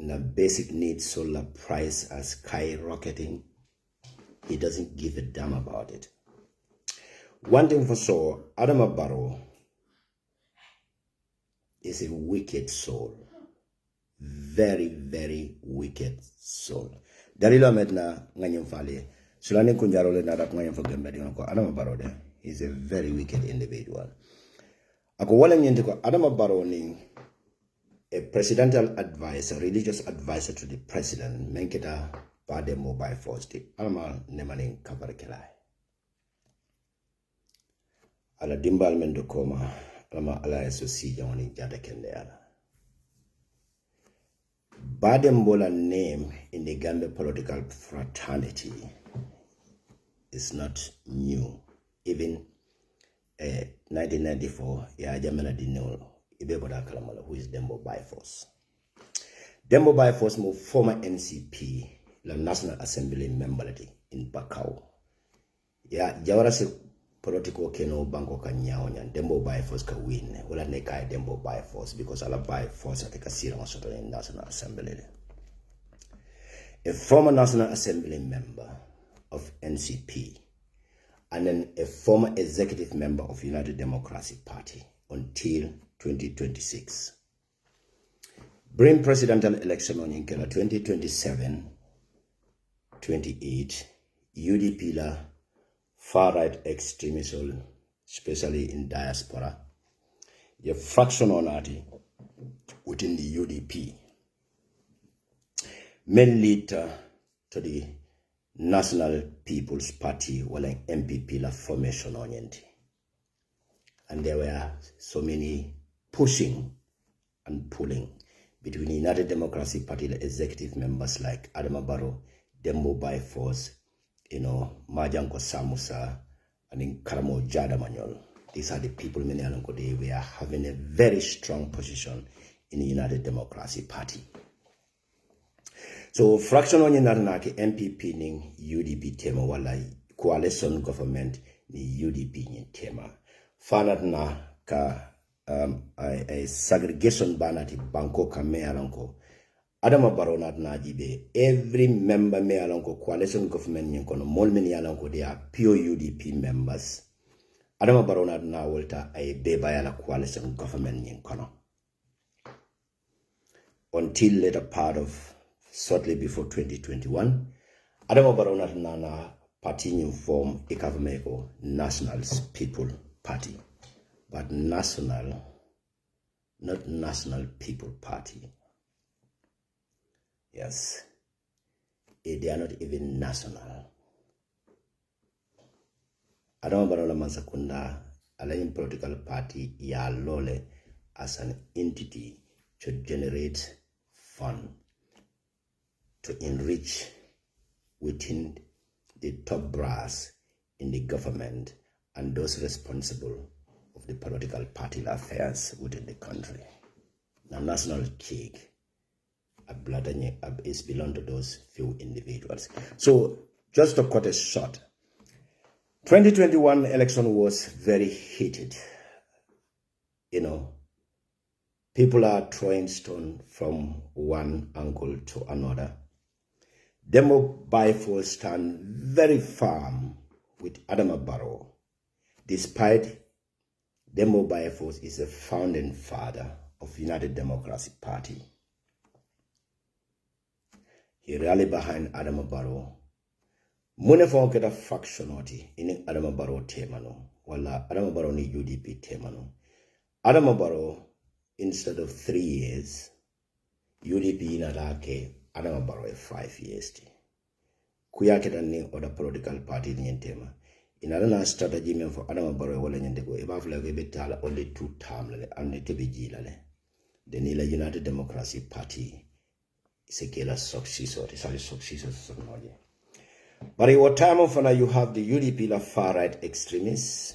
the basic needs solar price are skyrocketing. He doesn't give a damn about it. One thing for sure, Adama Barrow is a wicked soul. Very, very wicked soul. Darilo medna nganyem fale. Sulanding Kunjaro le nadak nganyem for GAMBIA ko Adama Barrow de. He's a very wicked individual. Ako wala nyente ko Adama Barrow ni a presidential advisor, religious advisor to the president, menkita bade mobile force di. Adama nemaning cover kelai. Ala dimbal mendo koma, alama ala SOC jawani jada kende ala. Badembola name in the Gambia political fraternity is not new. Even 1994, Jamana Dino, Ibeboda Kalamala, who is Dembo Byforce. Dembo Byforce, former NCP, the National Assembly member in Bakau. Jawarasi political keno banko kanyaonya Dembo Byforce ka win. Wala nekai Dembo Byforce because ala Byforce ateka sira masoto in National Assembly. A former National Assembly member of NCP and then a former executive member of United Democratic Party until 2026. Bring presidential election on Inkela 2027, 28, UDP la far-right extremism, especially in diaspora. The fraction on within the UDP may lead to the National People's Party, well, an MPP la formation on it. And there were so many pushing and pulling between the United Democratic Party, the executive members like Adama Barrow, Dembo Byforce, Majanko Samusa, and in Karamo Jada Manuel. These are the people many along we are having a very strong position in the United Democratic Party. So fraction on Yanaki MPP ning UDP tema wala coalition government ni UDP ni tema. Fanat na ka a segregation banati banko ka me alonko. Adama Barrow na jibe every member me alonko coalition government ni kono mol meni alonko they are pure UDP members. Adama Barrow na wolta a beba yala coalition government ni kono. Until later part of shortly before 2021, Adama Barrow na party new form Ikavameko National People Party, but national, not National People Party. Yes, they are not even national. Adama Barrow Mansakunda, aligning political party ya lole as an entity to generate fund to enrich within the top brass in the government and those responsible of the political party affairs within the country. The national cake is belong to those few individuals. So just to cut it short, 2021 election was very heated. People are throwing stone from one angle to another. Dembo Byforce stand very firm with Adama Barrow, despite Dembo Byforce is a founding father of United Democratic Party. He rallied behind Adama Barrow. Mune fon keda factionoti in Adama Barrow temano, wala Adama Barrow ni UDP temano. Adama Barrow, instead of 3 years, UDP inadake Adama Barrow 5 years. Kuyake tani other political party ni tema. Inadana strategy men for Adama Barrow wala nyende ko ibafula ko betala only 2 term le amne tebejila le. The Nila United Democratic Party sekela successor, isali successor sonoje. But in what time of you have the UDP la far right extremists.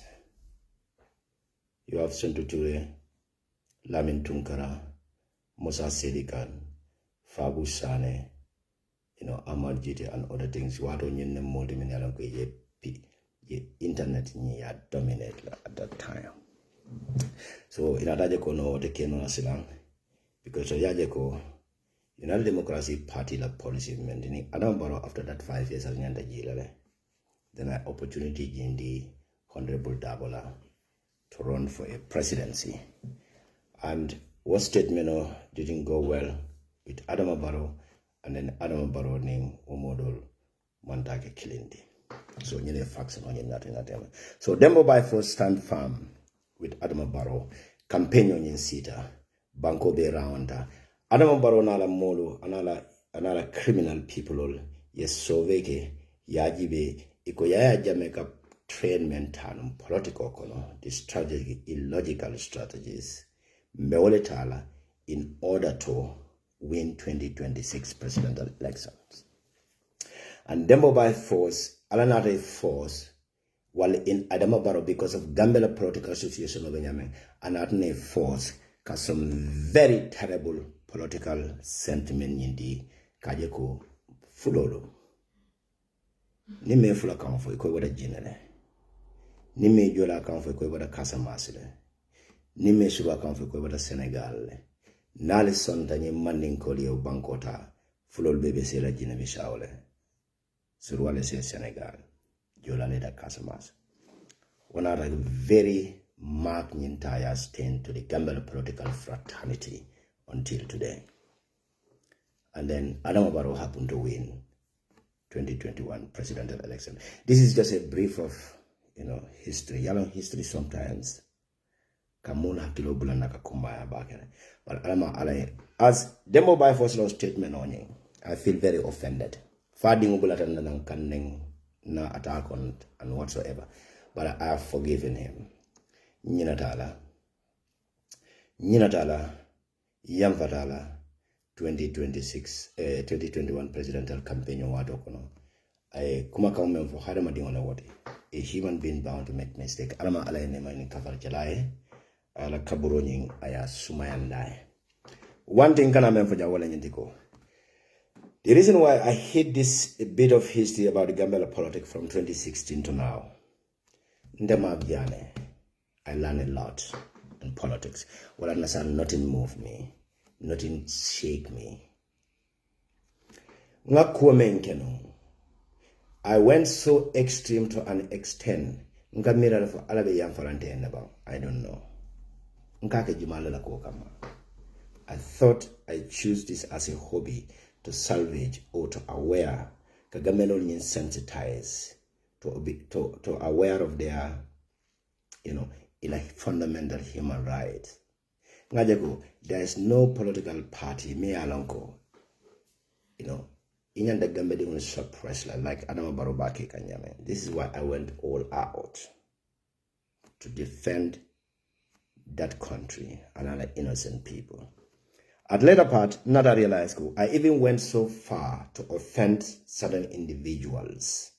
You have Sentu Ture, Lamin Tunkara, Musa Sedikan, Fabu Sane, Ahmad Jite and other things. What on your multi-million internet ya dominate at that time. So in Adajeko no the Keno Silang, because Yajeko United Democracy Party la policy maintaining Adam Barrow after that 5 years as nyanda jilale. Then I opportunity in the Honorable Dabola to run for a presidency. And what statement didn't go well with Adam Barrow, and then Adam Barrow named Omodol Montake Kilindi. So you need facts and nothing at them. So Dembo by force stand firm with Adam Barrow, campaign on Sita, Banco Be Rounda. Adam Barrow nala molo, anala criminal people, yes, so veke, yajibe, ikoya Jamaica train mentalum, political kono, the strategy, illogical strategies, meoletala, in order to win 2026 presidential elections. And Dembo by force, Alanare force, while in Adama Barrow because of Gambia Political Association of Benjamin, and Atne force, cause some very terrible political sentiment in the Kajeko Fulolo. Nime Fula Count for Equator General. Nime Jola Count for Equator Casamasile. Nime Suba Count for Equator Senegal. Nali Sontani Manding Colio Bankota, Fulol Baby Sela Ginemishaole. Surwale se Senegal, Jola Leda Casamas. One are very marked entire stain to the Gambia political fraternity until today. And then Adama Barrow happened to win 2021 presidential election. This is just a brief of history. History sometimes kamuna kilo bulanda kakumbaya bakere. But Adama Alay, as Demo by force law statement on you, I feel very offended. Fading ubulatan na kanning na attack on and whatsoever. But I have forgiven him. Nyinatala, Yamfatala, 2021 presidential campaign watokono. I kuma kaume for harama dingona wati. A human being bound to make mistake. Alama alay nema ni kafar jalaye. Ala kaburonying aya sumayandai. One thing kana mem for jawala nyindiko. The reason why I hate this a bit of history about the Gambia politics from 2016 to now, I learned a lot in politics. Well, I understand nothing moved me, nothing shake me. I went so extreme to an extent. I don't know. I thought I choose this as a hobby to salvage or to aware Kagamelo sensitize to aware of their fundamental human rights. There is no political party me alonko in the Gambia will suppress like Adama Barrow Baki Kanyame. This is why I went all out to defend that country and other innocent people. At later part, not I realized, I even went so far to offend certain individuals.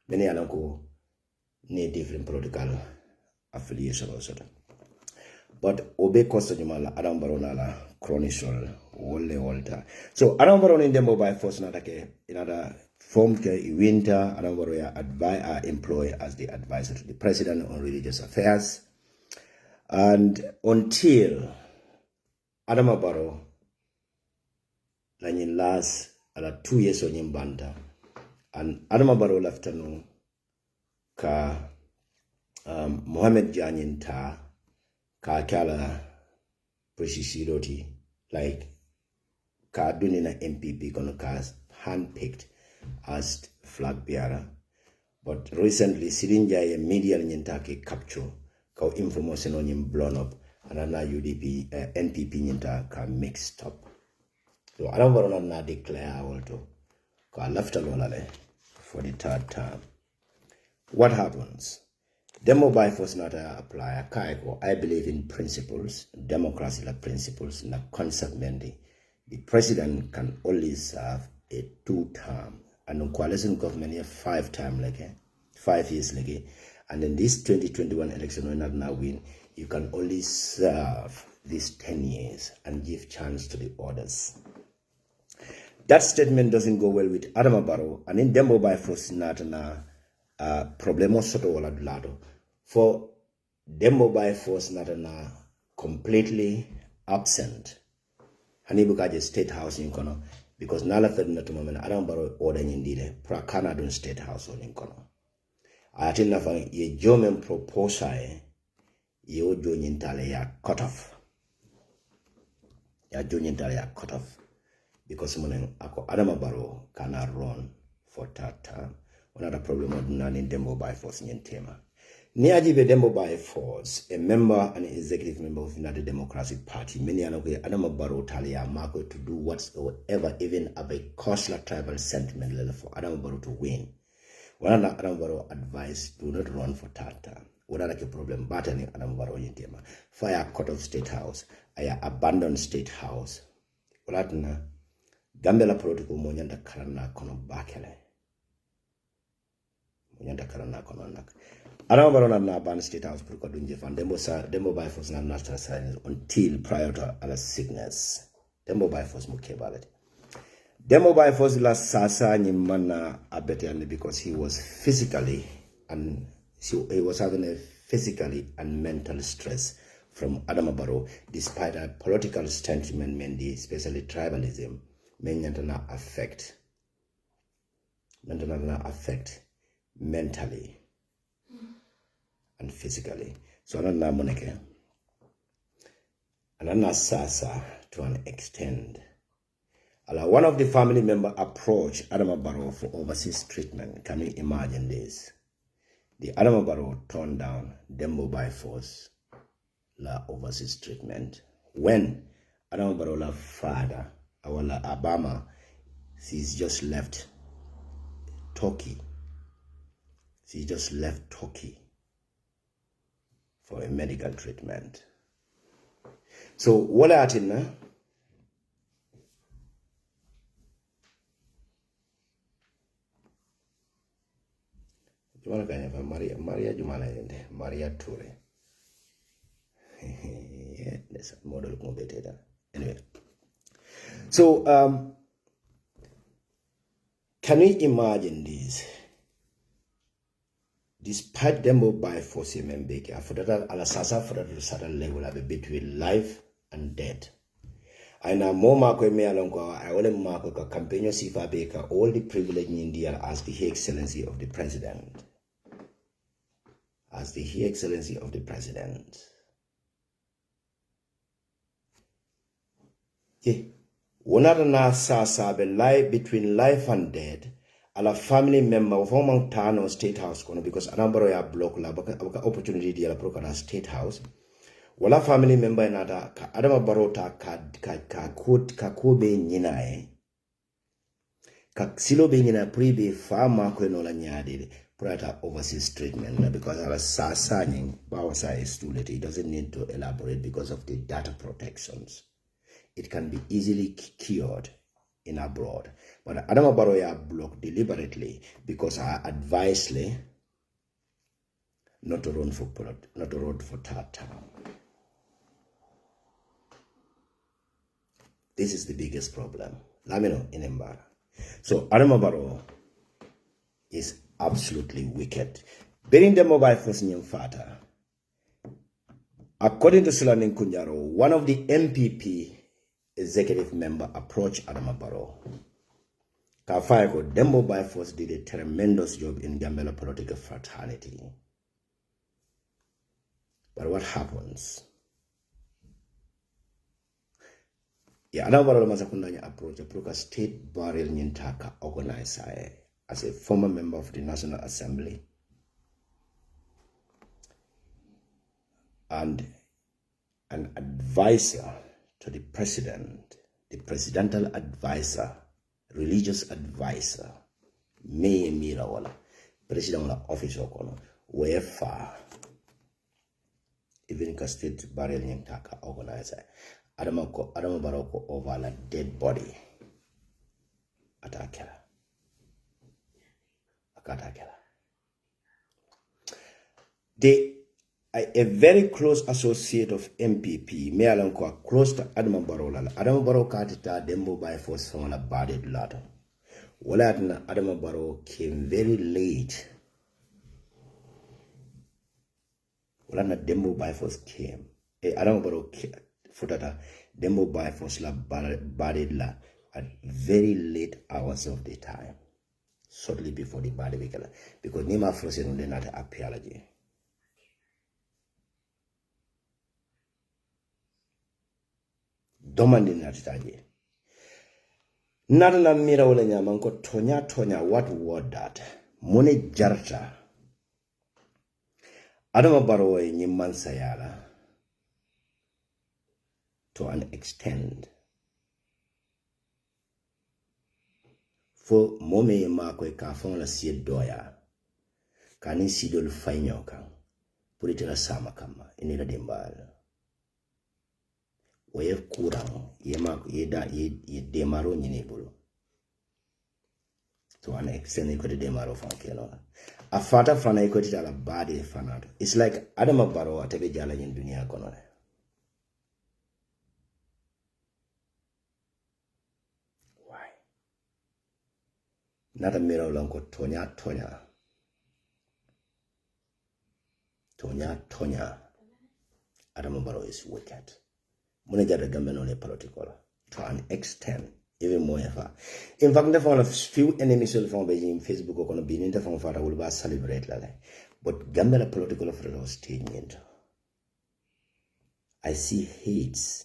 Many alonko need different political affiliation or certain. But obe costa jumala Adam Baronala chronicle wole walter. So Adam Baron in Dembo by force natake another form ke winter Adam Baroya employ as the advisor to the president on religious affairs. And until Adama Barrow na last 2 years on banta and Adama Barrow left no ka Mohammed Janin ta ka kala presisiroti like ka dunina MPP kono ka handpicked as flag bearer. But recently Sirinja media nyinta ke capture ka information on him blown up. And now UDP, NPP nyinta ka mixed up. So I don't want to declare also. I left alone for the 3rd term. What happens? Demo by force not apply. I believe in principles, democracy like principles, na consequently, the president can only serve a 2-term. And the coalition government a 5-term 5 years and then this 2021 election will not now win. You can only serve these 10 years and give chance to the others. That statement doesn't go well with Adama Barrow and in Dembo by force not na problemo soto wala dulado. For Dembo by force not na completely absent Hanibu kaje state house in kono because nala fedna to moment Adama Barrow order nyindile pra Canada state house in kono. Atin na fa ye jomen proposal ye ojo nyintale ya cut off. Ya jo nyintale ya cut off because munen ako Adama Barrow cannot run for third term. Another problem of nani Dembo by force nyentema. Niajibe Dembo by force, a member and executive member of the Democratic Party. Many are okay. Adama Barrow talia Marco to do whatsoever, even a costly tribal sentiment level for Adama Barrow to win. One of Adama Barrow advice: do not run for third term. What are the problem? Battling Adama Barrow nyentema. Fire cut off state house. Aya abandon state house. Walatna Gambia political monyanda karana kono bakele. Monyanda karana kono nak. Adama Barrow na ban state house pruka dunje fan dembo by force na national silence until prior to a sickness. Dembo by force mukebalet. Dembo by force la sasa nyimana abetiane because he was physically and he was having a physically and mental stress from Adama Barrow despite a political sentiment mendi especially tribalism mentally mentally and physically. So another moneke, another sasa to an extent. One of the family member approached Adama Barrow for overseas treatment. Can you imagine this? The Adama Barrow turned down Dembo by force la overseas treatment. When Adama Barrow la father, our la Obama, she's just left Turkey. She just left Turkey for a medical treatment. So what happened now? Maria Toure. Yeah, that's a model competitor. Anyway. So can we imagine this? Despite them by force membeke after that alasasa for that certain level of between life and death. I know more marko me alongo I only marko ka campaign sifa beka all the privilege in India as the His Excellency of the President. As the His Excellency of the President. Yeah. One na sasa be life between life and death. A family member of Hong Kong State House because a number of block la opportunity dia la proka State House. Wala family member inada ka Adama Barrow ta ka kobe nyina ka silo be nyina pribe fama ko no la nyaade prata overseas treatment because ala sasanying bawasa is too late. It doesn't need to elaborate because of the data protections. It can be easily cured in abroad. But Adama Barrow ya blocked deliberately because I advised not to run for third term. This is the biggest problem. Let me know in Embara. So Adama Barrow is absolutely wicked. Bearing the mobile force in Fata. According to Sulanding Kunjaro, one of the MPP executive member approached Adama Barrow. Kafayako Dembo by force did a tremendous job in Gambia political fraternity. But what happens? Yeah, Adama Barrow Mazakundanya approach a state burial Nyintaka organizer as a former member of the National Assembly and an advisor to the president, the presidential advisor, religious advisor, May Mirawala, president office okono, where far, even ka state burial Nyintaka organizer, Adama Barrow over a dead body at Akela. A very close associate of MPP, me alonko close to Adama Barrow. Adama Barrow katita Dembo by force from a bad latter. Wala Adama Barrow came very late. Wala na Dembo by force came. Adama Barrow for that Dembo by force la buried la at very late hours of the time, shortly before the body weekend, because Nima Frozen will not apology. Domandi natitaje. Nada mira wala nyamanko tonya what word that mone jarta Adama Barrow nyimman sayala to an extent for mome mako ka fon la sie doya kani sidol fainyoka puritela sama kama inira dembal waye kurang yema ye demaro nyine bulu to an extent ko de demaro fon kelo a fata fana ko ti ala badi fana it's like Adama Barrow atebe jala nyin dunia kono why nata mira lanko tonya Adama Barrow is wicked. Manager the government on political to an extent, even more ever. In fact, the phone of few enemies will from Beijing, Facebook, or going to be in the phone for a will celebrate. But Gambia political of the statement. I see hates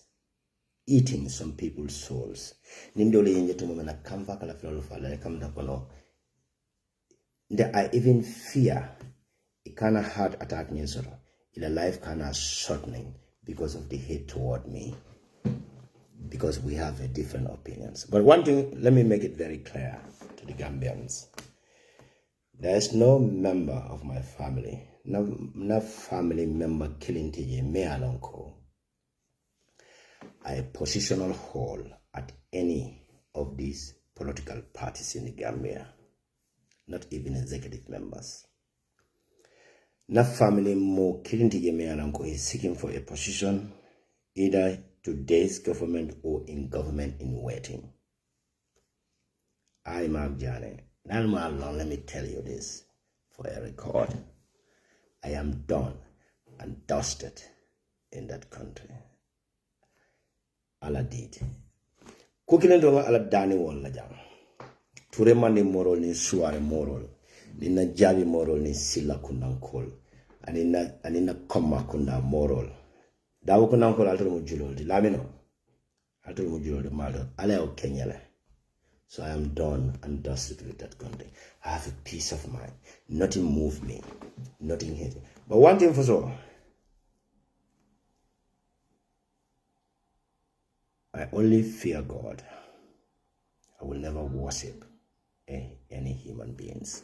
eating some people's souls. Nindoli in the moment, I come back a flow for like come down. I even fear it kind of heart attack me, sort of. In a life kind of shortening. Because of the hate toward me, because we have different opinions. But one thing, let me make it very clear to the Gambians. There is no member of my family, no family member killing TJ, me alonko, a positional hold at any of these political parties in the Gambia, not even executive members. No family more killing Tigemeananko is seeking for a position either today's government or in government in waiting. I, Mark Jane, let me tell you this for a record. I am done and dusted in that country. Allah did. Cooking ala dani wala jam. Turemani moral ni suare moral. Nina jabi moral ni sila kundankol. Anina koma kunda moral. Dawo kundankol alter mujulol di lamino. Alter mujulol di malo. Ale o kenyale. So I am done and dusted with that country. I have a peace of mind. Nothing moved me. Nothing hit me. But one thing for sure. I only fear God. I will never worship any human beings.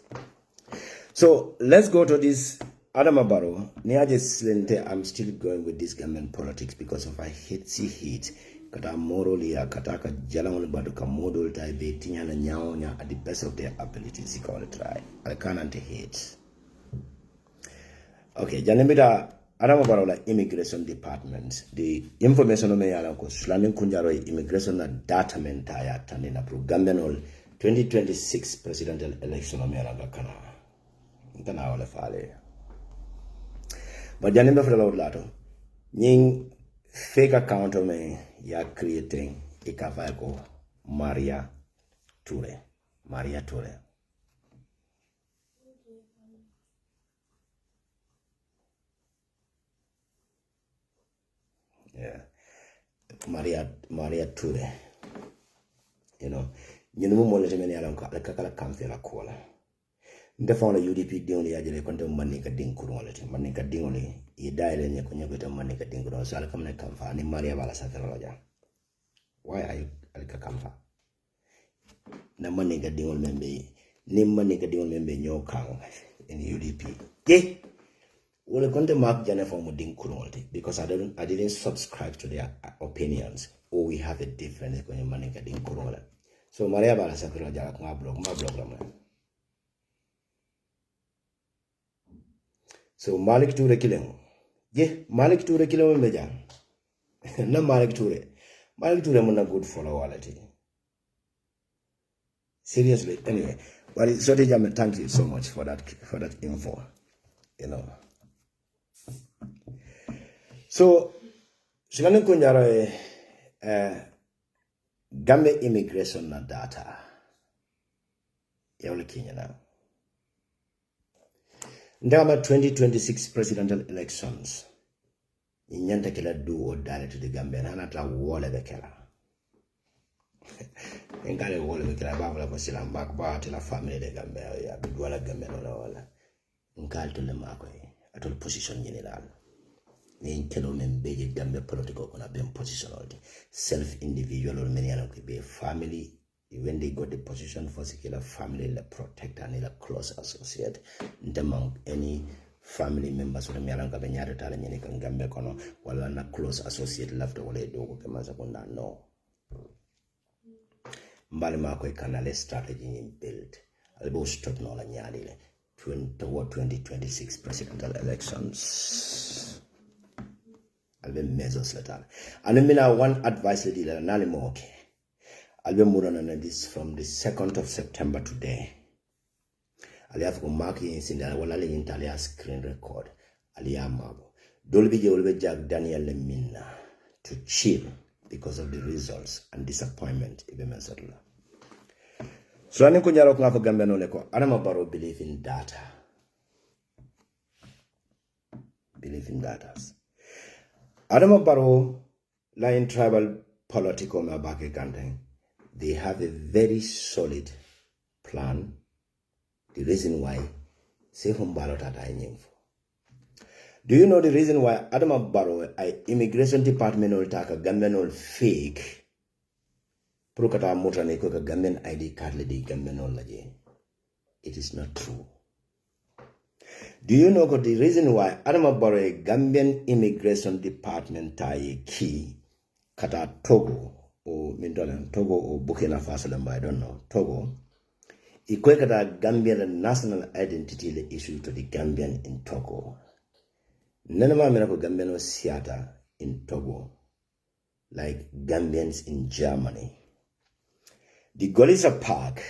So let's go to this Adama Barrow. I'm still going with this government politics because of I hate. Kata morally kataka jalangon baduka model type tinya na nyaonya at the best of their abilities. You can try. I can't hate. Okay, Janembida Adama Barrow like immigration department. The information on me alanko Sulanding Kunjaro immigration na data mentaya tanina pro Gambian 2026 presidential election on me alanga kana wala fale. But Janembida for the Lord lato. Nying fake account of me ya creating ikavaiko Maria Ture. Yeah. Maria Ture. You know, mo le temeni alanko alakala kamfela kola. Ndefona UDP dioni ajele konte manika dinkuru wala te manika dingoli idaile nye kunye kweta manika dinkuru so alakamne kamfa ni Maria bala safira loja. Why are you alika kamfa? Na manika dingoli membe ni manika dingoli membe nyokang in UDP. Ye wala konte mark jane for mo dinkuru wala te because I didn't subscribe to their opinions or we have a difference kwenye manika dinkuru wala. So Maria bala safira loja ma blog la. So Malik Ture killing. Yeah, Malik Ture killing me jam. No Malik Ture. Malik Ture muna good follow seriously. Anyway, but it's thank you so much for that info. You know. So Sulanding Kunjaro Gambia immigration na data. Yawle Kenya na. Ndama 2026 presidential elections. Inyanta kila do or die to the Gambia. Hana ta wole bekela. Ngale wole bekela babula basila mbakba tela family de Gambia ya bidwala Gambia wala. Nkal to le makoy atol position general. Ni kelo membeje Gambia political kuna be positional self individual or many could be family when they got the position for secure family la protect and la close associate among any family members of the Mialanga Benyara Talanyani kan Gambia kono wala na close associate left wala dogo kama zakunda no mbali mako kanale strategy in build albo stop no la nyali le 2026 presidential elections albe measures latal and mina one advice lady la nali mo okay albe murana this from the 2nd of September today ali have ko mark in sinda wala le intalia screen record ali amabo dolbi je wolbe jag Daniel Lemina to chill because of the results and disappointment ibe mesatla so ani Kunjaro ko ngafo Gambia no le ko Adama Barrow believe in data Adama Barrow line tribal political mabake kante they have a very solid plan. The reason why say do you know the reason why Adama Barrow immigration department will take a Gambian will fake Prokata Motane ko Gambian ID card lady Gambian laje? It is not true. Do you know the reason why Adama Barrow Gambian immigration department tie key kata Togo or Togo or Burkina Faso, I don't know, Togo. Equate Gambian national identity issue to the Gambian in Togo. Nanama Menako Gambian Siata in Togo, like Gambians in Germany. The Golisa Park,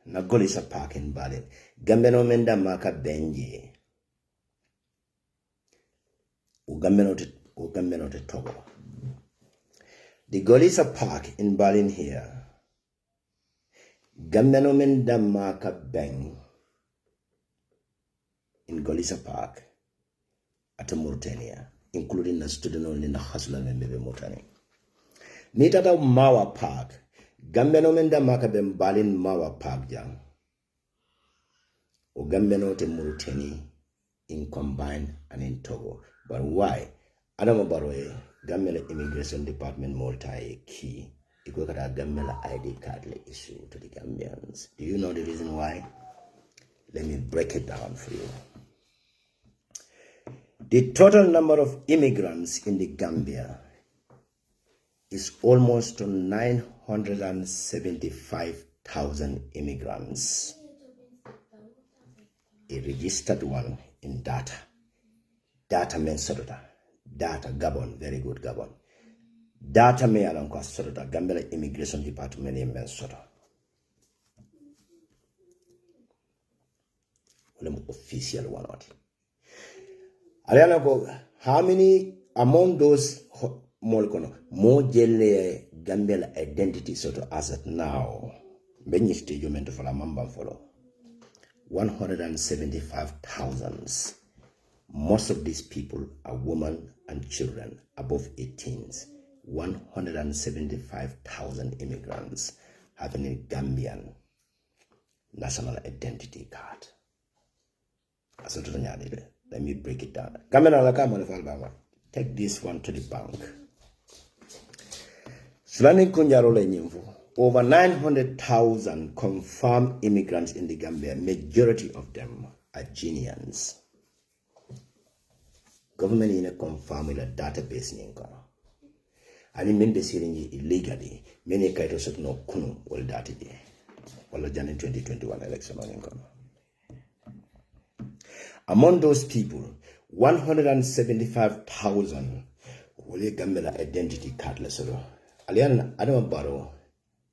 na Golisa Park in Berlin, Gambiano Menda Maka Benji, Gambiano te Togo. The Golisa Park in Berlin here, Gambiano Menda Maka Beng in Golisa Park at Mauritania, including the student only in the Haslan and Bebe Mauritania. Nitata Mawa Park, Gambiano Menda Maka Ben Berlin Mawa Park Jang, or Gambiano te Mauritania in combined and in Togo. But why? Adama Barrow Gambia Immigration Department multi key. Equal to Gambia ID card issue to the Gambians. Do you know the reason why? Let me break it down for you. The total number of immigrants in the Gambia is almost 975,000 immigrants. A registered one in data. Data means data, Gabon, very good Gabon. Data me along Sorota, Gambia Immigration Department in Minnesota. Official one. Ariana go, how many among those more jelle Gambia identity sort of as at now? Many stage you meant to follow Mamba follow 175,000. Most of these people are women and children above 18s. 175,000 immigrants having a Gambian national identity card. Let me break it down. Take this one to the bank. Sulanding Kunjaro over 900,000 confirmed immigrants in the Gambia. Majority of them are Guineans. Government in a confirm with a database in and in members illegally, many kaitos no kunu will data day. Well, January 2021 election on income. Among those people, 175,000 will Gambia identity card lesser. Alian Adama Barrow,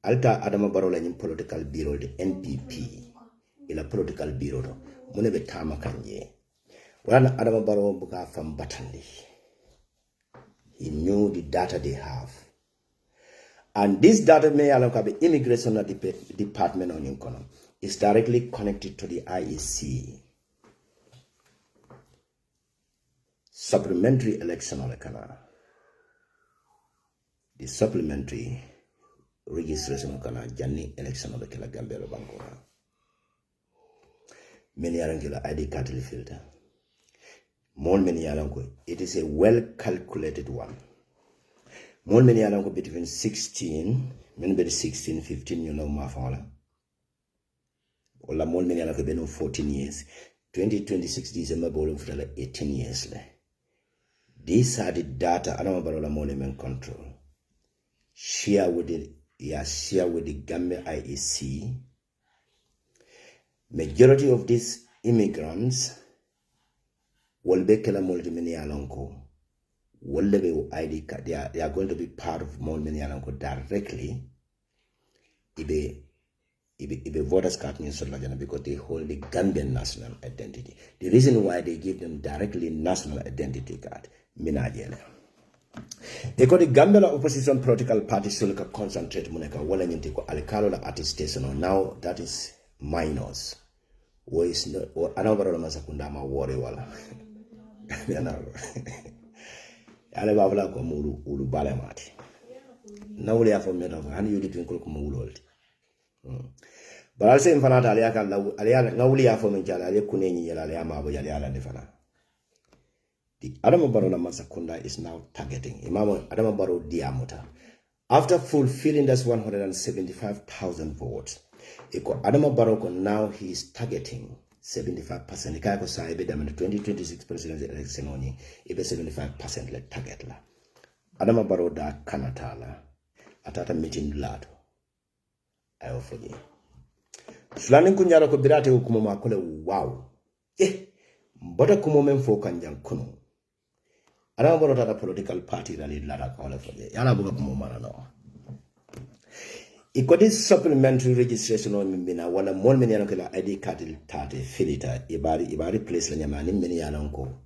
Alta Adama Barrow in political bureau, the NPP, in a political bureau, Munebe Tamakanye. One Adama Barrow buka from Batandi. He knew the data they have. And this data may allow the immigration department on income is directly connected to the IEC. Supplementary election on the supplementary registration on Janni election of the GAMBIA Bangora. Many are ID card filter. More many are it is a well calculated one. More many are between 16, maybe 16, 15, you know, Mafala. Or more many are 14 years. 2026 December, ball for 18 years. These are the data I don't know about monument control. Share with the GAMBIA IEC. Majority of these immigrants will be killer multi-many alonko. Will be ID card. They are going to be part of multi-many alonko directly. Ibe voters card means because they hold the Gambian national identity. The reason why they give them directly national identity card. Minajele. They got the Gambian opposition political party so like concentrate muneka wala nyintiko alikalo la attestation. Now that is minors. Or is not or another masakunda ma worry wala. Ale babla ko ulu bale mati. Na uli afo meta hani yudi twinkle ko mulol. But I'll say in Fanata Aliaka Naulia for Menjala, Ale Kuneni Yala Mabo Yala Defana. The Adamabaro Masakunda is now targeting Imam Adamabaro Diamuta. After fulfilling that's 175,000 votes, Adamabaro now he is targeting 75%. Ikako Saibe Dam 2026 presidential election only, even 75% let target la. Adamabaro da Kanatala atata meeting lato. I offer you. Sulanding Kunjaro ko birate hukumu makole wow. Mbota kumomen fo kanjang kuno. Ana mbota tata political party rally lada kole for you. Yana buga kumumana no. Iko this supplementary registration on mina wala mon meni yana kala ID card tate filita ibari place la nyamani meni yana nko.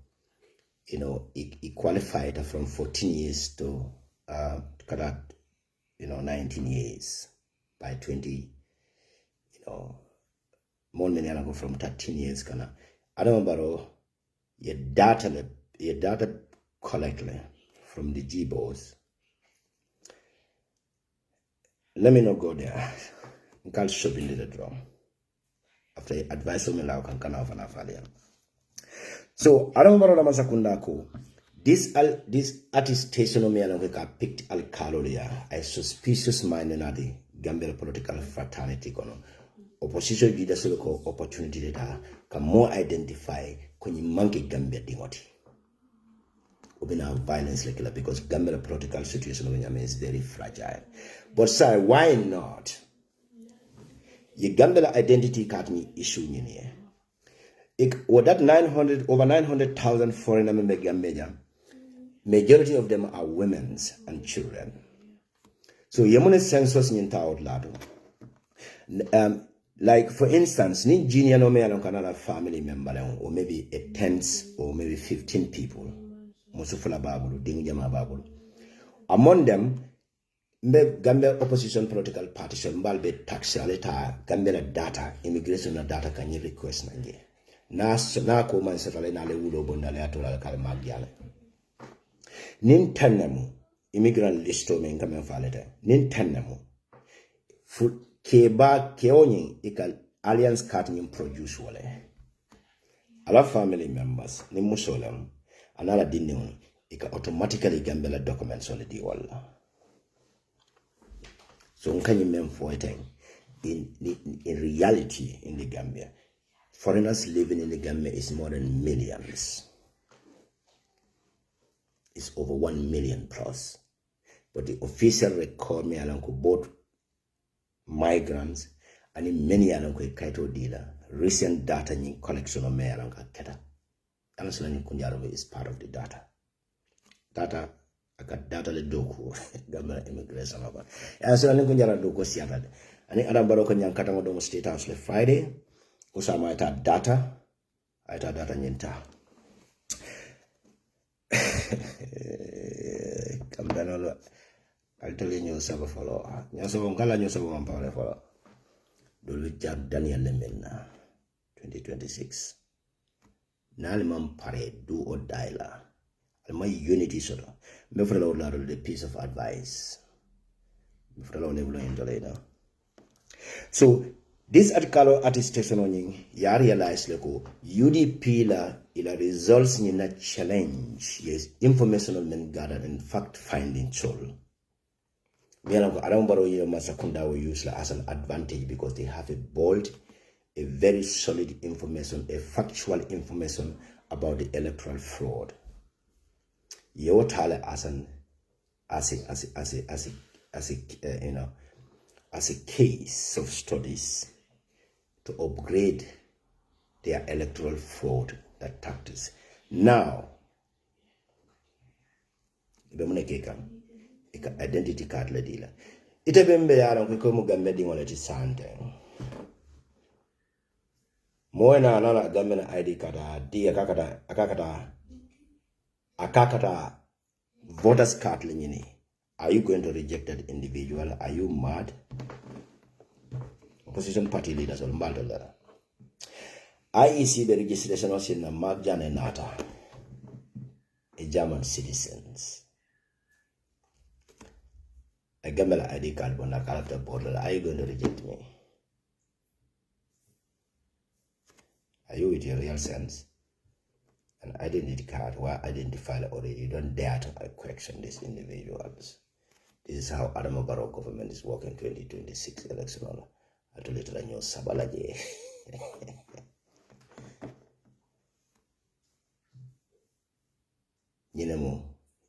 You know, he qualified from 14 years to 19 years. By 20, more many are from 13 years. Kana, I don't know your data collectly from the G-boards. Let me not go there. I can't shop into the drum. After advice me now can off an affiliate. So I don't know Masakundako. This attestation of me picked Al Caloria, a suspicious mind in the Gambia political fraternity kono. Opposition leadership ko opportunity data can more identify kwenye manke Gambia dingoti. Obina violence like because Gambia political situation is very fragile. But sir, why not? Ye Gambia identity card me issue ni or that over 900,000 foreigner member Gambia. Majority of them are women and children. So yemune census nyinta out lado. Like for instance, ni junior no me alon kanala family member or maybe a 10 or maybe 15 people. Musufula babulu, dingu jama babulu. Among them, Gambia opposition political party shall be tax aleta Gambia data, immigration data can you request nange. Na ko man setale na le wulo bondale atola kala magyale. Nin tenemu immigrant listo men kamen falete nin tenemu fu keba keonyin ikal alliance card nin produce wale ala family members ni musolem anala dinne ika automatically Gambia documents on the wala so nkanyi men foiten in reality in the Gambia foreigners living in the Gambia is more than millions. Is over 1 million plus. But the official record me along both migrants and in many along Kaito dealer. Recent data in collection of me along Keta. And Sulanding Kunjaro is part of the data. Data I got data le doku Gambia immigration over. And Sulanding Kunjaro doku siatad. And the other Barrow Kanyang Katamo State House le Friday. Usama ita data nyenta. I'll tell you new sabo follow. New sabo ngala new sabo mampawale follow. Dulu jag Daniel Lemena 2026. Naliman pare do or die la. My unity sort of. Me for the piece of advice. Me for the So this article attestation on ya realize leko UDP la ila results in a challenge. Yes, informational men gathered and fact finding tool. Barrow Masakunda will use as an advantage because they have a bold, a very solid information, a factual information about the electoral fraud. You tell as a case of studies to upgrade their electoral fraud that tactics. Now, identity card la dila ite bembe yara ko mo gambe di wala ti sante mo na nana gambe na ID card di akakata voters card la nyini. Are you going to reject that individual? Are you mad? Opposition party leaders on Baldola. IEC the registration was in Magjan and Nata, a German citizens. I got my ID card when I character bottle. Are you going to reject me? Are you with your real sense? An identity card were identified already. You don't dare to question these individuals. This is how Adama Barrow government is working 2026 electoral. I told you to learn your sabalaje.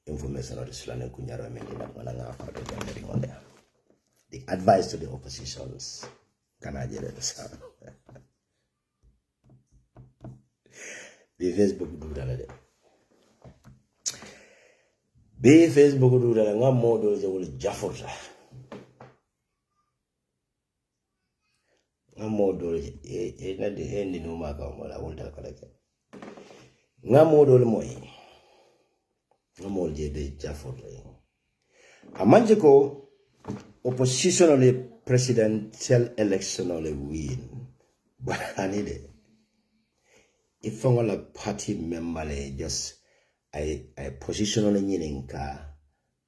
Information on the Sulanding Kunjaro the advice to the oppositions. Can I get it? The Facebook do that. Be Facebook do that. One more do the will Jaffa. One more do it. Not the end in Umaka. I will tell collect. One more do the money. No JB Jafford. Amanjiko oppositionally presidential election only win. But I need it. If I'm a party member, just I positionally meaning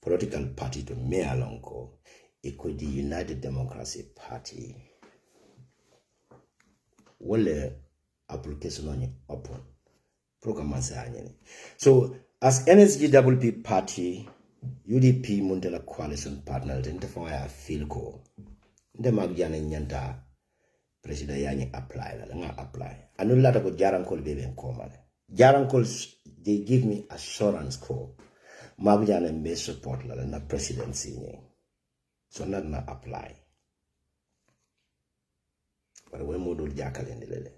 political party to me alongo, it could be United Democracy Party. Well, application on open. Program so as NSGWP party, UDP Mundela coalition partner, identify a Filco. The Magyana Nyanta President Yani apply. I know a lot about Jarankol baby and common. Jarankol, they give me assurance call. Magyana may support la presidency. So not apply. But we model Jakal in the lele.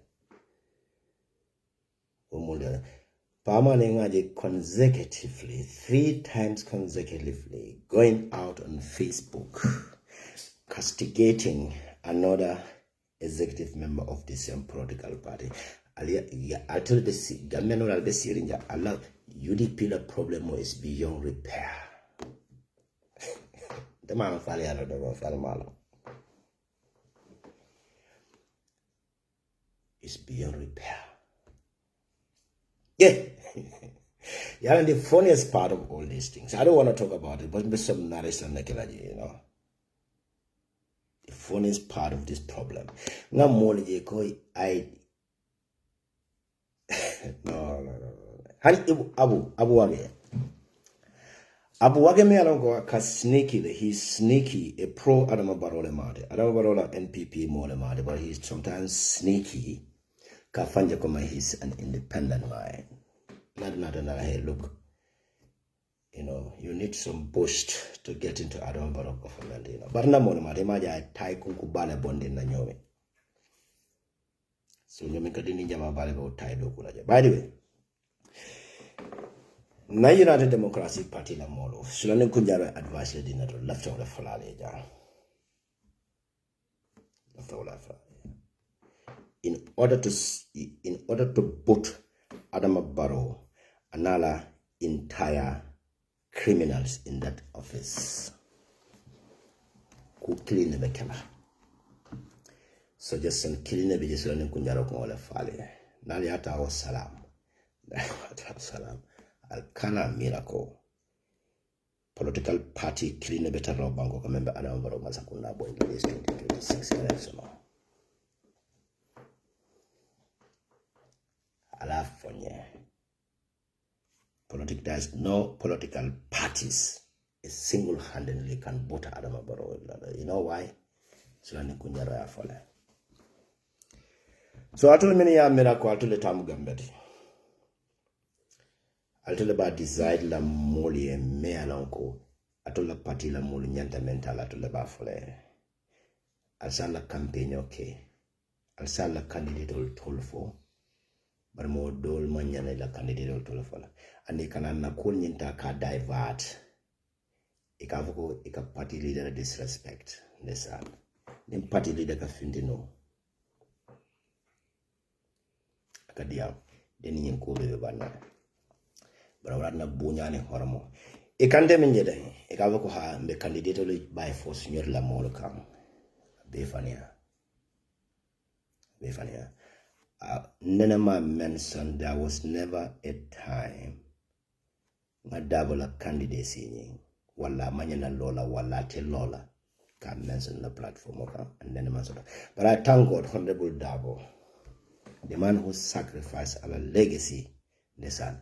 We model. Consecutively, 3 times consecutively, going out on Facebook, castigating another executive member of the same political party. I told the government will be serious. Allah, UDP problem is beyond repair. The man is beyond repair. Yeah. Yeah, and the funniest part of all these things, I don't want to talk about it, but there's some narration, you know. The funniest part of this problem. No. Abu Wage me alongo ka sneaky, he's sneaky, a pro Adama Barrow made. Adama Barrow NPP more made, but he's sometimes sneaky. Kafanja koma he's an independent mind. Not hey, look. You know, you need some boost to get into Adama Barrow government, you know. But na mo made maja tai kunku bale bondi na nyomi. So nyomi kadini jama bale bo tai do kulaja. By the way, na United Democracy Party la molo. Sulanding Kunjaro advice le dina to left of the falale ja. Left of the falale. In order to put Adama Barrow and other entire criminals in that office. who clean the kala. So just some killing the Sulanding Kunjaro ko wala fale. Nali hata wa salam. Salam. Alkana miracle. Political party killing the better rob bango member Adam Barrow Masakunda boy in the 2026 election. Alafonye. There's no political parties single-handedly can vote Adam Barrow. You know why? Sulanding Kunjaro ya fole. So atule mini ya miracle atule tamu gambeti. Atule ba decide la moli e me alonko. Atule parti la moli nyanta mental atule ba fole. Alsala campaign okay. Alsala candidate ol tolfo. But more dol manyane la candidate ol tolfo la. Andi kanan na kul nyinta ka divert. Ikavuko ika party leader disrespect. Nesa. Nim party leader ka findi no. Akadia. Deni nyenko bebe bana. But na bunyane hormo. Ikande minjede. Ikavuko ha mbe candidate ol by force nyor la molo kam. Befania. Nenema mentioned there was never a time nga double candidacy wala manyana lola wala te lola can mention the platform okay and then but I thank God Honorable Dabo, the man who sacrificed our legacy the son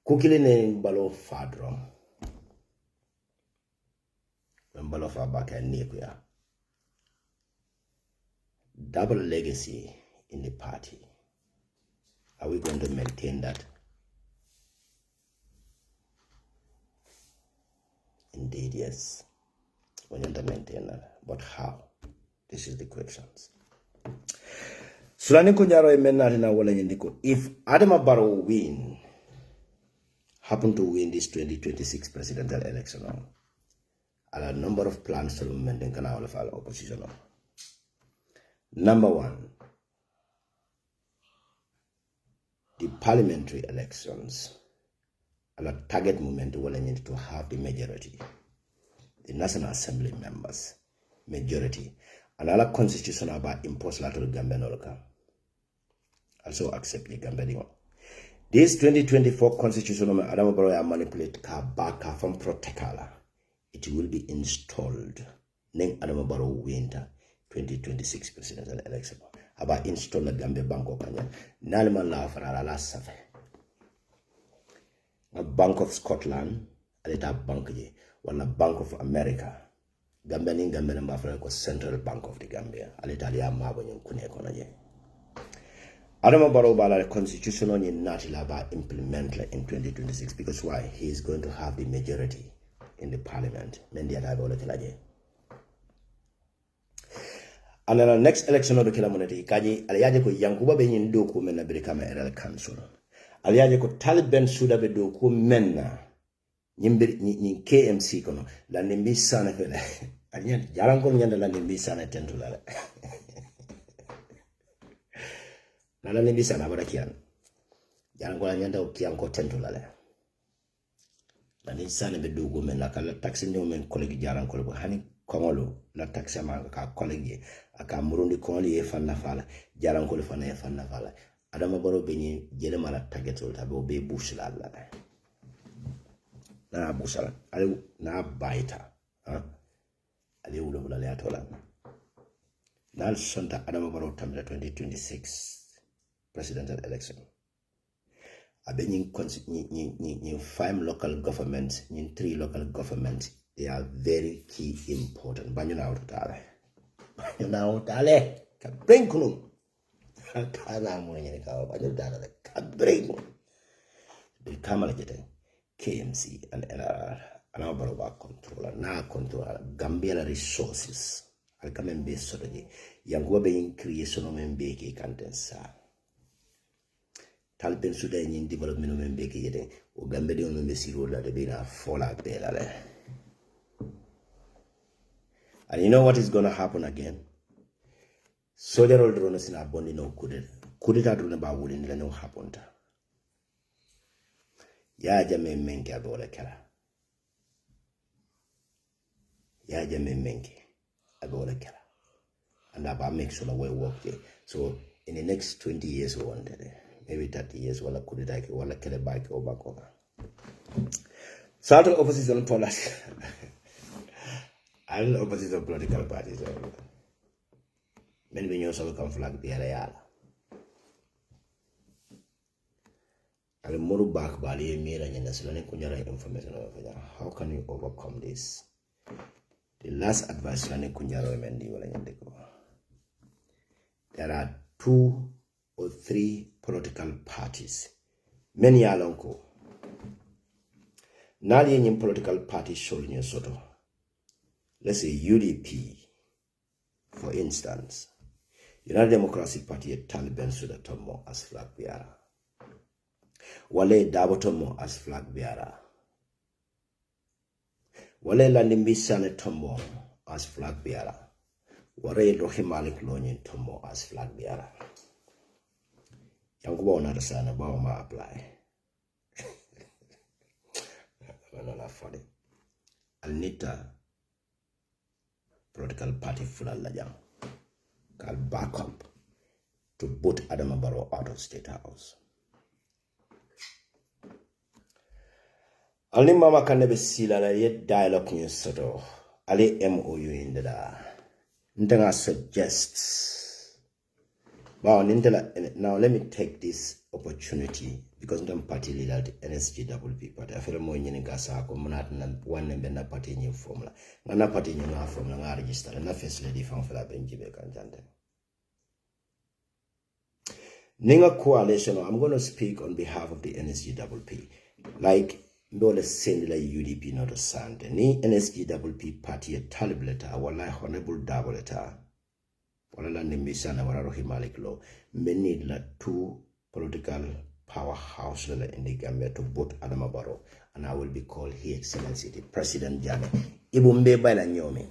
kukili ne balo fadro balo fa baka nikuya double legacy in the party. Are we going to maintain that? Indeed, yes. We're going to maintain that. But how? This is the questions. Sulanding Kunjaro emenna wala nyindiko. If Adam Barrow happen to win this 2026 presidential election, a number of plans to maintain all of our opposition. Number one, the parliamentary elections are a target movement to have the majority. The National Assembly members, majority. And our constitution about impose lateral Gambia also accept the Gambia. This 2024 constitution of Adam Barrow manipulate Kabaka from Protecala. It will be installed. Name Adam Barrow winter 2026 presidential election. About install the Gambia Bank of Kenya. Nalman la farala la safe. A Bank of Scotland, a little bank je, one a Bank of America. Gambia ni Gambia namba Africa Central Bank of the Gambia. A little ya mabo yung kune kona je. Adam Barrow bala constitution on natila ba implement in 2026 because why? He is going to have the majority in the parliament. Mendi ata bola kilaje. And the next election of the Kilamunity, Kaji, Aliaje ko Yankuba Benin Doku Mena Brikama Era Council. Aliaje ko Taliban Suda Bedoku Mena Nin KMC kono, la Nimbi Sana Fele. Alian Yaranko Yanda la Nimbi Sana Tentula. La Nimbi Sana Barakian. Yaranko Yanda Kianko Tentula. La Nisana Bedoku Mena Kala Taxi Newman colleague Yaranko Hani Kongolo, la taxi man ka colleague. Aka murundi kongoli ye fanna fala jaran ko fana ye fanna fala Adama Barrow beni jele mala tagetol tabo be bushla la na bushla ale na baita ha ale wulo bula le atola na sonta Adama Barrow tamla 2026 presidential election abeni ni 5 local governments ni 3 local governments they are very key important banyuna utale you know, Dale, bring Kunum. Tana Monia, bring the Kamala KMC and NRR, and our Baroba controller, now controller, Gambia resources. I'll come and be sorry. Young Wabe creation of Mbeki contents. Talpen Sudan in development of Mbeki, or Gambia on the Messi road at the Bina Fallout Bella. And you know what is going to happen again? Soldier old drones in a bondi no couldn't drone about wooden la no happened. Ya jame menke abola kala. Ya jame menke. about kela. And about make sure we work there. So in the next 20 years we want it. Maybe 30 years wala kudidaki wala kele bike or back over. So the opposition policy. I don't know opposition political parties. Many people also come flag the area. I'll move back Bali and Mira and Sulanding Kunjaro information over. How can you overcome this? The last advice Sulanding Kunjaro Mendi. There are 2 or 3 political parties. Many are long. Nali in political party showing you sort of. Let's say UDP, for instance. United Democratic Party Taliban Sudatomo as flag bearer. Wale Dabotomo as flag bearer. Wale Landimbisane Tomo as flag bearer. Wale Rohimalik Lonyin Tomo as flag bearer. Yangubo another son about my apply. Not funny. Alnita political party full of lajang. Call back up to put Adam Barrow out of State House. Ali mama can never see la yet dialogue in soto. Ali MOU in the da. Ntenga suggests. Now let me take this opportunity because I'm party leader at NSGWP party. I feel more in Gasa, Comunat, and one and then party new formula. Nana party new formula register and a first lady from Fela Benjibe Kanjante. Ninga coalition, I'm going to speak on behalf of the NSGWP. Like, Bola Sendila UDP not a sand. Ni NSGWP party a talibleta, wala honorable doubleta. Wala nimbisana wala rohimalik law. Many la 2 political powerhouse in the Gambia to vote Adama Barrow. And I will be called His Excellency, the President Jane. Ibumbe by la nyomi.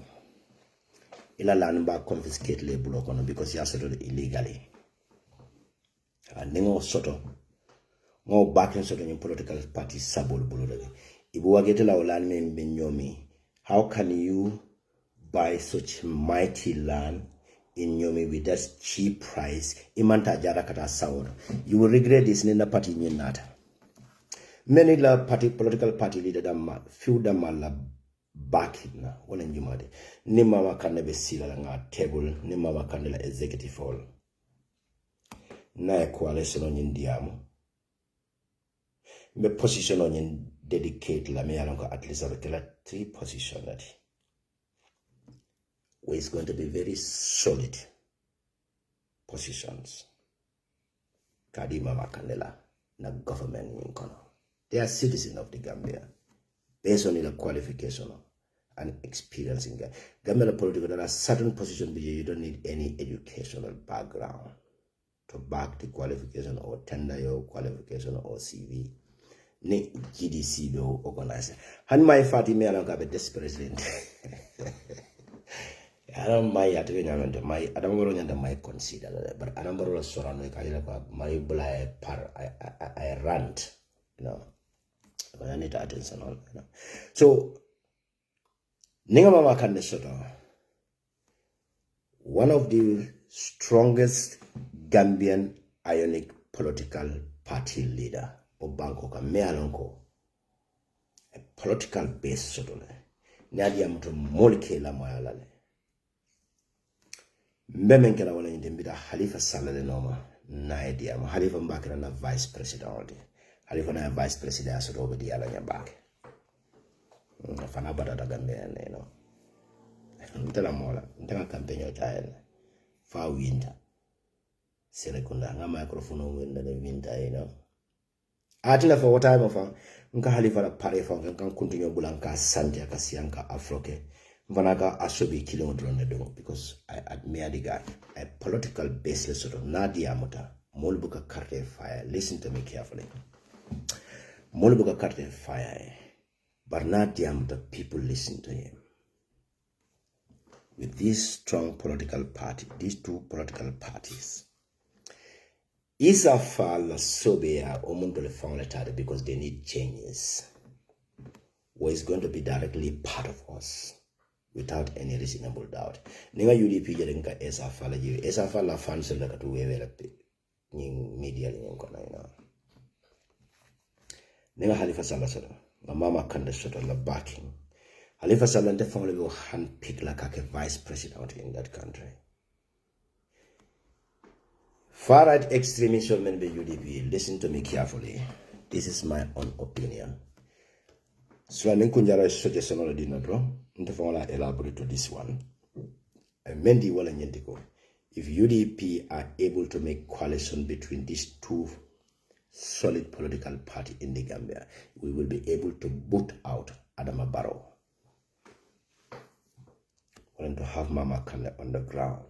Ila lanba confiscate label okono because he has settled illegally. And then soto ngo back in certain political parties sabol bulode. Ibu wagete la olan me nyomi. How can you buy such mighty land in Nyomi with that cheap price? Imanta jara kata sound. You will regret this in the party in nata. Many la party political party leader da few da mala back in na wala njumade. Ni mama kanebe sila nga table ni mama kanela executive hall. Na coalition on Indiamu. Me position on dedicate la me alonga at least a 3 position that where it's going to be very solid positions. Kadima Makanela, na government in Kono. They are citizens of the Gambia based on the qualification and experience in Gambia political. There are certain positions where you don't need any educational background to back the qualification or tender your qualification or CV. Ni GDC do organize. Han my fati me along have a president. I don't mind at my I don't want my consider but I don't want to surround my blind par I rant, you know. But I need attention all, you know. So Ninga Mama Kande Soto, one of the strongest Gambian ionic political party leader or Bangkok Mealonko, a political base soto Nadia Muto Molke la Moyalale. Mbemen kala wala ndembida Halifa Salale Noma na idea Halifa Mbakira na vice president Halifa na vice president asoto obedi ala nyabake fana badada Gambia you know ntela mola ntela campaign yo tael fa winter selekunda nga microphone wenda the winter you know atila for what time of nka Halifa la pare fa nka continue bulanka sante akasianka afroke Vanaga asobi killing on because I admire the guy. A political baseless sort of Nadia Mota, Molbuka Karte fire. Listen to me carefully. Molbuka Karte fire. But Nadia Mota, people listen to him. With this strong political party, these 2 political parties, Isafa la Sobia Omundole found because they need changes. Who is going to be directly part of us. without any reasonable doubt. Ninga UDP jarinka esa fala jiwe. Esa fala fans la katu wewe la media li nyongona ina. Ninga Halifa Sallah soto. Ma mama kande soto la backing. Halifa Sallah nte family will handpick like a vice president in that country. Far-right extremists will be UDP. Listen to me carefully. This is my own opinion. Sulanding Kunjaro is suggestion already, no bro. Nte family elaborate to this one. Mendi wala nyentiko. If UDP are able to make coalition between these two solid political party in the Gambia, we will be able to boot out Adama Barrow. We're going to have Mama Kande on the ground,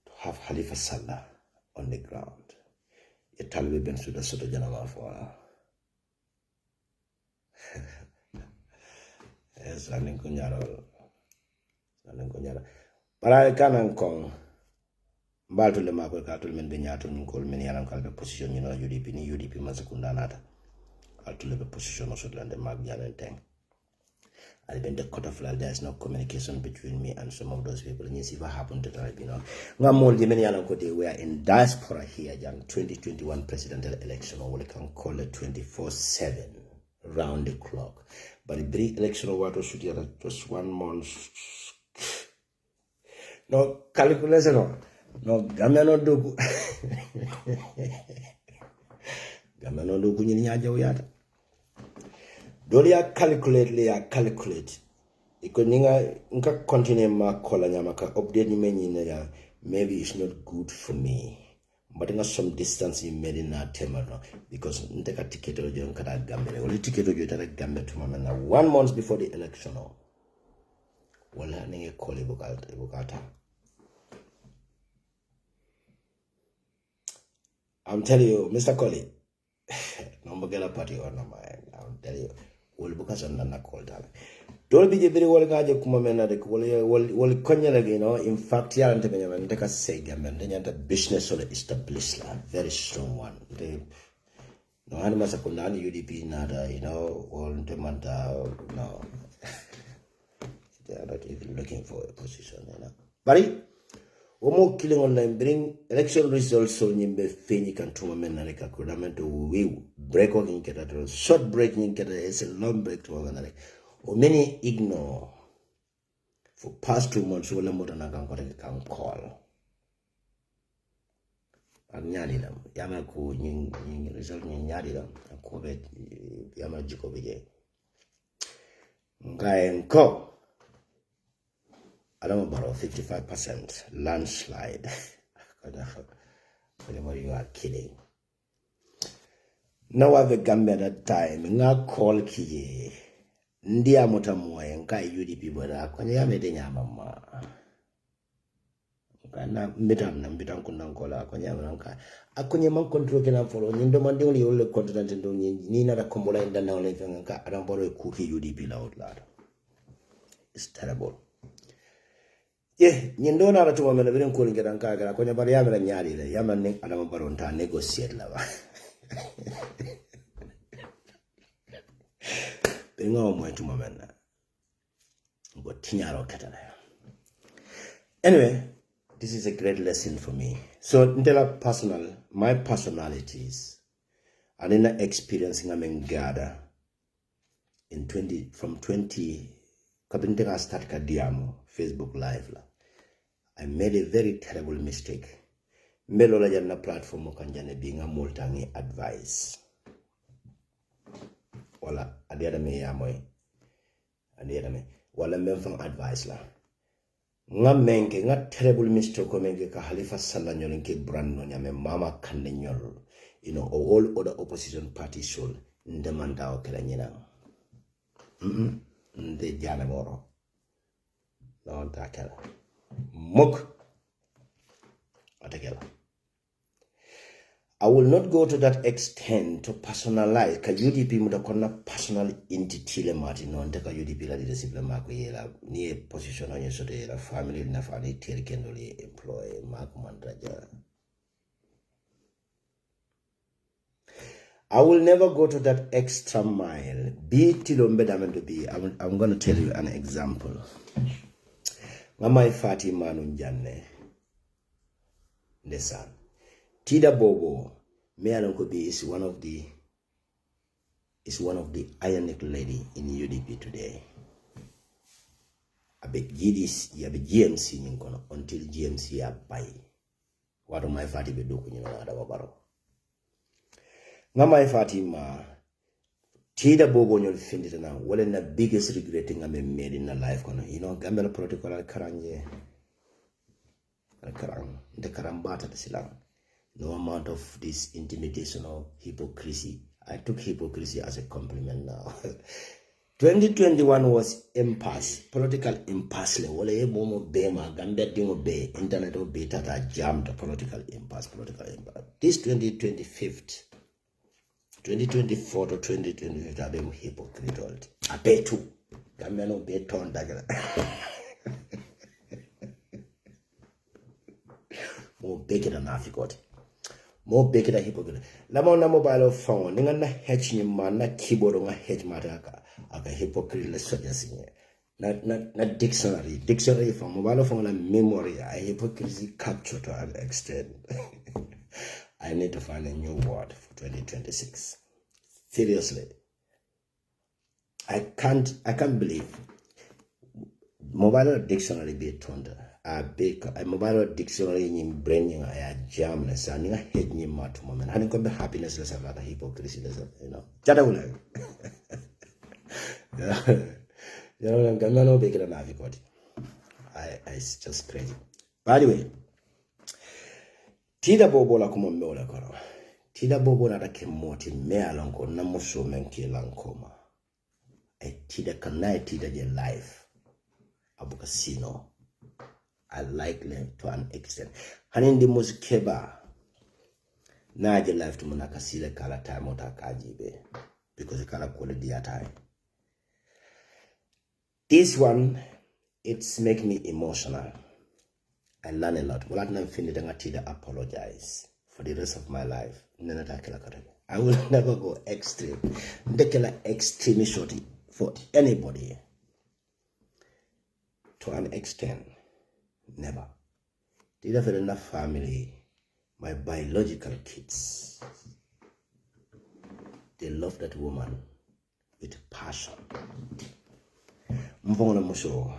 to have Halifa Sallah on the ground. Italiwe ben suda soto janama for Sulanding Kunjaro. But I can't come. Balto le mako katul men be nyato min kol men yalam kalbe position you know UDP ni UDP masakunda nata alto le position of Sulanding mag yanen teng. I've been the cut off like there's no communication between me and some of those people. And you see what happened to that, you know. We are in diaspora here, young 2021 presidential election, or we can call it 24/7 round the clock. But the big election of what should have just 1 month. No calculation, no Gambia no do. Gambia no do kunyini nyaja uyata. Doli ya calculate. Iko nka continue ma kola nyama ka update ni menyi ya maybe it's not good for me. But nga some distance in Medina Temano because nteka ticket ojo nkata Gambia. Oli ticket ojo tata Gambia tumama na 1 month before the election. Wala ninge call ibukata. I'm telling you, Mr. Collie, no get a party or no mind. I'm telling you. Will because I'm not called that. Don't be very well gaja kumamena de will konya you know. In fact, ya ante benyaman take a say gamen then the business or established very strong one. They no animals are UDP nada, you know, all the manta no. They are not even looking for a position, you know. But Omo killing online bring election results so nyimbe feni kan tuma men reka kodamento we break in keta short break in keta is a long break to organize o many ignore for past 2 months wala mo na kan call anyali lam yama ko nyin result nyin nyali lam ko be yama jiko be ngai ko Adama Barrow 55% landslide. You are kidding. Now I have a Gambia that time. Nga call kiye. Ndia motamuwa nka UDP bora. Kwenye ya medenya mama. Na mbitam kuna nkola. Kwenye ya mwananka. Akunye man control kena follow. Nindo mandi uli ule continent ndo ni na kumbola indana ule nka Adama Barrow kuki UDP la outlad. It's terrible. Yeah, nyindo na ratu wamena vile nkuli ngeda nkagara kwenye bari yamela nyari ile yama ne Adama Barrow nta negotiate la ba. Benga omwetu mamena. Ngo tinyaro katana. Anyway, this is a great lesson for me. So ntela my personalities and in experience ngamengada in 20 kabintega start kadiamo Facebook live la. I made a very terrible mistake. Melola janna platform kanjane being a multangi advice. Wala adiada me yamoy. Adiada me. Wala memfang advice la. Nga menge nga terrible mistake ko menge ka Halifa Sallah nyol nke brand no nyame Mama Kande nyol. You know, all other opposition parties should ndemanda o kala nyina. Nde jana moro. No takela. Mok. Atakela. I will not go to that extent to personalize. Ka UDP mutakona personal entity le mati no ndeka UDP la leadership la mako yela ni position onye sote la family na fani tirikendo li employ mako mandraja. I will never go to that extra mile. Be tilombe to be. I'm going to tell you an example. Ngamai Fatima Nunjane. Nesan. Tida Bobo, Mealankobi is one of the ionic lady in UDP today. Abe GDC, yabe GMC ninkono until GMC abai. Wado my Fatima do kunyina Adama Barrow. Ngamai Fatima, Tida Bobo nyol findita na wale na biggest regretting I made in my life kono. You know, Gambia protocol al karanje. Al karang, the karambata the silang. No amount of this intimidation or hypocrisy. I took hypocrisy as a compliment now. 2021 was impasse, political impasse. Wale bomo bema, Gambia dingo be, internet be tata jammed political impasse. This 2024 to 2025, I be hypocrite. I pay too. Gambia no be turned dagger. More bigger than Africa. More big than hypocrite. Lama na mobile phone, ninga na hedge ni man na keyboard nga hedge mata aka hypocrite le suggest na dictionary from mobile phone na memory a hypocrisy capture to an extent. I need to find a new word for 2026. Seriously. I can't believe mobile dictionary be turned. A mobile dictionary in brain I jam na sa ninga head ni mat moment hanin ko be happiness less like hypocrisy less, you know jadawula you know gamano be kila na vikoti. It's just crazy. By the way, Tida Bobo la kuma mmeola kono. Tida Bobo na take moti me alonko na muso menki lankoma. Tida kanai Tida je life. Abuka sino. I like them to an extent. Hanin the most keba. Na je life to munaka sile kala time otakajibe. Because the kala quality at time. This one, it's making me emotional. I learn a lot. Well, I'm finishing to apologize for the rest of my life. I will never go extreme. Extreme shorty for anybody. To an extent. Never. Did I have enough family? My biological kids. They love that woman with passion. Mvongo Musho.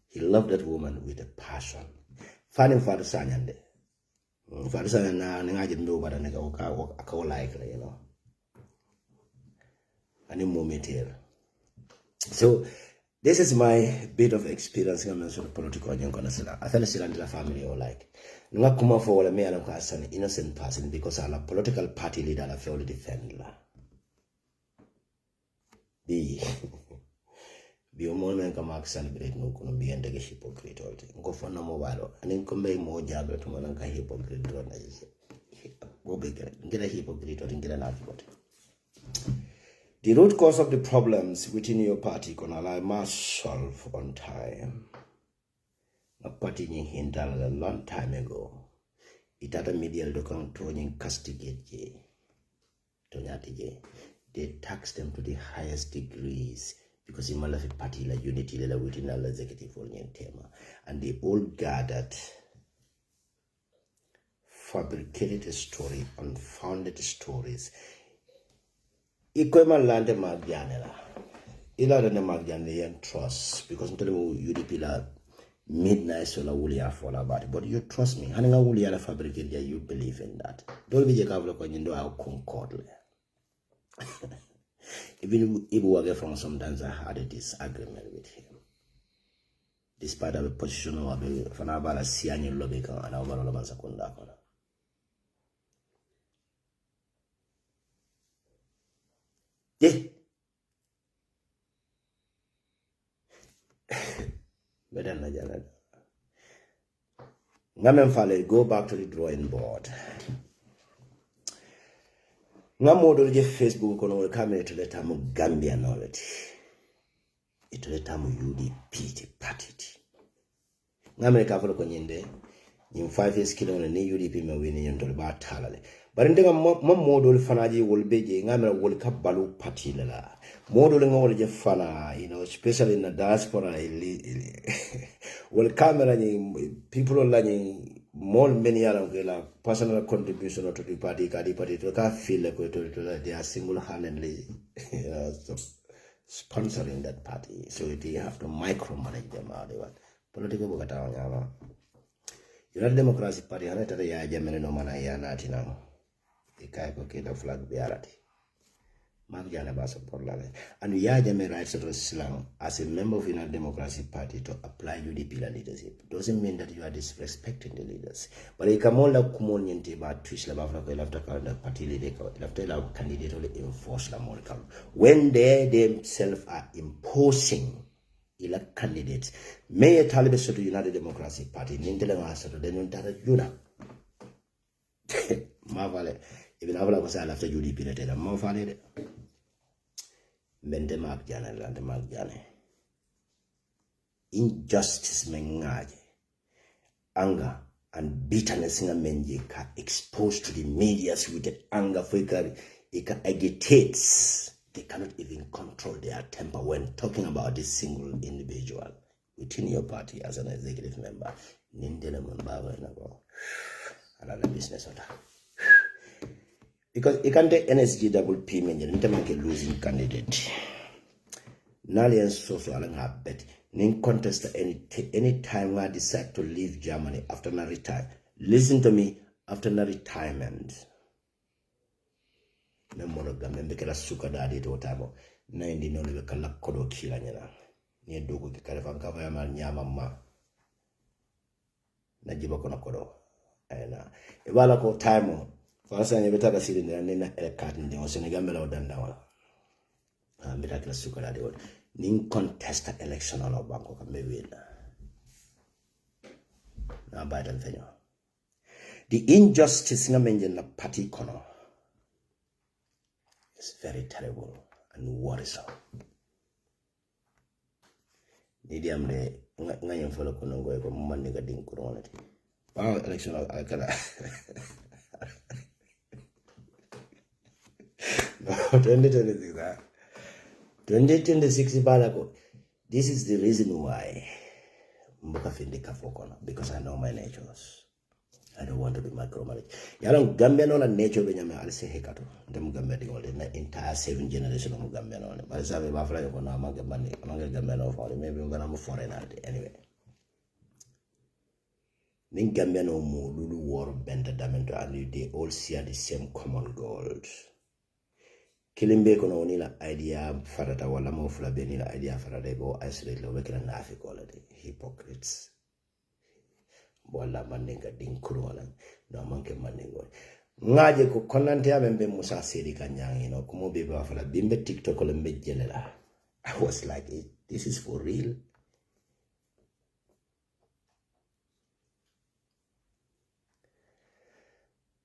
He loved that woman with a passion. Finding Father Sanyande. Father Sanyande, I didn't know what I call like, you know. And in moment here. So, this is my bit of experience in the political I feel still in the family or like. Nga kuma for wala me as an innocent person because I'm a political party leader I feel to defend la. Be a moment come celebrate no kuno be and the hypocrite all day. Go for no mobile and then come back more job to manaka hypocrite drone. Go get a hypocrite or get an argument. The root cause of the problems within your party must solve on time. A party in Hindal a long time ago. It had a medial document castigate. They tax them to the highest degrees because in Malafi party la unity la within the executive tema. And they all gathered, fabricated a story, unfounded stories. Equema land Magyanela. Ila the Magyan trust because I'm telling you UDP la midnight so la wulia fall about it. But you trust me. Hanga wulia la fabricate you believe in that. Don't be a kavlo kwa nyindo au concord. Even if we from sometimes I had a disagreement with him. Despite the position of Fanabala Siani Lobika and our Lamansa. Yeah. Go back to the drawing board. Ngamodo je Facebook kono kamera to the time Gambia knowledge. It to the time UDP party. Ngamere ka folo konyende in 5 years kilo ne UDP me wini nto ba talale. But in the model fanaji will be ngam will ka balu party la. Model ngol je fana, especially in the diaspora will camera people learning more many other personal contribution to the party to feel like they are single-handedly sponsoring that party. So they have to micromanage them out. Political Bogota. United Democracy Party, I tell you, Germany no man I not now. The Kai flag bearati. Mark Janaba support Lale. And we are German rights of Islam as a member of United Democracy Party to apply UDP leadership. Doesn't mean that you are disrespecting the leaders. But it come all like Kumoniente about Twitch Labafla after the party leader after our candidate will enforce the Moricam. When they themselves are imposing elect candidates, may a Taliban to United Democracy Party, Nintelema to the Nuntara Juna. Marvale. Even after UDP letter, more valid. Bende Mark Jane, and Mark Jane. Injustice mengaje, anger and bitterness in a menjika exposed to the media with the anger for it agitates. They cannot even control their temper when talking about this single individual within your party as an executive member. Nindele Mumbawa another business order. Because you can't take NSG double P menu and make a losing candidate. Nali and social have bet. Nin contest any time I decide to leave Germany after my retire. Listen to me after my retirement. Memonoga membekela suka dadi to tamo. Na indi no lebe kala kodo kila nyana. Ni dogo kikale fankava ya nyama ma. Najiba kona kodo. Aina. Ibala ko time. Fasa nye betaka siri nina elekati ndi osene gambela odanda betaka suka dadi wad. Ning contest election on banko kame wina. Na Biden fenyo. The injustice nga menje na party kono is very terrible and worrisome. Nidi amne nga yemfolo kono ngoe ko mumani ga ding kono ti. Wow, election akala. No, 2026 2026 balako. This is the reason why Mboka Findika Fokono, because I know my natures. I don't want to be micromanaged. Yalan Gambia no la nature benyame alse hekato. Ndem Gambia di ngole na entire 7 generation of Gambia no. But sabe ba fly ko na amanga Gambia no for maybe ngana mo foreigner anyway. Ning Gambia no mo lulu war benda damento and they all share the same common goals. Kilimbe kono nila idea farata wala mo flabe nila idea farata go isolate lo wekela na quality hypocrites. Wala manenga dinkuru wala no manke manengo. Ngaje ko konante ya membe musa sedi kanyangi no kumo bebe wafala bimbe TikTok le mbejelela. I was like, this is for real.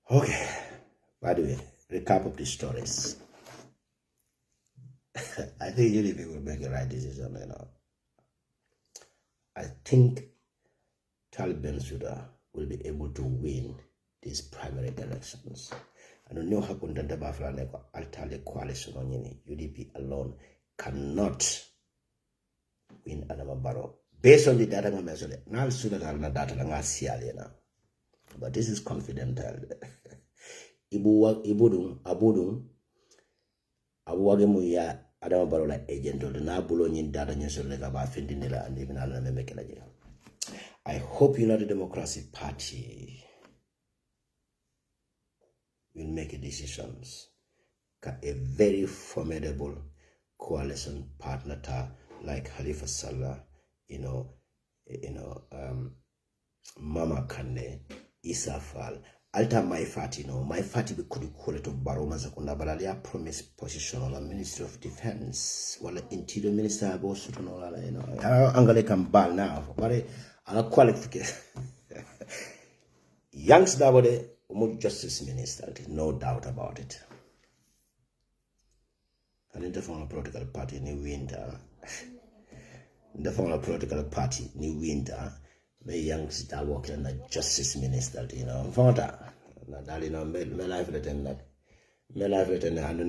Okay. By the way, recap of the stories. I think really people will make a right decision, I think Taliban will be able to win these primary elections. I don't know how Kundanda Bafla Altali coalition on UDP alone cannot win Adama Barrow. Based on the data I measured, now data but this is confidential. Abudum Abuagemu ya Adama Barrow like agent or the Nabulo in data like about Findinilla and even Alana Mekelaja. I hope United Democracy Party will make decisions. A very formidable coalition partner like Halifa Sallah, Mama Kande, Isa Fall. Alta my fati my fati be could call it of Barrow Mazakunda, but I promise position on the Ministry of Defense, while the Interior Minister goes to Angale can ball now, but I qualification. Youngs Davode, Justice Minister, no doubt about it. And in the former political party, New Winter, in the former political party, New Winter. May youngsters working on the Justice Minister, Vota. na dali no me life leten nak me life leten andu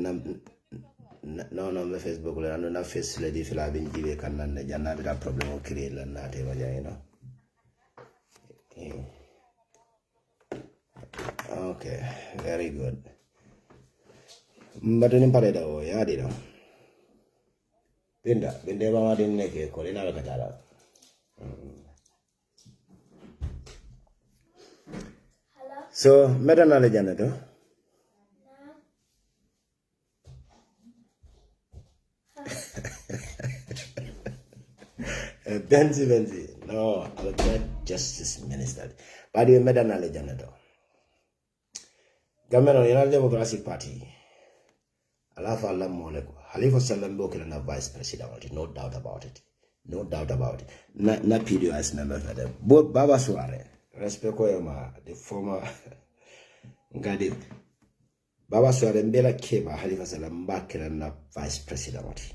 no me Facebook le andu na face le di fila bin jibe kan nan ne janna da problem o create la na te waja you know. Okay, very good. Mbatunin pare da o ya di no. Binde ba ma din ne ke ko le na ka tara. So, meta na le janna to. Benzi. No, I'll get Justice Minister. But you made an allegation. Government United Democratic Party. Alafa Allah Moleko. Halifa Salam Bokina Vice President. No doubt about it. No doubt about it. Na PDOS member for them. Baba Suare. Respect Koyama, the former Ngadi. Baba Suare Mbela Keba Halifa Salam Bakina Vice President.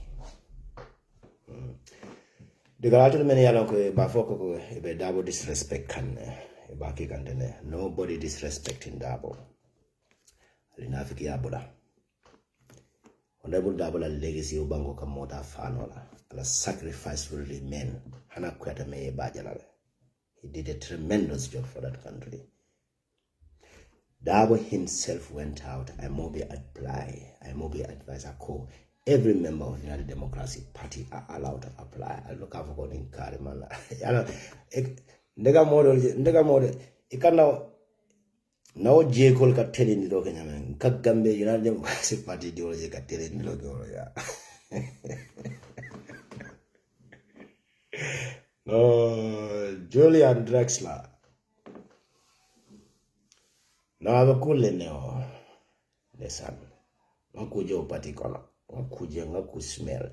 The Galatian many along Bafoko a double disrespect can a baki can nobody disrespecting double. Linafiki Abula. Honorable double a legacy of Bango Kamota Fanola, and a sacrifice will remain. Hana Quetta May Bajalale. He did a tremendous job for that country. Dabo himself went out. I may be advisor call. Every member of the United Democratic Party are allowed to apply. I look out for in Karimana. Nega model. Ikana now J. Cole got telling the dog and Gambia United Democratic Party ideology got telling the logo. No, Julian Drexler. No, I have a cool now. Listen, no kujo party corner. Could smell.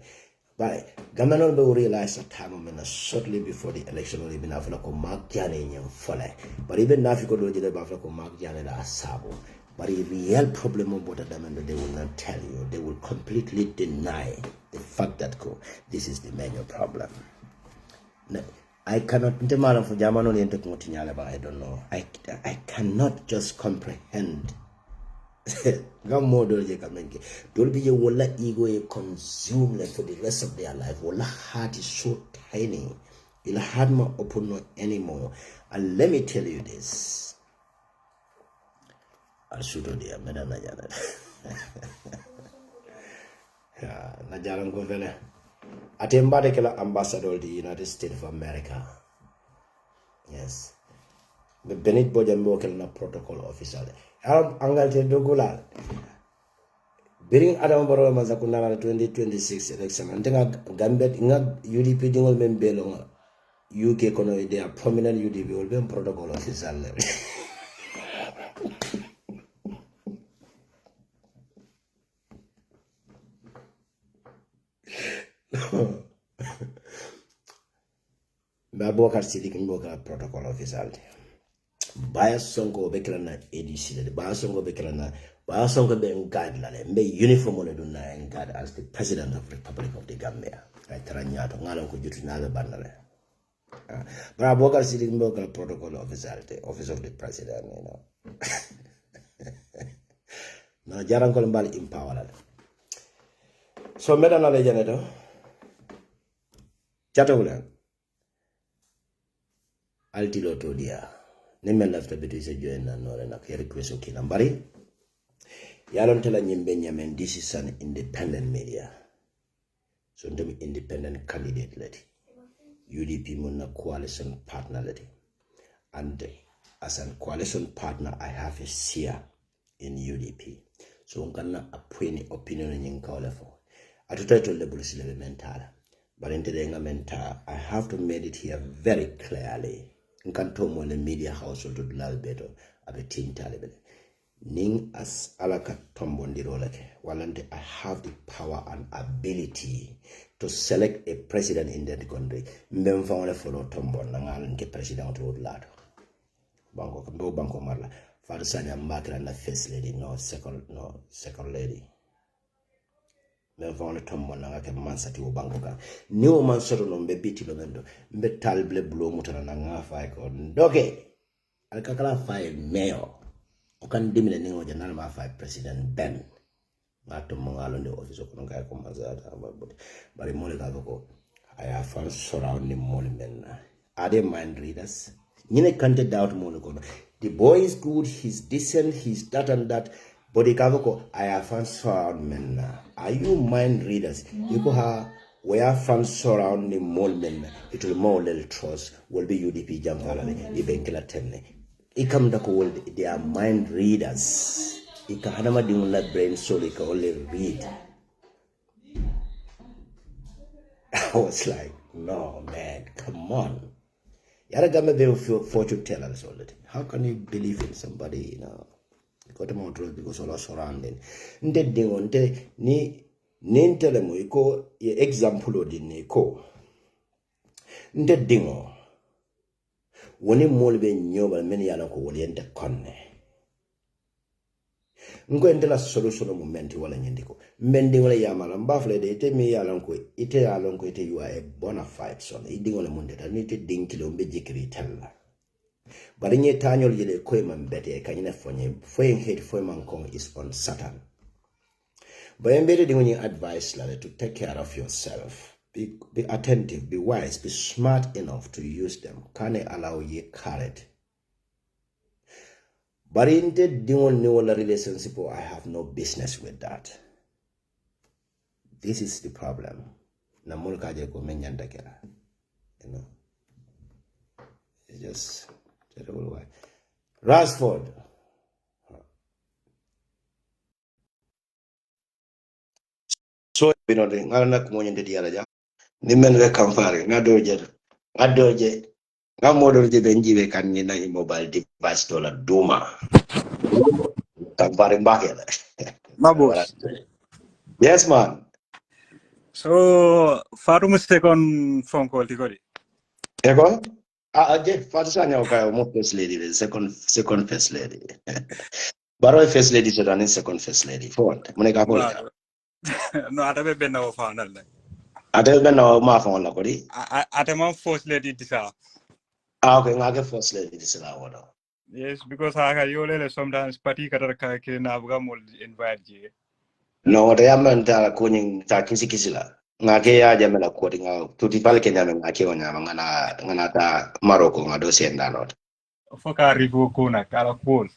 But Gamanon will realize that time shortly before the election will be Africa Mark Jani and Fole. But even Nafiko do the Africa Mark Jani Sabo. But the real problem about them they will not tell you. They will completely deny the fact that this is the major problem. I cannot demand for German only to continue, but I don't know. I cannot just comprehend. Don't be a walla ego consume for the rest of their life. Walla heart is so tiny. You'll have more open anymore. And let me tell you this. I'll shoot on the Madam Najana. Najaran Governor. Atembadekala ambassador of the United States of America. Yes. The Benit Bojambo na protocol officer. Angal te dogula. Biring Adam Barrow Mazakuna 2026 election. Antenga Gambet inga UDP dingol membelo UK kono they are prominent UDP will be protocol officer. Baboka Sidik Mboka protocol officer. Baya songo bekelana ADC the baya songo bekelana baya songo be guideline be uniform on do na guard as the president of the Republic of the Gambia I tranya to ngalo ko jutu na bandale bara boka sidik mboka protocol officer the office of the president you know no jaran ko mbal empower so medana le janeto chatawula altilo to dia Neme lafta bitu isa join na nore na kaya request okay nambari. Yalon tela nyimbe nyamen this is an independent media. So ndemi independent candidate lady. UDP muna coalition partner lady. And as a coalition partner I have a share in UDP. So ngana apweni opinion nyinga wale fo. Atutai to level silebe mentala. But into the mental I have to make it here very clearly. Nkantomo in the media household to lal beto abetin talibele ning as alaka tombo ndirolake walante I have the power and ability to select a president in that country mbemfa wala follow tombo nangal nke president to lado banko marla fadu sanya mbakira na first lady no second lady mbemfa wala tombo nangake mansati wo banko ka ni o mansoto no mbebiti lo mendo mbe talble blo mutana nanga fa ko ndoke alkakala fa mayo Okan dimile ningo janana ma fa president Ben. Mato mongalo the office of Nonga Comazata, but in Monaco, I have found surrounding monument. Are they mind readers? Nine can't doubt Monaco. The boy is good, he's decent, he's that and that. But the Kavoko, I have found surrounding. Are you mind readers? You go have where found surrounding monument. It will more little trust will be UDP Jamfalani, Ibenkila Tenne. Ikam the world, they are mind readers. Ika hanama dingula brain so they can only read. I was like, no man, come on. Yara gama be fortune tellers already. How can you believe in somebody, you know? You got them on drugs because all are surrounding. Nde dingo nte ni nintele mo iko ye example odi ni ko. Nde dingo. Woni molbe nyoba meni yana ko woni ente konne. Ngwende la solution momenti wala nyindiko mbendi wala yamala mbafle de ite mi yalanko ite yalanko ite you are a bona fide son idingo le munde ta nite dinkilo mbe jikri tella bari nye tanyol yele koy man bete kanyina fonye foyen hate foy man kong is on Saturn but embedded in your advice la to take care of yourself be attentive be wise be smart enough to use them can allow ye carrot. But in the new relationship, I have no business with that. This is the problem. You know, it's just terrible. Why? Rashford. So you know, I'm not going into the other. The men were comparing. I doje. I'm more than the Benji can in a mobile device to la Duma. Comparing back. My boss. Yes, man. So, Faru mistake on phone call, Tigori. Ego? First first lady, the second first lady. Barrow first lady, so then second first lady. For what? Moneka Polia. No, I have been now found. I tell them now, my phone, Lakodi. I have first lady this hour. Okay, I get first lady this hour. Yes, because I have you sometimes party Kataka Navgamul invite you. No, they are meant to coining Takisi Kisila. Ngakea Jamela quoting out to the Palkana and Akiona, Manata, Morocco, Adosi and Danot. Foka Rivo Kona, Kalakul.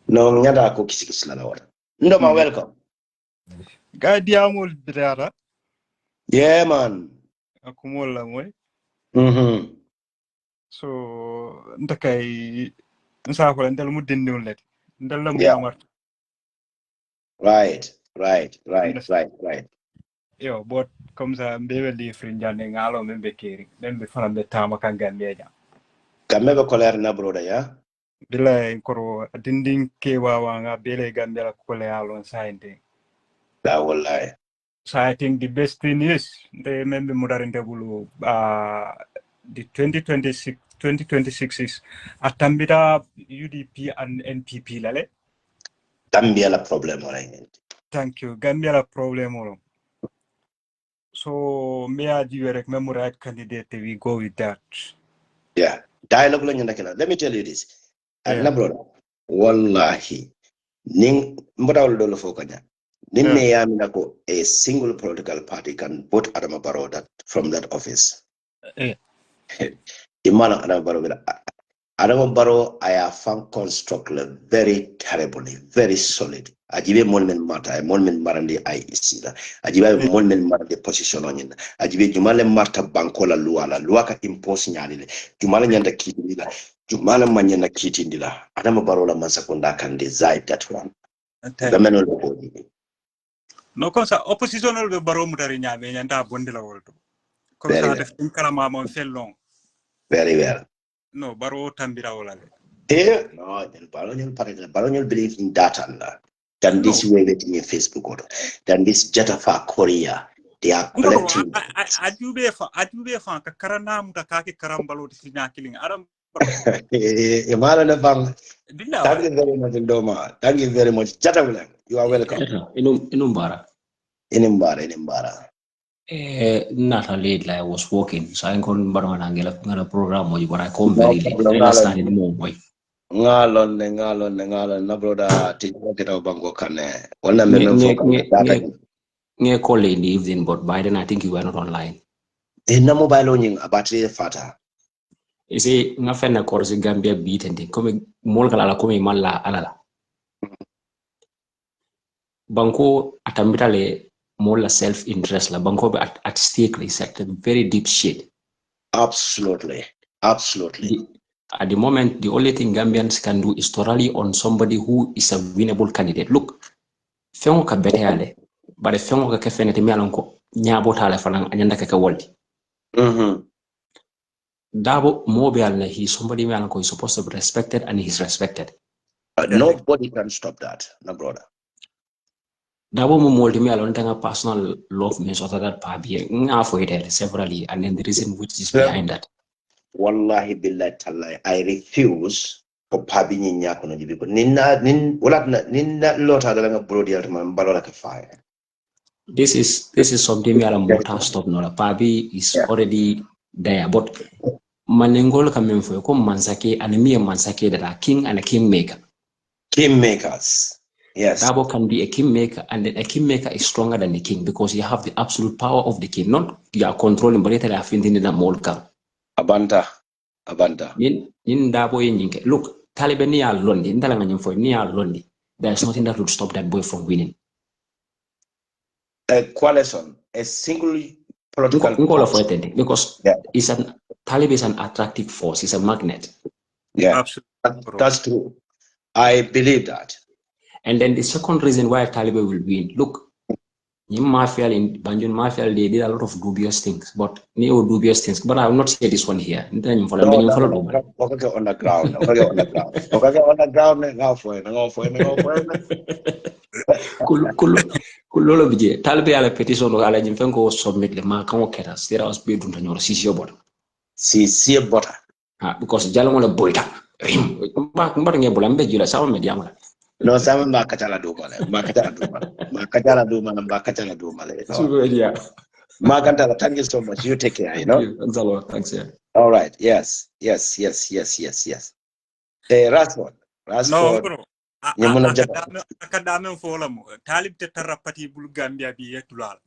No, Nyada Kukisila. No, welcome. Guy Diamul Dara. Yeah, man. Akumula way. So, Ndakai Nsako and Delmudin Nulet. Yeah. Right. Yo, but comes a baby friend and Alo Membekiri, then we found the Tamakan Gambia. Kamebe koler na broda ya. Bila koro dinding kewa wanga bele Gambia kole alon science. La wallahi. So I think the best thing is they remember modern bulu the 2026 is atambida UDP and NPP lale. Gambia la problem wala. Thank you. Gambia la problem wala. So may I do you recommend right candidate we go with that. Yeah. Dialogue la nyanda kila. Let me tell you this. Na broda. Wallahi. Ning mbodawul dolo fokanya. Ninne ya minako a single political party can vote Adama Barrow from that office. Imana Adama Barrow Adama Barrow I have found construct very terribly, very solid. Ajibe monument mata, monument marandi IEC la. Ajibe monument marandi position on Ajibe jumale marta bankola luaka impose nyalile. Jumale nyanda kiti la. Jumale manyana kiti ndila. Adama Barrow la masakunda can decide that one. No, because opposition will be Barrow mutarinya be nyanda bondila wolto. Because the thing kalama mon fel long. Very well. No, Barrow tambira wolale. No, Barrow believe in data than this way that in Facebook order. Than this Jetafa Korea. They are collecting. Ajube fa karana muta kaki karambalo tisina killing. Adam Imala bang. Thank you very much, Ndoma. Thank you very much. Jatawala. You are welcome. Inumbara. Not late, like I was walking. So I couldn't Barman Angela program, but I come very late. I understand it more. ngalon na broda tijjo kita bango kane wala memem foka data Nge call in the evening, but by then I think you were not online. na mobile onying battery fata. You see, nga fena course Gambia beat and thing. Come more kala come mala alala. Banko atambitale more self interest la. Banko at stake is at a very deep shit. Absolutely. At the moment, the only thing Gambians can do is to rally on somebody who is a winnable candidate. Look, fengo ka bete ale, but the fengo ka kefene te mialonko nyabo tale fanang anyanda ka waldi. Dabo mobile he's somebody mialonko is supposed to be respected and he's respected. Nobody can stop that, no brother. Dabo mo moldi mialon tanga personal love me so that pabi nga for it severally, and then the reason which is behind that. Wallahi billahi tallahi, I refuse for pabi nyako no jibi. Ninna lota dalanga brodi altman balola ka fire. This is something we are more stop no. Pabi is already there, but manengol coming for come mansake and me mansake that are king and a kingmaker. Kingmakers. Yes. Dabo can be a kingmaker, and a kingmaker is stronger than the king because you have the absolute power of the king. Not you are controlling, but later I think in the molka. Abanta. In Dabo in look, Taliban near Londi, in Talangan for near Londi. There's nothing that would stop that boy from winning. A coalition, a single political party. Because Taliban is an attractive force, it's a magnet. Yeah, that's true. I believe that. And then the second reason why Taliban will win, look, in Mafia, in Banjul Mafia, they did a lot of dubious things, but I will not say this one here. On the ground. Kulolo bije talbe ala petition ala jimfenko submit le ma kan okera sira os be dun tanyor sisio bot because jalo le boyta ba nge bulambe jula sawa mediama no sama ma kacala do male so yeah Maganda, thank you so much. You take care, you know. Thanks a lot. Thanks, yeah. All right. Yes. Rashford. No, bro. Akadame folamo. Talib te tarapati bul Gambia bi yetulal.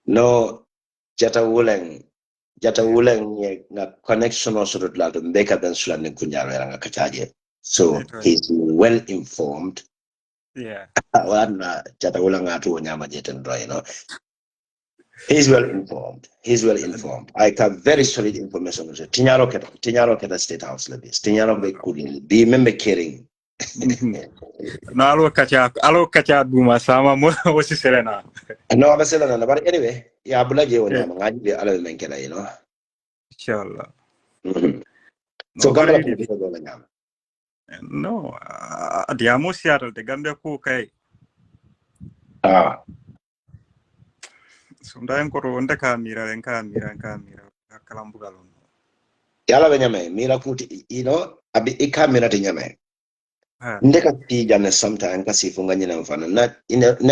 No, Jata Wuleng na connection also to la Mbeka than Sulanding Kunjaro nga kachaje. So he's well informed. Yeah. Jata Wuleng atu nyama jeten you know. He's well informed. I have very solid information. Tinyaro keta State House lebis. Tinyaro be kudin. Be member caring. No, alo kacha duma sama mo wasi serena. No, I'm selena. But anyway, yeah, bulaje wanya mangaji be alo menkela, you know. Inshallah. So Gambia no, diamo Seattle de Gambia ko kay. Sunda ko onda kamera kalambugalon. Yala benyame mira kuti you know abi ikamera tenyame. Ndeka pijana sometimes kasi funga nyina mfano na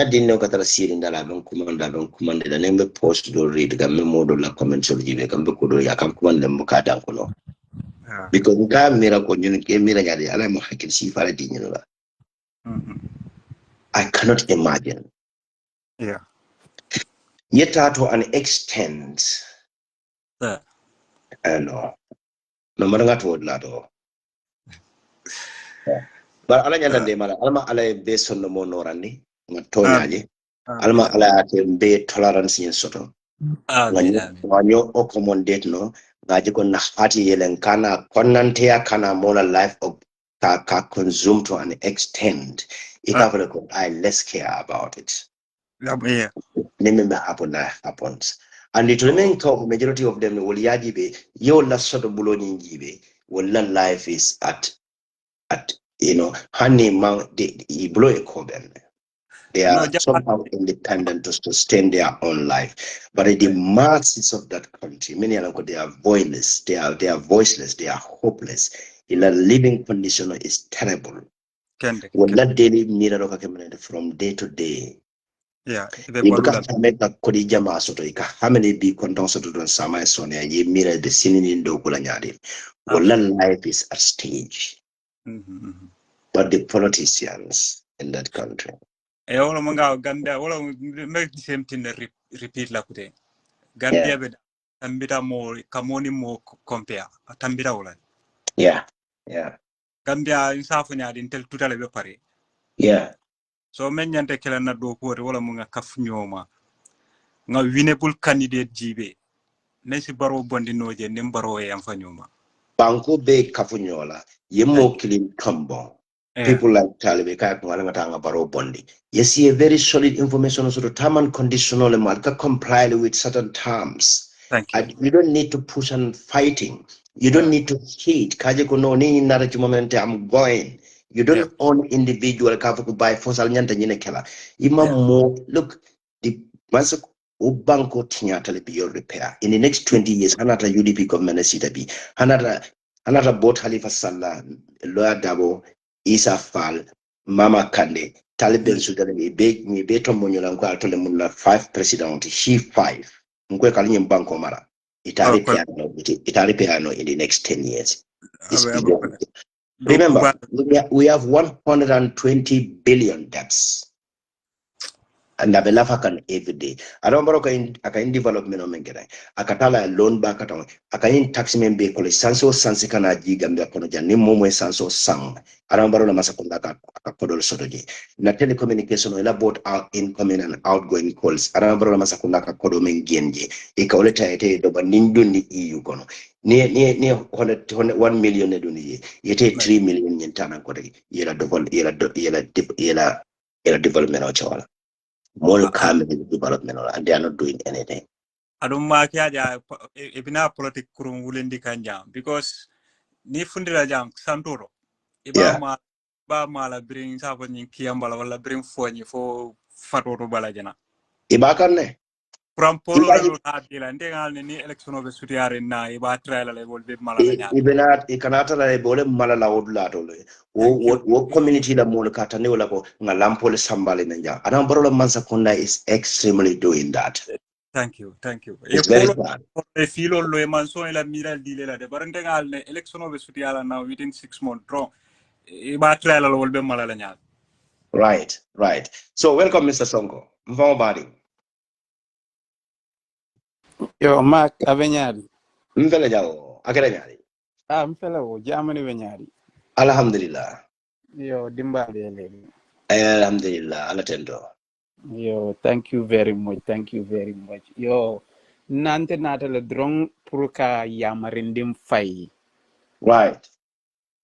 dinno katara siri ndala ben kumanda da nembe post do read ga memodo la comment so jibe kambe ko do ya kam kumanda mukata kono because ga mira ko nyun ke mira nyade ala mo hakil si fara di nyina la I cannot imagine yet to an extent no maranga to la do but ala nyanda de mala alma ala be sonno mo norani ma toñaji alma ala te be tolerance yin soto wanyo accommodate no ngaji ko na hati yelen kana konante ya kana mola life of ka consume to an extent ikavele I less care about it nemembe happens and it remain talk majority of them will yajibe yo la soto buloni njibe wala life is at you know, honey mount they blow a coven. They are somehow independent to sustain their own life. But the masses of that country, many of them, they are voiceless, they are voiceless, they are hopeless. In a living condition is terrible. Well, that daily mirror of a from day to day. Yeah, because how many be contours to Sama Sonia, ye mirror the scene in Dokulanyadi. Well, life is a stage. but the politicians in that country. All manga Gambia, all make the same thing repeat la kute. Gambia be tambita more kamoni more compare. Tambita wala. Yeah. Gambia insafunya intel tutale be pare. Yeah. So men nyante kala na do ko wala munga kafnyoma. Nga winnable candidate jibe. Nesi Barrow bondi noje nim Barrow e amfanyoma. Banco be kafunyola, yemo killing combo. People like Taliban, Kayakunga Barrow Bondi. You see a very solid information sort of term and conditional marker comply with certain terms. Thank you. You don't need to push on fighting. You don't need to cheat. Kajiko no ni narrative moment I'm going. You don't own individual kafuku by fosal nyanta nyine kela. Ima mo look the masak Ubanko Tinyatali be your repair. In the next 20 years, another UDP government be another boat Halifa Salah, Lawyer Dabo, Isa Fall, Mama Kande, Taliban Sudan, me beto monyolango atole muna 5 president, she 5. Mkwe kalinye mbanko mara. Itari piano in the next 10 years. Remember, we have 120 billion debts. And I believe every day. I don't know in development of Mengere. Akatala loan back at Akain taxi member college Sanso Sansicana Gambia Konoja, Nimomo Sanso Sang. I don't know Masakundaka Akapodol Sotoji. Na telecommunication will about our incoming and outgoing calls. I don't know Masakundaka Kodomen Genji. Ikaoleta Doba Ninduni EU Kono. Near 1 million eduni. Yete 3 million in Tana Kore. Yela development of Chola. More coming in development, and they are not doing anything. I don't mark ya ibina politic kurum wulendi kanja because ni fundira jang santoro iba ma la bring sa ko nyin kiyambala wala bring foñi fo fatoro bala jana Ibakanne from polo no adila ndengal ni election of sutiare na iba trial le bol be mala la nya ibena ikanata la bole mala la odla tole wo community la mol katane wala ko ngalampole sambale nanja ana barola mansa konda is extremely doing that. Thank you It's very bad. e filo lo e manso la miral dile la de barandengal ne election of sutiala now within 6 months draw iba trial le bol be mala la nya. Right. So welcome Mr. Sonko. Mfamo badi. Yo, Mark Avenyari. Mfele jao, akere nyari. Mfele wo, Germany Venyari. Alhamdulillah. Yo, Dimbali Eleni. Alhamdulillah, alatendo. Yo, thank you very much. Yo, nante natale drong puruka yamarindim fai. Right.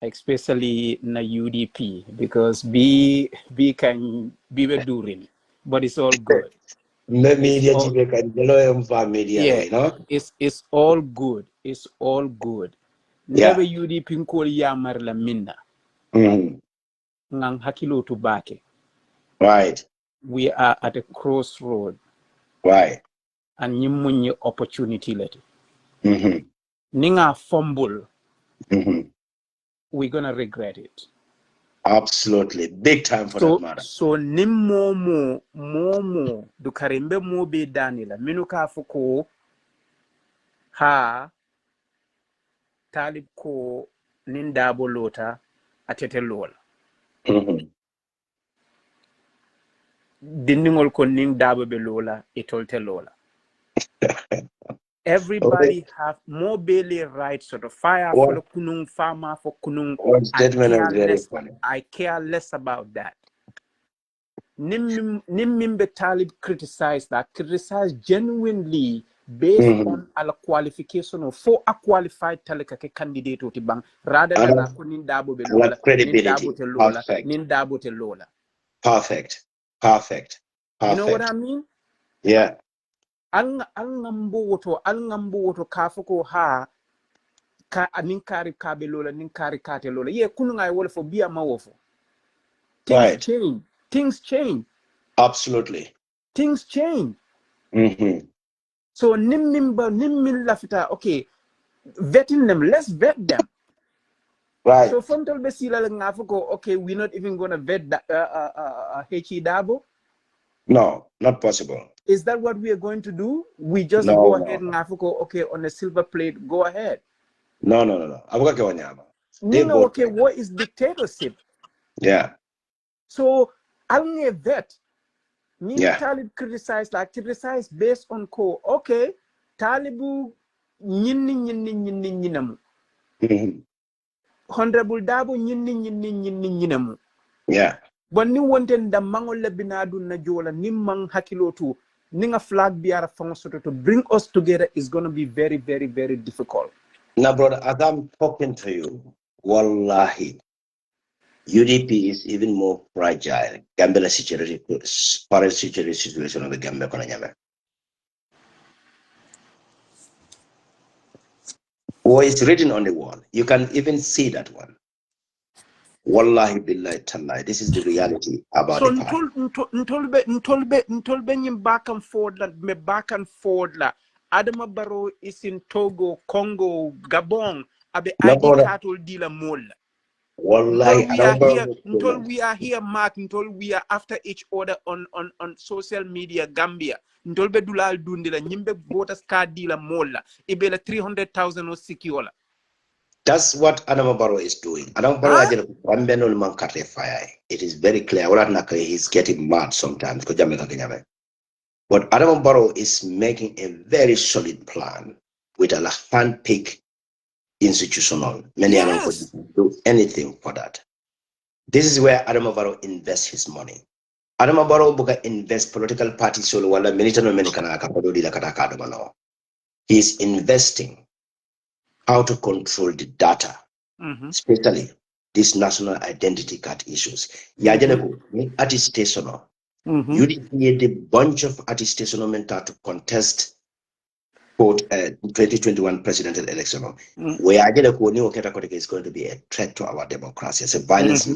Especially na UDP because be can be during, but it's all good. Media media, you know? It's all good. It's all good. Never UDP ko yamar la minna. Ngang hakilo to bake. Right. We are at a crossroad. Right. And yimunye opportunity leti. Ninga fumble. We're gonna regret it. Absolutely. Big time for that matter. So nim momo du karimbe mo be danila minuka fuko ha talib ko nindabo lota atete lola. Dindingol ko nindabo be lola itolte lola. Everybody have more barely rights to the fire for kunung farmer for kunung. I care less about that. Nimimbe Talib criticize genuinely based on our qualification of for a qualified talika candidate to bang rather than a nindabo belola nindabo te lola. Perfect. You know what I mean? Yeah. Al ngambo woto kafuko ha ka ninkari kabe lola ninkari kate lola ye kununga wole for bia mawofo. Things change. Absolutely. Things change. So nimmin lafita, okay, vetting them, let's vet them. Right. So from Tolbesila Ngafoko, okay, we're not even gonna vet H.E. Dabo. No, not possible. Is that what we are going to do? We just go ahead and Ngafoko, okay, on a silver plate, go ahead. No. They both. Okay, what is dictatorship? Yeah. So I'll need that. Yeah. Talib criticize based on co. Okay, Talibu nyinamu. Honorable Dabo nyinamu. Yeah. But ni wanted the mangole binadu na jola ni mang hakilotu ninga flag biara fangosoto to bring us together is going to be very, very, very difficult. Now, brother, as I'm talking to you, wallahi, UDP is even more fragile. Gambia situation, current situation of the Gambia Konanyama. Or it's written on the wall. You can even see that one. Wallahi billahi tallahi. This is the reality about So the party. ntolbe nyim back and forth la Adama Barrow is in Togo, Congo, Gabon, abe No, ID brother. cattle dealer mol. Wallahi, Until we are here, Mark, until we are after each other on social media, Gambia. Until be dulal dundila, nyimbe voters card dealer mola. Ibela 300,000 or secure. That's what Adama Barrow is doing. Adama Barrow it is very clear. He's getting mad sometimes. But Adama Barrow is making a very solid plan with a hand-picked institutional. Many are not do anything for that. This is where Adama Barrow invests his money. Adama Barrow buka invest political parties solo wala military Americana kapadodi la kataka Adama no. He is investing how to control the data, especially these national identity card issues. Yajanaku ni attestation. You did a bunch of attestation to contest 2021 presidential election. Where Ajanaku is going to be a threat to our democracy. It's a violence.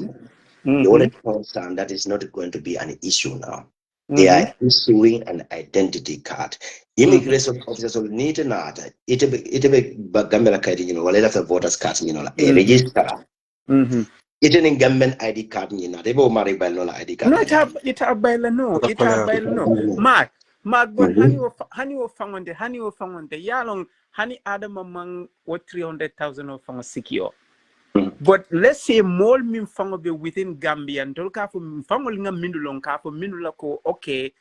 The only concern that is not going to be an issue now. They are issuing an identity card. Immigration officers will need to know that it be Gambia card, whatever the voters card, a register. It in government ID card, they will marry by no ID card. No, it have by no. Mark, but honey of fangonde, yalong, honey Adam among what 300,000 of fang secure. But let's say more min fango be within Gambia and tolka for fangolinga mindulong ka for mindula ko okay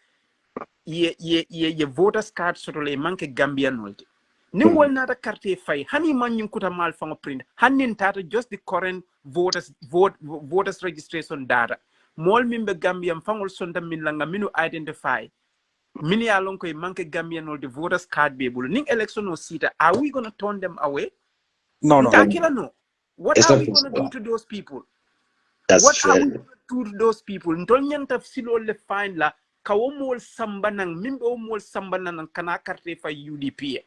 ye voters card sotole manke Gambia nolte. Ni wol nata carte fay hani man yung kuta mal fango print hanin tata just the current voters registration data. Mol mimbe Gambian fangol sonda min langa minu identify mini along ko manke Gambian or the voters card be bulu ning election no sita are we going to turn them away? No. No. What are we going to do to those people? What are we going to do to those people? Ntonyanta silo le find la kawomol sambanang mimbe omol sambanang kana carte fa UDP.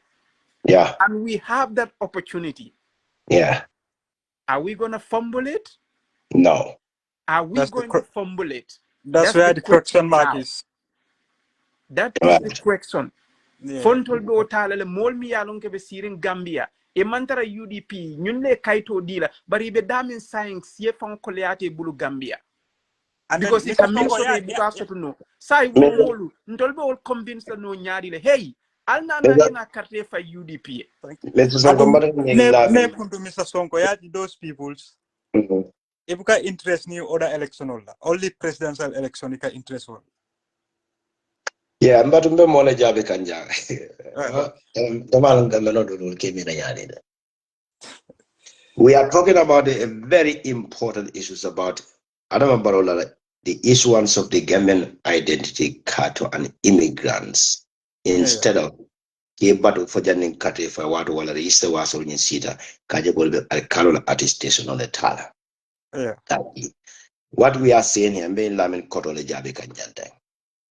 Yeah. And we have that opportunity. Yeah. Are we going to fumble it? No. Are we going to fumble it? That's where the question mark is. That is the question. Fontol do talale mol mi yalon ke be sirin Gambia e mantara UDP ñun le kayto dila bari be damin science ye fon koleate bulu Gambia. And because it can mean so because to know sai wo molu ntol be all convince no nyaari le hey alna na kena carte fa UDP. Ne punto Mr. Sonko ya those peoples ibuka interest ni order electional only presidential election ka interest one. Yeah, but mole jabe kanja. We are talking about a very important issues about Adama Barrow, the issuance of the Gambian identity card to an immigrants instead of but for Janin Kate for what will register was on Sita, Kajabol Alcalon attestation on the Tala. What we are saying here, being Lamin Kotole Jabe Kanjante.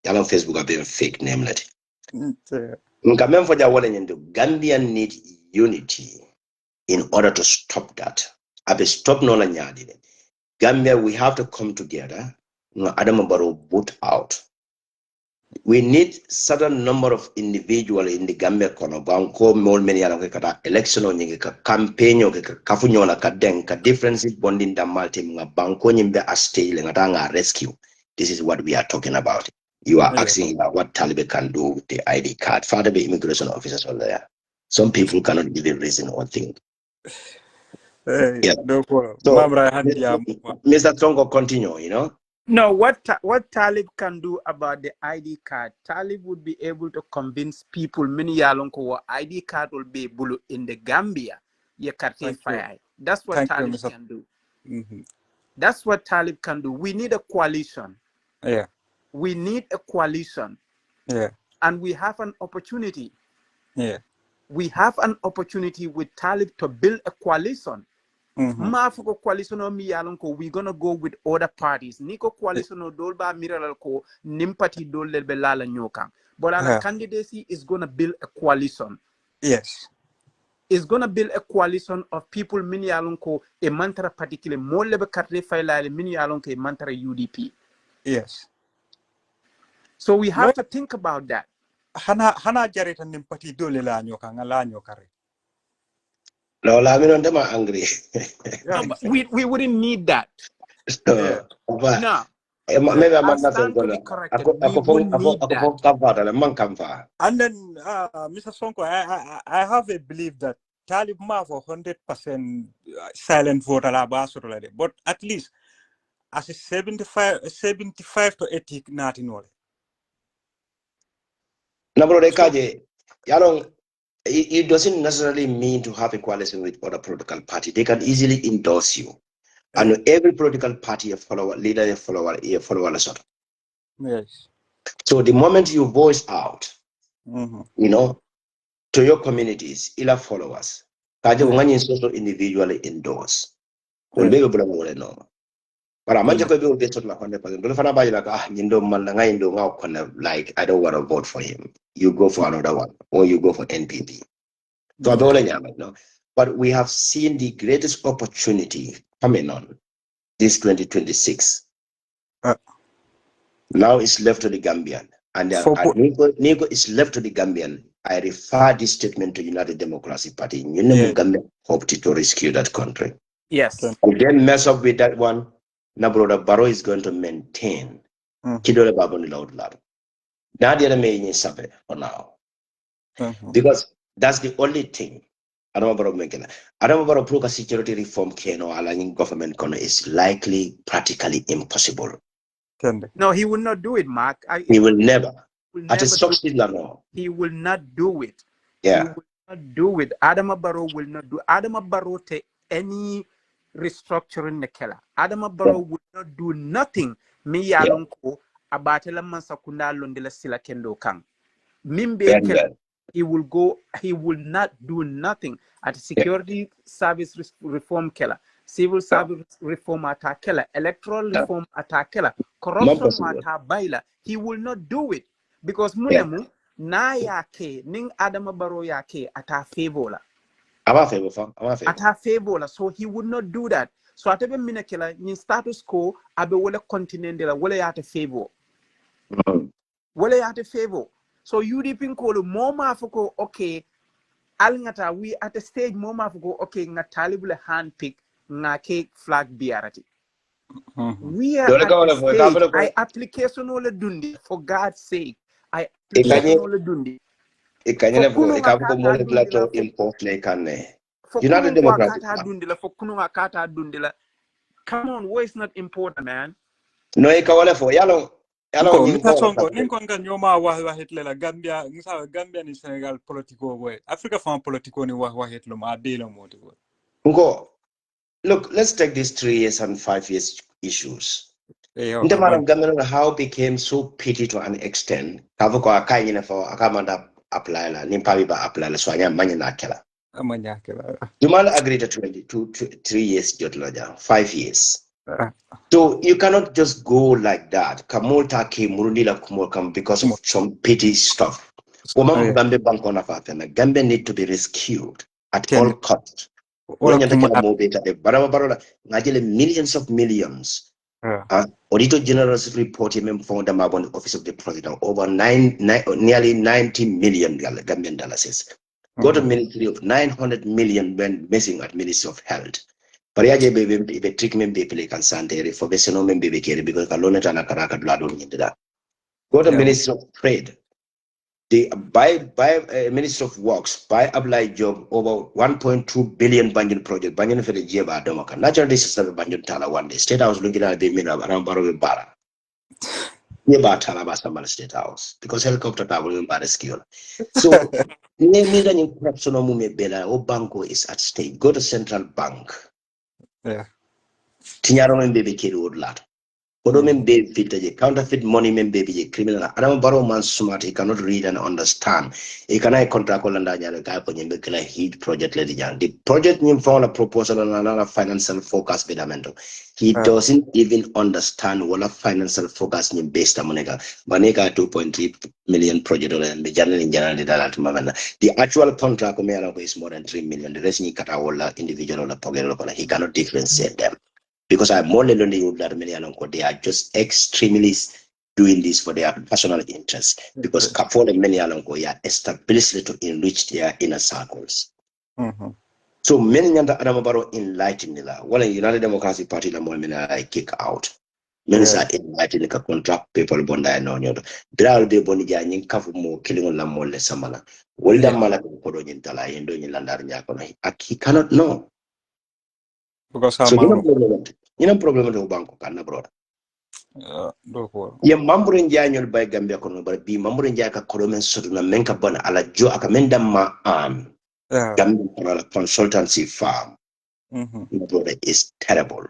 Yellow Facebook have been fake namelet. Nkamen for the Gambian need unity in order to stop that. Abe stop no nyadi. Gambia, we have to come together. Adama Barrow boot out. We need certain number of individuals in the Gambia kono banko mol many ala kata election o nyinga campaign o kafunyo na kadeng ka differences bonding da malti mga banko nyimbe a stay nga rescue. This is what we are talking about. You are asking what Taliban can do with the ID card. Father be immigration officers on there. Some people cannot even reason or think. Yeah. No problem. So, Mamra Handia. Mr. Tongo, continue, No, what Talib can do about the ID card, Talib would be able to convince people many yalonko ID card will be bulu in the Gambia. Thank you. That's what Thank you, Talib Mr. can do. Mm-hmm. That's what Talib can do. We need a coalition. Yeah. We need a coalition. Yeah. And we have an opportunity. Yeah. We have an opportunity with Talib to build a coalition. Mafuko coalition o mi yalonko, we're gonna go with other parties. Niko coalition o dolba miral ko nimpati dolel belala nyokan. But our candidacy is gonna build a coalition. Yes. It's gonna build a coalition of people mini yalonko a mantra particular more lebe katre failale mini yalonko a mantra UDP. Yes. So we have to think about that. Hana jarita nimpati dole la nyokan ala nyokare. No, I'm not angry. No, but we wouldn't need that. So, No. maybe I'm I not stand to be corrected. We wouldn't need that. And then, Mr. Sonko, I have a belief that Talib ma for 100% silent voter but at least as a 75 to 80 nothing all. It doesn't necessarily mean to have a coalition with other political party. They can easily endorse you. And every political party, a follower, leader, a follower. Yes. So the moment you voice out, to your communities, ila followers, kaje ngani so individually endorse. But I'm not going to be able to 100%. Like, I don't want to vote for him. You go for another one, or you go for NPP. But we have seen the greatest opportunity coming on this 2026. Now it's left to the Gambian. And Nico is left to the Gambian. I refer this statement to United Democratic Party. You know, Gambia hoped to rescue that country. Yes. If they mess up with that one, now brother Barrow is going to maintain Kidole Baboni Loud Lab. Now the other main for now. Because that's the only thing. I don't know about security reform or aligning government is likely practically impossible. No, he will not do it, Mark. He will never. He will not do it. Yeah. He will not do it. Adama Barrow will not do. Adama Barrow take any restructuring the killer. Adama Barrow will not do nothing. Me yalonko abatela mansakunda londela sila kendo kang. Mimbe he will go. He will not do nothing at security service reform killer. Civil service reform attack killer, electoral reform attack killer, corruption attack baila. He will not do it because munemu na yake ning Adama Barrow yake ata favor la. Ata favor la. So he would not do that. So atebe mina killer in status quo abe wole continent la wole yate favor. Wole yate favor. So UDP nkolo moma fuko okay. Alingata we at the stage moma fuko okay nga talibule handpick nga cake flag biarati. We are at the stage. I application ole dundi for God's sake. I application ole dundi. Come on, what is not important, man? No, for yalo. Gambia ni Senegal politico way. Africa fan politico ni hitlo ma adelo moti. Look, let's take these 3 years and 5 years issues. How became so petty to an extent. Kavuko akayina for akamanda apply la nimpabi ba apply la swanya manya kela. Jumal agreed to 3 years jotlaja 5 years. So you cannot just go like that. Kamulta ke murundila kumulkam because of some petty stuff. Gambia need to be rescued at all costs. Millions of millions. Auditor General's report found them on the office of the president over nearly 90 million Gambian dollars. Go to Ministry of 900 million when missing at Ministry of Health. Pariaje be treatment be play can santere for beseno membe be kere because kalona tana karaka bladon into that. Go to Ministry of Trade. by Minister of Works, by apply job over 1.2 billion banjin project, banjin for the Jeba Domaka. Natural disaster banjin tala one day. State House looking at the mina around Barrow Bara. Jeba Talaba Samal State House. Because helicopter travel in Bara skill. So neither in corruption or mume bela or banco is at stake. Go to central bank. Yeah. Tinyaro and baby kid would lot. Odo men be fit counterfeit money men baby criminal. Adam Barrow man smart, he cannot read and understand. He cannot contract all under the guy for him a heat project lady young. The project name found a proposal and another financial forecast bedamento. He doesn't even understand what a financial forecast name based on Monega. Manega 2.3 million project and the general in general the actual contract is more than 3 million. The rest in individual he cannot differentiate them. Because I'm more learning that many they are just extremely doing this for their personal interest. Because for the many are established to enrich their inner circles. So many other Adamabaro enlightened nila. Well, United Democratic Party la mo I kick out. Many are enlightened the contract people bonda no nyodo. There be boni janyin kafu mo killing la mo le samala. Well, the malak kodo nyintala yendo nyilandar nyakona. He cannot know. Because So I'm you problem to banko kana brother. do Ye mambo nja nyol bay Gambia kono bar bi mambo nja ka kolomen soto na menka bona ala jo aka menda ma an Gambia kono ala consultancy firm. My brother is terrible.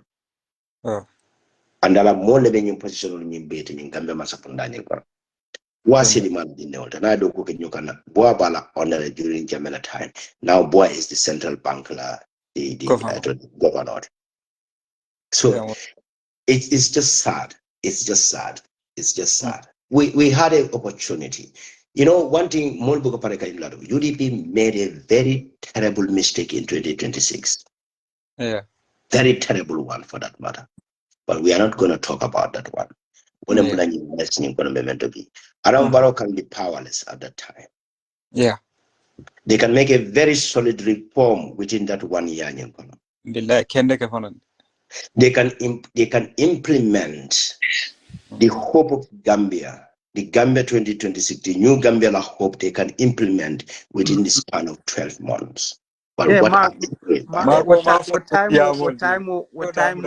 And ala mo lebe nyim position on nyim beti nyim Gambia masapunda nyim kwa. Wasi di man di neolta na do ko ke nyukana boa bala honor during Jamila time. Now boa is the central bank la the governor. So it's just sad. It's just sad. It's just sad. We had an opportunity. You know, one thing UDP made a very terrible mistake in 2026. Yeah. Very terrible one for that matter. But we are not going to talk about that one. Adam Barrow can be powerless at that time. Yeah. They can make a very solid reform within that 1 year. They can implement the hope of Gambia, the Gambia 2026, the new Gambia hope they can implement within the span of 12 months. But Yeah, what Mark, what time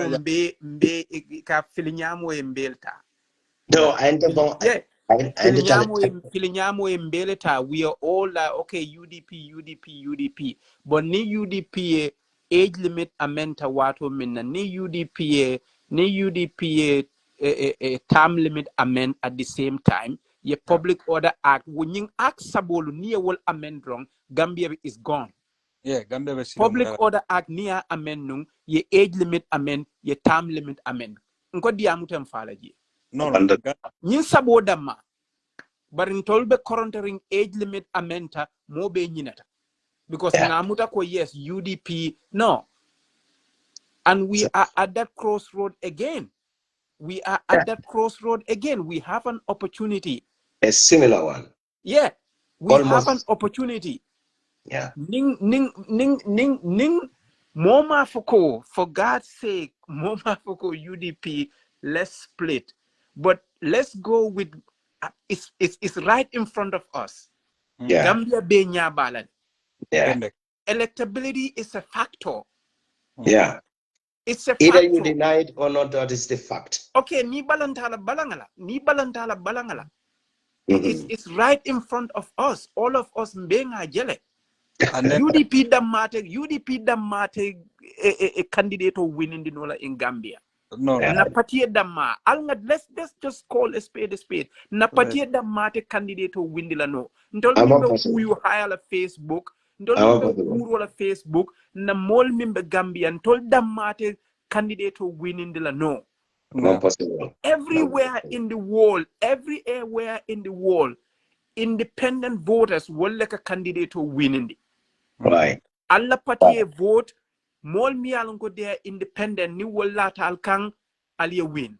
mbe ka filinyamo mbelta. No, I intervene. Yeah. Filinyamo mbelta. We are all like, okay, UDP. But ni UDP age limit amenta wato minna ni UDP term limit amend at the same time. Ye public order act. When you act sabolu ni will amend wrong, Gambia is gone. Yeah, Gambia Public order act niya amend nung ye age limit amend ye term limit amend. Nko diamutem fala ji. No. Nyin sabo dama. Barin tolbe currentering age limit amenta mo be nyinata. Because ngamuta ko yes UDP no. And we are at that crossroad again. We are at that crossroad again. We have an opportunity. A similar one. Yeah. We have an opportunity. Yeah. Ning. Moma Foko, for God's sake, Moma Foko UDP, let's split. But let's go with it's right in front of us. Yeah. Gambia Benya Balan. Yeah. Electability is a factor. Yeah. It's a Either factor. you deny it or not, that is the fact. Okay, ni balantala balangala. It's right in front of us. All of us mbenga jele. And then UDP damate a candidate of winning the Nola in Gambia. No. Napatie dama. Let's just call a spade. Napatie damate candidate of win the lano. Ntol mimbe who you hire a Facebook. Ntol mimbe who a Facebook. Na mol mimbe Gambia. Ntol damate candidate of winning the lano. Everywhere in the world, independent voters will like a candidate to winning it. Right. Alla party vote, mol mi alongo they independent, ni wala talkang alia win.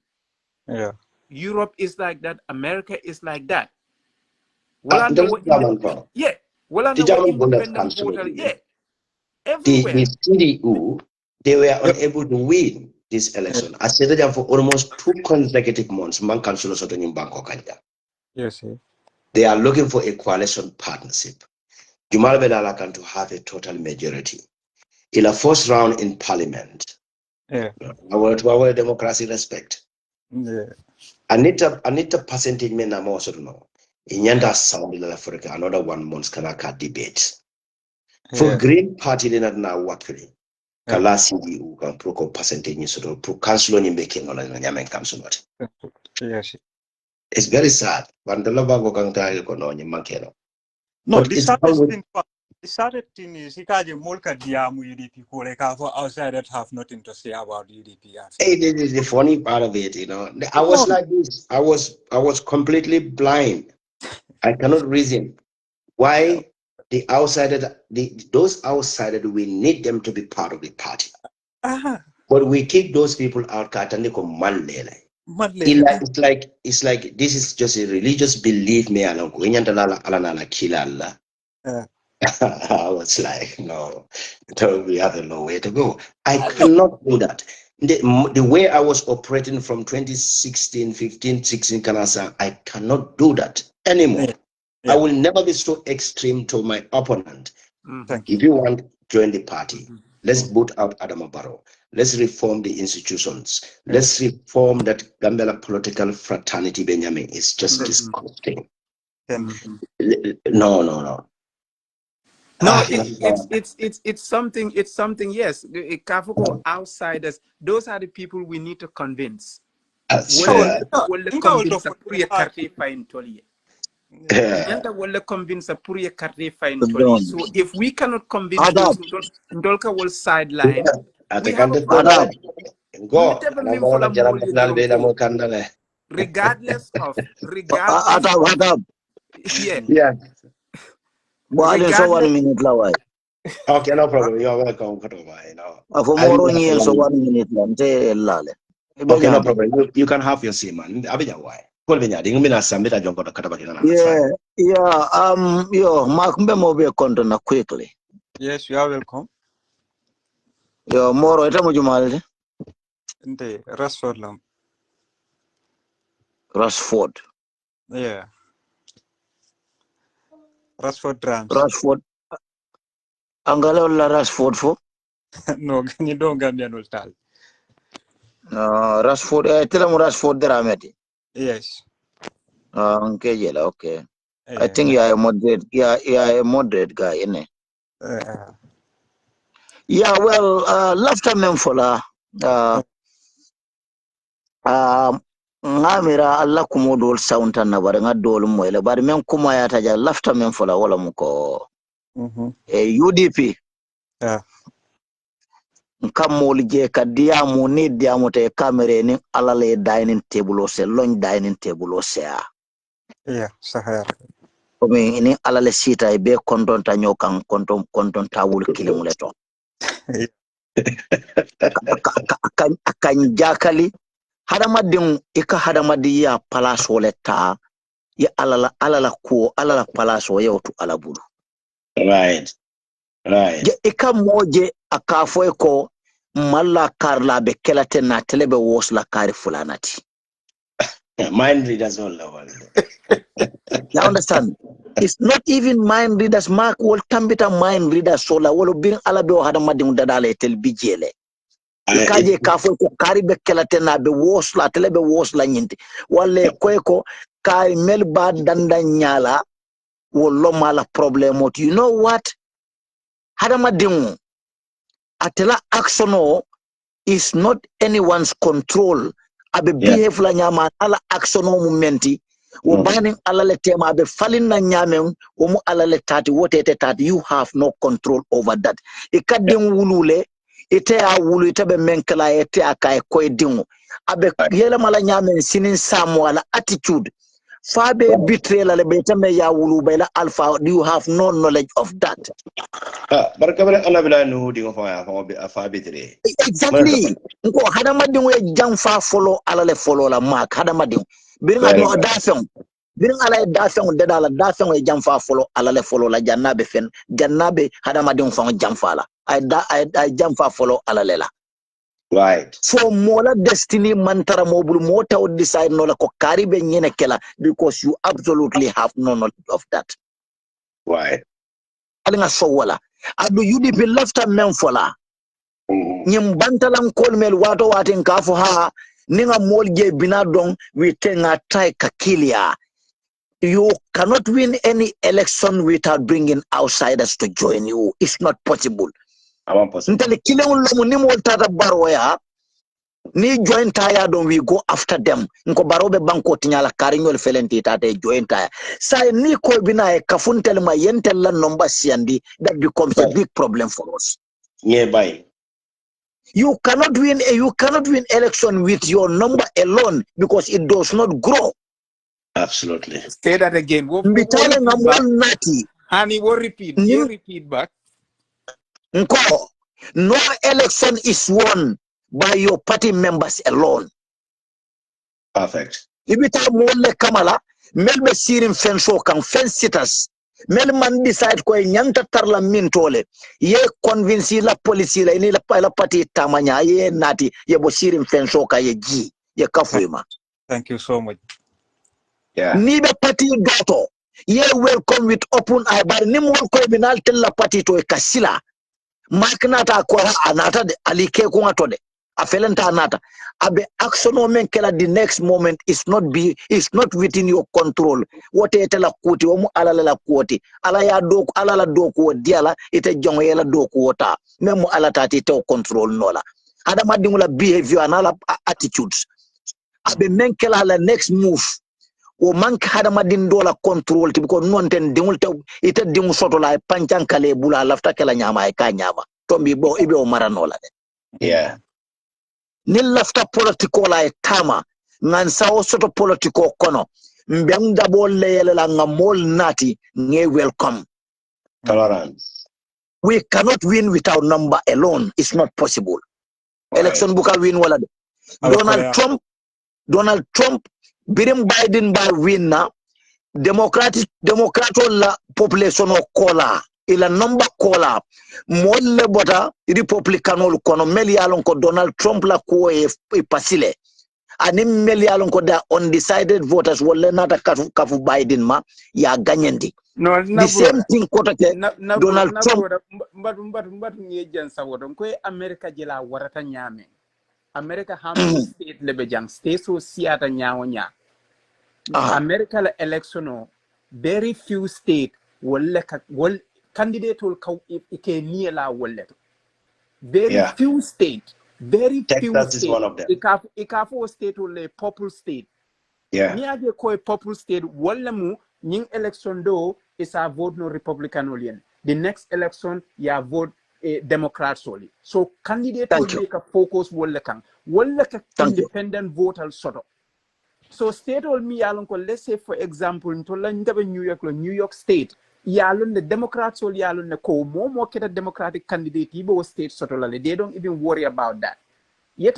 Yeah. Europe is like that, America is like that. Well, independent voter, everywhere. The CDU, they were unable to win this election. I said that for almost 2 consecutive months, man councillors are in Bangkok. Yes. They are looking for a coalition partnership. Jumal Bedala can to have a total majority. In a first round in parliament, Yeah. our democracy respect. Yeah. Anita percentage men are more sort of no. In Yanda South in Africa, another 1 month Kanaka debate. For Yeah. Green Party, they not now working. Yeah. Kalasi you can pro percentage sort of pro council on making on Yaman council. Yes. It's very sad. But the lava go can tell you no Yamakeno. No, But the it's saddest always thing. The saddest thing is Hikaji Mulka Diamu UDP Koleka for outsiders have nothing to say about UDP. hey, this is the funny part of it, you know. I Come was on. like this. I was completely blind. I cannot reason why the outsider, those outsiders, we need them to be part of the party. But we kick those people out. Kataniko Mandela. It's like this is just a religious belief. Me along. I was like, no, we have a long way to go. I cannot do that. The way I was operating from 2016, 15, 16, Kanasa, I cannot do that anymore. I will never be so extreme to my opponent. Thank If you want, join the party. Let's boot out Adama Barrow. Let's reform the institutions. Let's reform that Gambia political fraternity, Benjamin. It's just disgusting. No. No, it's something. It's something. Yes, Kafuko outsiders. Those are the people we need to convince. Will convince a pure carte fine tolly. Will convince a pure carte fine tolly. So if we cannot convince those, Ndolka will sideline. We have a problem. Regardless of yeah. So 1 minute lawai. Okay, no problem. You're welcome. You know. So 1 minute lale. Okay, no problem. You can have your say, man. Abija why? Yo, Mark Mbe Kontona quickly. Yes, you are welcome. Yo, Moro, ita mujumalde. Nde, Rashford lam. Rashford. Yeah. Rashford drums. Rashford. Angale wala Rashford fo? No, you don't Gambian will tell. Rashford, tell him Rashford dramati. Yes. Okay, okay. I think you are a moderate. You are a moderate guy, innit? Yeah, well, last time memfola. Ngamira alla kumodol sounta na bare ngadol moyle bare men kuma ya taja lafta men fola wala muko UDP kamol je kadia mu ni diamu te kamere ni alale dining table se long dining table se sahara komi ni alale sita e be konton ta nyokan konton tawul kilimuleto kan jakali hadamadin ika hadamadi ya palaso leta ya alala ko alala palaso ya to alabulu right je ika moje akafo ko malla karla be kelate na telebe wosla kari fulanati mind readers all level. you understand it's not even mind readers mark will tambita mind readers so la wolo bin alabe hadamadi dadale tel bijele ikaje kafo ko kari be kelate na be wosla telebe wosla nyinti wale ko kay melba danda nyala wollo mala problem ot you know what hadama dingu atela actiono is not anyone's control abe behave la nyama ala actiono mumenti wo bani ala le tema abe falin na nyamen wo mu ala le tati wotete tati you have no control over that ikadin wulule ite a wulu ite be menkala ite akay koy dingu abe yele mala nyamen sinin samu ala attitude Fabe betray la lebeta me ya wulu bela alpha you have no knowledge of that Barkabala alabla no di fa betray exactly ko hadamadin we jamfa follow alale follow la mark hadamadin birin adu dafen birin ala dafen de dala dafen we jamfa follow alale follow la jannabe fen jannabe hadamadin fa jamfa la ay jamfa follow alale la Right. For mola destiny mantara mobile mota would decide no la ko karibe nyene kela because you absolutely have no knowledge of that. Right. Alinga so wala. Adu UDP left a memfola. Nyim bantalam kolmel wato watin kafu ha ninga molje binadong we tenga try kakilia. You cannot win any election without bringing outsiders to join you. It's not possible. Ntele kile ulomu ni moltata Barrow ya ni join tire don we go after them. Nko Barrow be banko tinyala karinyol felenti tate join tire. Say ni ko bina e kafuntel ma yentel la number siandi that becomes a big problem for us. Yeah, bye. You cannot win election with your number alone because it does not grow. Absolutely. Say that again. Mbitale ngamol nati. Honey, what repeat? Yeah, repeat back. Nko, no election is won by your party members alone. Perfect. Ibita mole kamala, melbe sirim fenso kan fence sitters. Mel man decide ko nyanta tarla mintole. Ye convince la police la ini la party tamanya ye nati ye bo sirim fenso ka ye ji ye kafuima. Thank you so much. Yeah. Ni be party doto. Ye welcome with open eye but ni mo ko binal tel la party to e kasila. Maknata ko anata de alike ko atode afelenta anata abe action o men kela the next moment is not within your control wote etela kuti o mu alala la kuti ala ya doku alala doku diala ite jongo yela doku wota memo alata te control nola ada madingula behavior anala attitudes abe men kela la next move o mank hada madin dola control ti ko non ten dingul taw ite dingu soto la panchan kale bula lafta kala nyama e ka nyama tombi bo ibe o maranola de Yeah. ni lafta politiko la e tama ngan sawo soto politiko kono mbeng dabo leyele la ngamol nati nge welcome Tolerance. we cannot win without number alone. It's not possible. Right. Election buka win wala de. Donald Trump birim Biden ba win na Democrat la population o kola ila number kola molle bota Republican ol kono meli alon ko Donald Trump la ko e pasile ani meli alon ko da undecided voters wolle nata kafu Biden ma ya gagnendi No, the same thing ko take Donald Trump mbatu ngi jan sawodo ko America jela warata nyame America hamni state lebe jang state so siata nyaawo nya America la election very few state wal candidate will ke ni la wallet very few state Texas is one of them. Ikafo state will a purple state ni ade ko purple state wala mu ning election do is a vote no Republican olian the next election ya vote Democrats only so candidate will make a focus wala ka independent voter sort of. So state all me yalon ko let's say for example to la ndabe New York State yalon the Democrats all yalon ne ko mo keta Democratic candidate ibo state sotola they don't even worry about that. Yet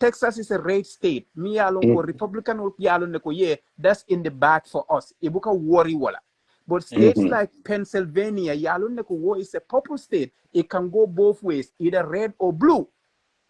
Texas is a red state. Me yalon ko Republican all yalon ne ko that's in the back for us. Ibuka worry wala. But states like Pennsylvania yalon ne ko is a purple state. It can go both ways, either red or blue.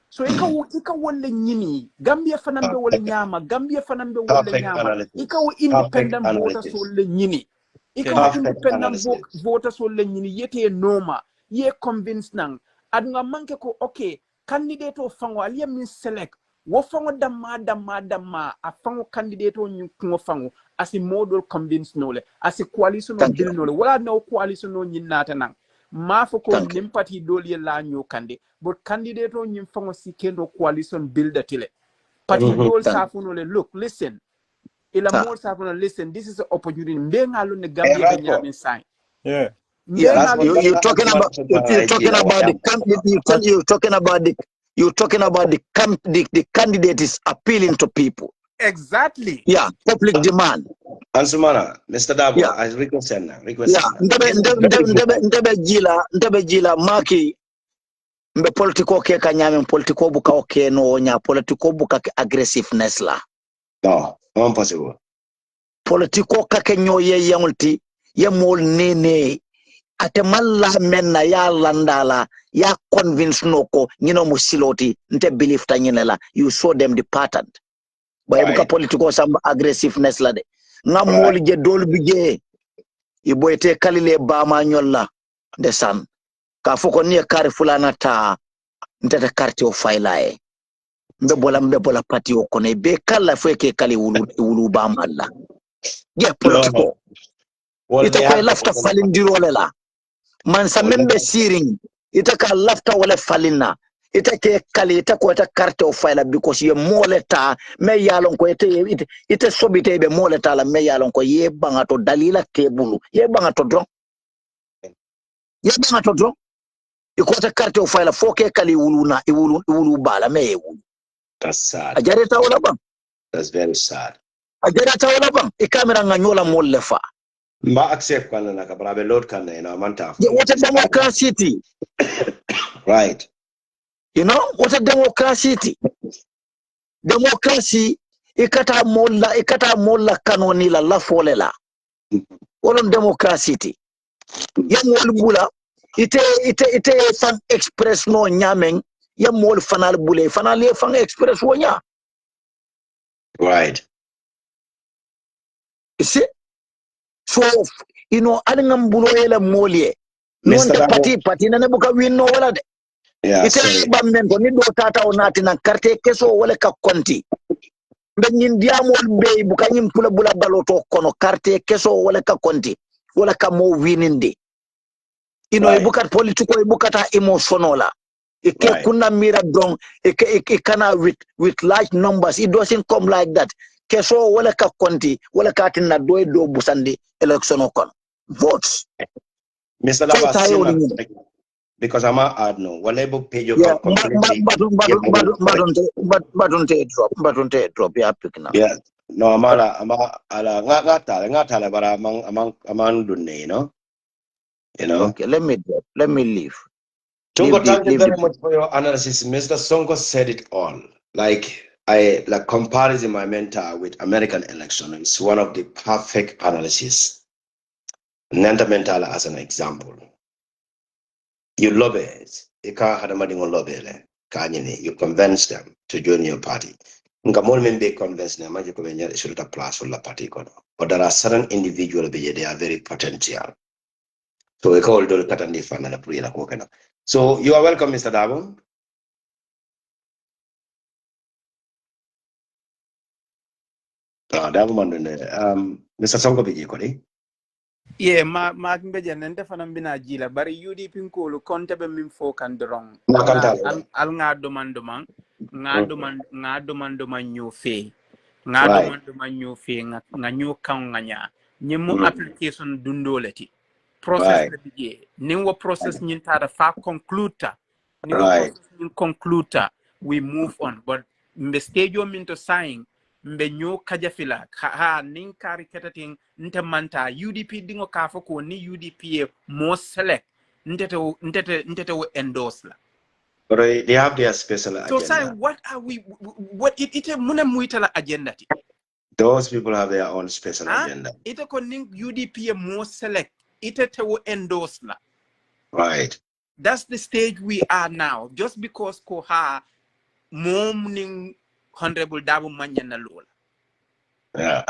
So ika wole nyini Gambia fanambe wole nyama Gambia fanambe wole nyama ika wo independent voters wole nyini ika wo independent voters wole nyini yete norma ye convince nang adunga manke ko okay candidate o fango aliya min select wo fango damma a fango candidate o nyu fango asi model convince nole asi coalition o bill nole wala no coalition no nyinata nang mafo ko nimpati doli la nyo kande but candidate on nyim fango sikendo coalition builder tile pati dol safuno le look listen ila more safuno listen this is an opportunity mbenga lo ne Gambia be nyame sign you're talking about the candidate is appealing to people exactly public demand Ansumana, Mr. Dabo, I request now. Ndebe jila maki mbe politiko ke kanyame politiko buka oke no nya politiko buka ke aggressiveness la no impossible politiko ka ke nyo ye yangulti ye mol nene ate malla menna ya landala ya convince noko nyino musiloti nte believe ta nyinela you show them the pattern boy buka political some aggressiveness la de nga mol je dol bije iboyte kalile bama nyolla de san ka foko ni kare fulana ta ntata carte o failae mbe bola pati o kone be kala feke kali wulu bama la je political ita ko lafta falindirole la man sa membe siring ita ka lafta wala falina ita ke kali ita ko ita carte o faila because ye moleta me yalon ko ite sobite be moleta la me yalon ko ye banga to dalila tebulu ye banga to dron iko ta carte o faila foke kali wuluna wulu bala me ye wulu. That's sad. Ajareta wala bang. That's very sad. Ajareta wala bang. Ikamera nganyola molefa. Ma accept kana na kabrabe load kana ina manta. What a democracy. Right. You know what a democracy. Democracy ikata molla kanoni la folela. Wolon democracy. Yamol bula ite fan express no nyameng yamol fanal bule fanal fan express wonya. Right. You see? So, you know, alingam bulo ele molye. Non te pati na nebuka win no wala de. Yeah, ite bamento ni do tata onati na carte keso wala ka konti. Mbe nyin diamol be buka nyim pula bula baloto kono carte keso wala ka konti. Wala ka mo wininde. You know, ibuka politiko ibukata emotional. Ike kuna mira drong ike kana with large numbers. It doesn't come like that. Keso wala ka konti wala ka tinna do busandi election okon. Votes. Mr. Lava, because I'm a no. Whatever page you can completely. But drop. Yeah. No, I'm ala ngatala, but among dunne, you know. Okay, let me leave. Tungo, thank you very much for your analysis. Mr. Sonko said it all. Like comparison my mentor with American election is one of the perfect analysis. Nanta mental as an example. You lobby it. You convince them to join your party. Convince them party. But there are certain individuals they are very potential. So we call it. So you are welcome, Mr. Dabo. Mr. Sonko Biji. Yeah, ma mbeje nende fana mbina jila bari UDP nkulu konte be min fo kan drong al nga domandoma nga domandoma ñu fe nga domandoma ñu fe nga ñu kan nganya ñemu application dundoleti process le bije ni wo process ñin tada fa conclude ni wo process ñin conclude we move on but mbe stage o min to sign mbe ñoo kajafila ha nin kari ketatin nte manta UDP dingo kafo ko ni UDP mo select ntete wo endorse la. But they have their special agenda. So say what are we what it muna muitala agenda ti. Those people have their own special agenda. Ite ko nin UDP mo select ite te wo endorse la. Right. That's the stage we are now. Just because ko ha mom ning Honorable Dabo Manyana Lola. Yeah,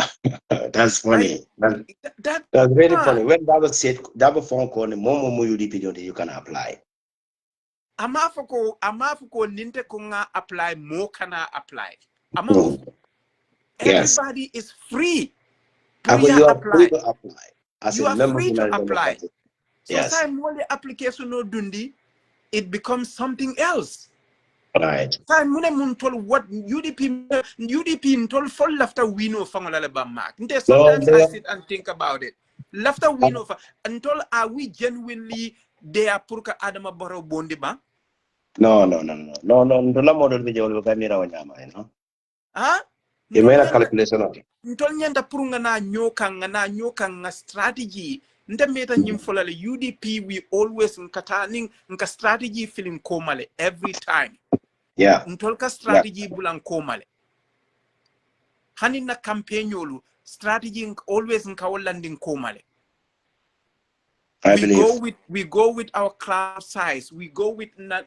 that's funny. Right? That's really funny. When Dabo said Dabo phone call Momo UDP you can apply. Amafuko ninte kunga apply mo kana apply. Everybody is free to apply. As you are free to apply. So yes. time when the application no dundi, it becomes something else. Right. Time when mun told what UDP told full after we know from Alabama. Sometimes I sit and think about it. After we know until are we genuinely there purka Adama Barrow Bondiba? No. Ndola model video lo kamera wanyama, you know. You made a calculation of it. Ntolnyanda purunga na nyoka nga strategy. Nda meta nyimfola le UDP we always nka strategy feeling komale every time. Yeah. Ntolka strategy bulan komale. Hani na campaign yolu strategy always nka landing komale. I believe. We go with our club size. We go with na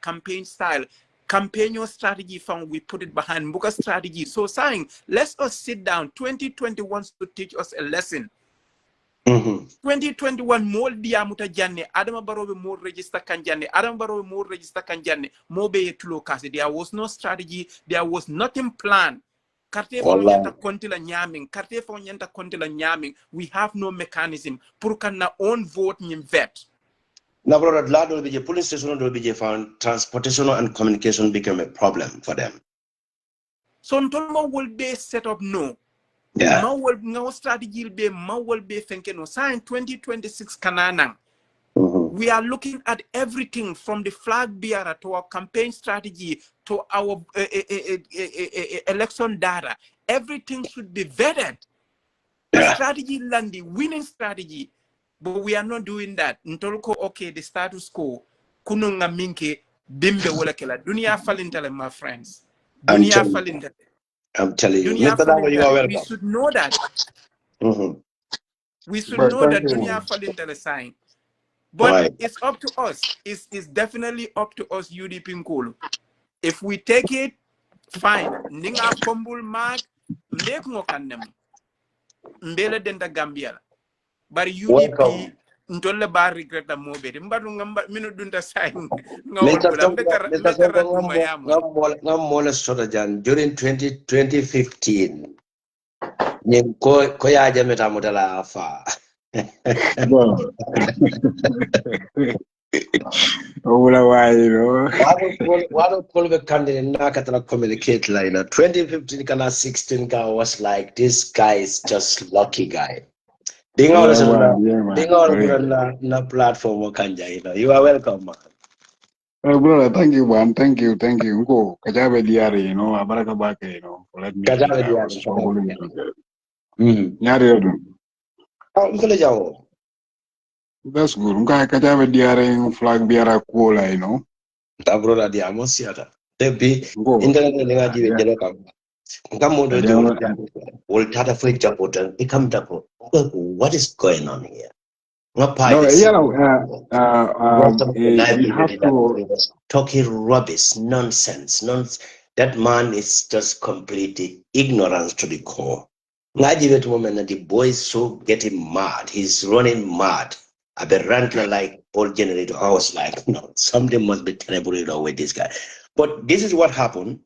campaign style. Campaign your strategy from we put it behind Muka strategy. So saying, let's us sit down. 2020 wants to teach us a lesson. 2021 more diamuta janne Adama Barrow more register kanjanne Adama Barrow more register kanjanne more be tulo kasi. There was no strategy, there was nothing planned. Carte fo nyanta konti la nyaming, carte fo nyanta konti la nyaming. We have no mechanism pour kana own vote nyim vet. Now, brother, the police station found transportation and communication became a problem for them. So Ntolmo will be set up no. Yeah. Ma will no strategy will be ma will be thinking no. Sign 2026 kananang. We are looking at everything from the flag bearer to our campaign strategy to our election data. Everything should be vetted. A strategy landi, winning strategy. But we are not doing that. Ntolko okay, the status quo. Kununga minke bimbe wala kela. Dunia falintele, my friends. Dunia falintele. I'm telling you. Dunia Mr. Dango, you are welcome. We should know that. We should But know that thank you. Dunia falintele sign. But it's up to us. It's definitely up to us, UDP Nkulu. If we take it, fine. Ninga fumble mark, make mo kandem. Mbele denda Gambia. But UDP, ntolle bar regret the mobile. Mbadu ngamba minu dunta sign. Mr. Tonga, during 2015, koya jameta mutala afa. Why don't call the candidate Nakatana communicate like 2015 kana 16 guy was like this guy is just lucky guy. Being all na platform kanja, you are welcome, man. Brother, thank you, man. Thank you. Go Kajabe Diari, Abaraka Bake, let me. Kajabe Diari. That's good. Kajabe Diari flag biara cola, Tabrola di amosiata. Debi internet nga jiwe jelo kam. Ngamo do wol tata fo japotan ikam dapo. What is going on here? No, we have to talking rubbish, nonsense. That man is just completely ignorance to the core. Ngajive to woman the boy is so getting mad. He's running mad. Aberrantly like old generator. I was like, no, something must be terrible with this guy. But this is what happened.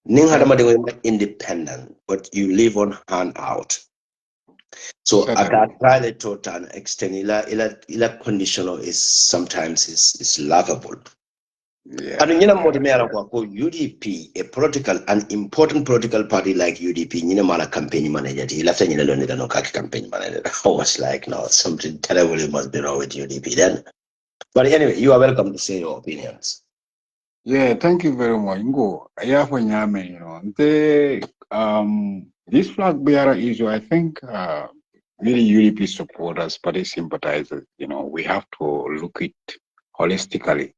Independent, but you live on hand out. So at that private total extent, ila conditional is sometimes is laughable. And UDP, an important political party like UDP, campaign manager, campaign manager. I was like, no, something terrible must be wrong with UDP then. But anyway, you are welcome to say your opinions. Yeah, thank you very much. This flag bearer issue, I think really UDP supporters, party sympathizers, we have to look at it holistically.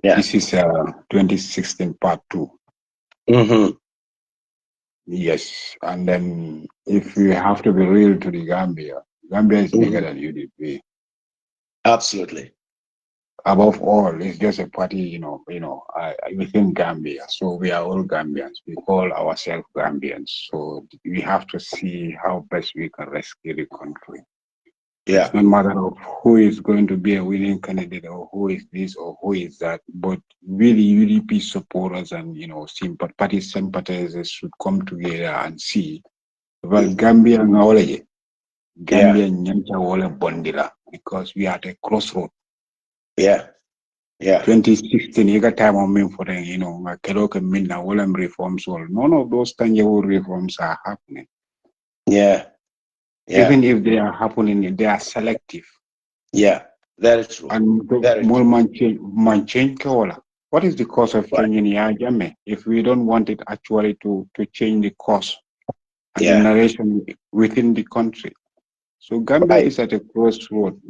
Yeah. This is 2016 part 2. Yes, and then if we have to be real to the Gambia is bigger than UDP. Absolutely. Above all, it's just a party, within Gambia. So we are all Gambians. We call ourselves Gambians. So we have to see how best we can rescue the country. Yeah. It's not a matter of who is going to be a winning candidate or who is this or who is that, but really UDP supporters and party sympathizers should come together and see. Well, Gambia knowledge, Gambia nyanta wala bondila because we are at a crossroad. Yeah. 2016, you got time on me for them, reforms. None of those tangible reforms are happening. Yeah. Even if they are happening, they are selective. Yeah, very true. And more man change. What is the cause of changing Yajame if we don't want it actually to change the cause and the narration within the country? So Gambia is at a crossroad.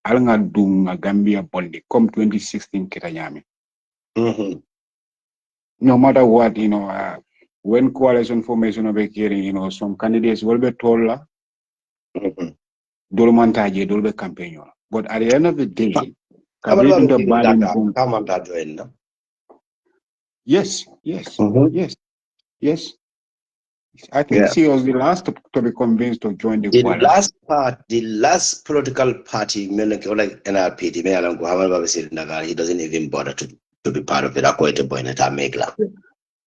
Alanga dunga Gambia bondi come 2016 kitanyami. No matter what, when coalition formation of a hearing, some candidates will be told Dolomantaje, Dolbe campaign. But at the end of the day, About Kabedunta Baden, come on that way, no? yes. I think Yeah. she was the last to be convinced to join the The coalition. last political party, like NRP, he doesn't even bother to be part of it.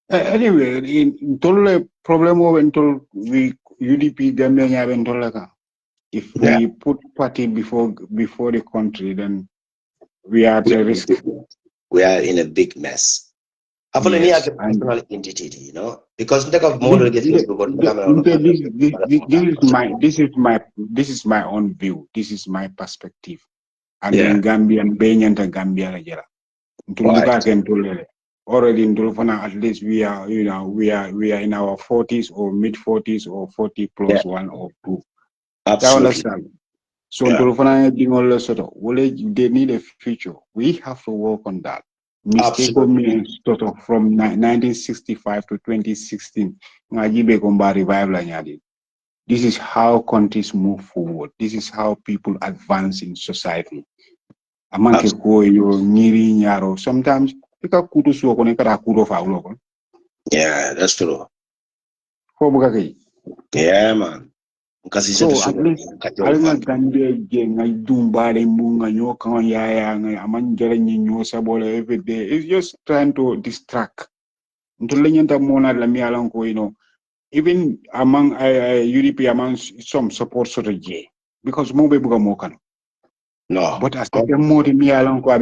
Anyway, in total problem of until we UDP Gambia, if we put party before the country, then we are at a risk. We are in a big mess. I feel Yes, a personal entity, you know, because think of this is my own view. This is my perspective. And then Gambian Benyan to Gambia Najera. Already in Dolfana, at least we are in our 40s or mid 40s or 40 plus 1 or 2. Absolutely. So they need a future. We have to work on that. Mistake of me sort of from 1965 to 2016. This is how countries move forward. This is how people advance in society. Sometimes yeah, that's true. Yeah, man. So at least alanga Gambia gang I dumbare munga nyoka yaya amanjere nyinyo sabola every day. It's just trying to distract. Ntulenya mona la mi alanko, you know, even among UDP among some support sort of because mo be buga mokan. No. But as the more mi alanko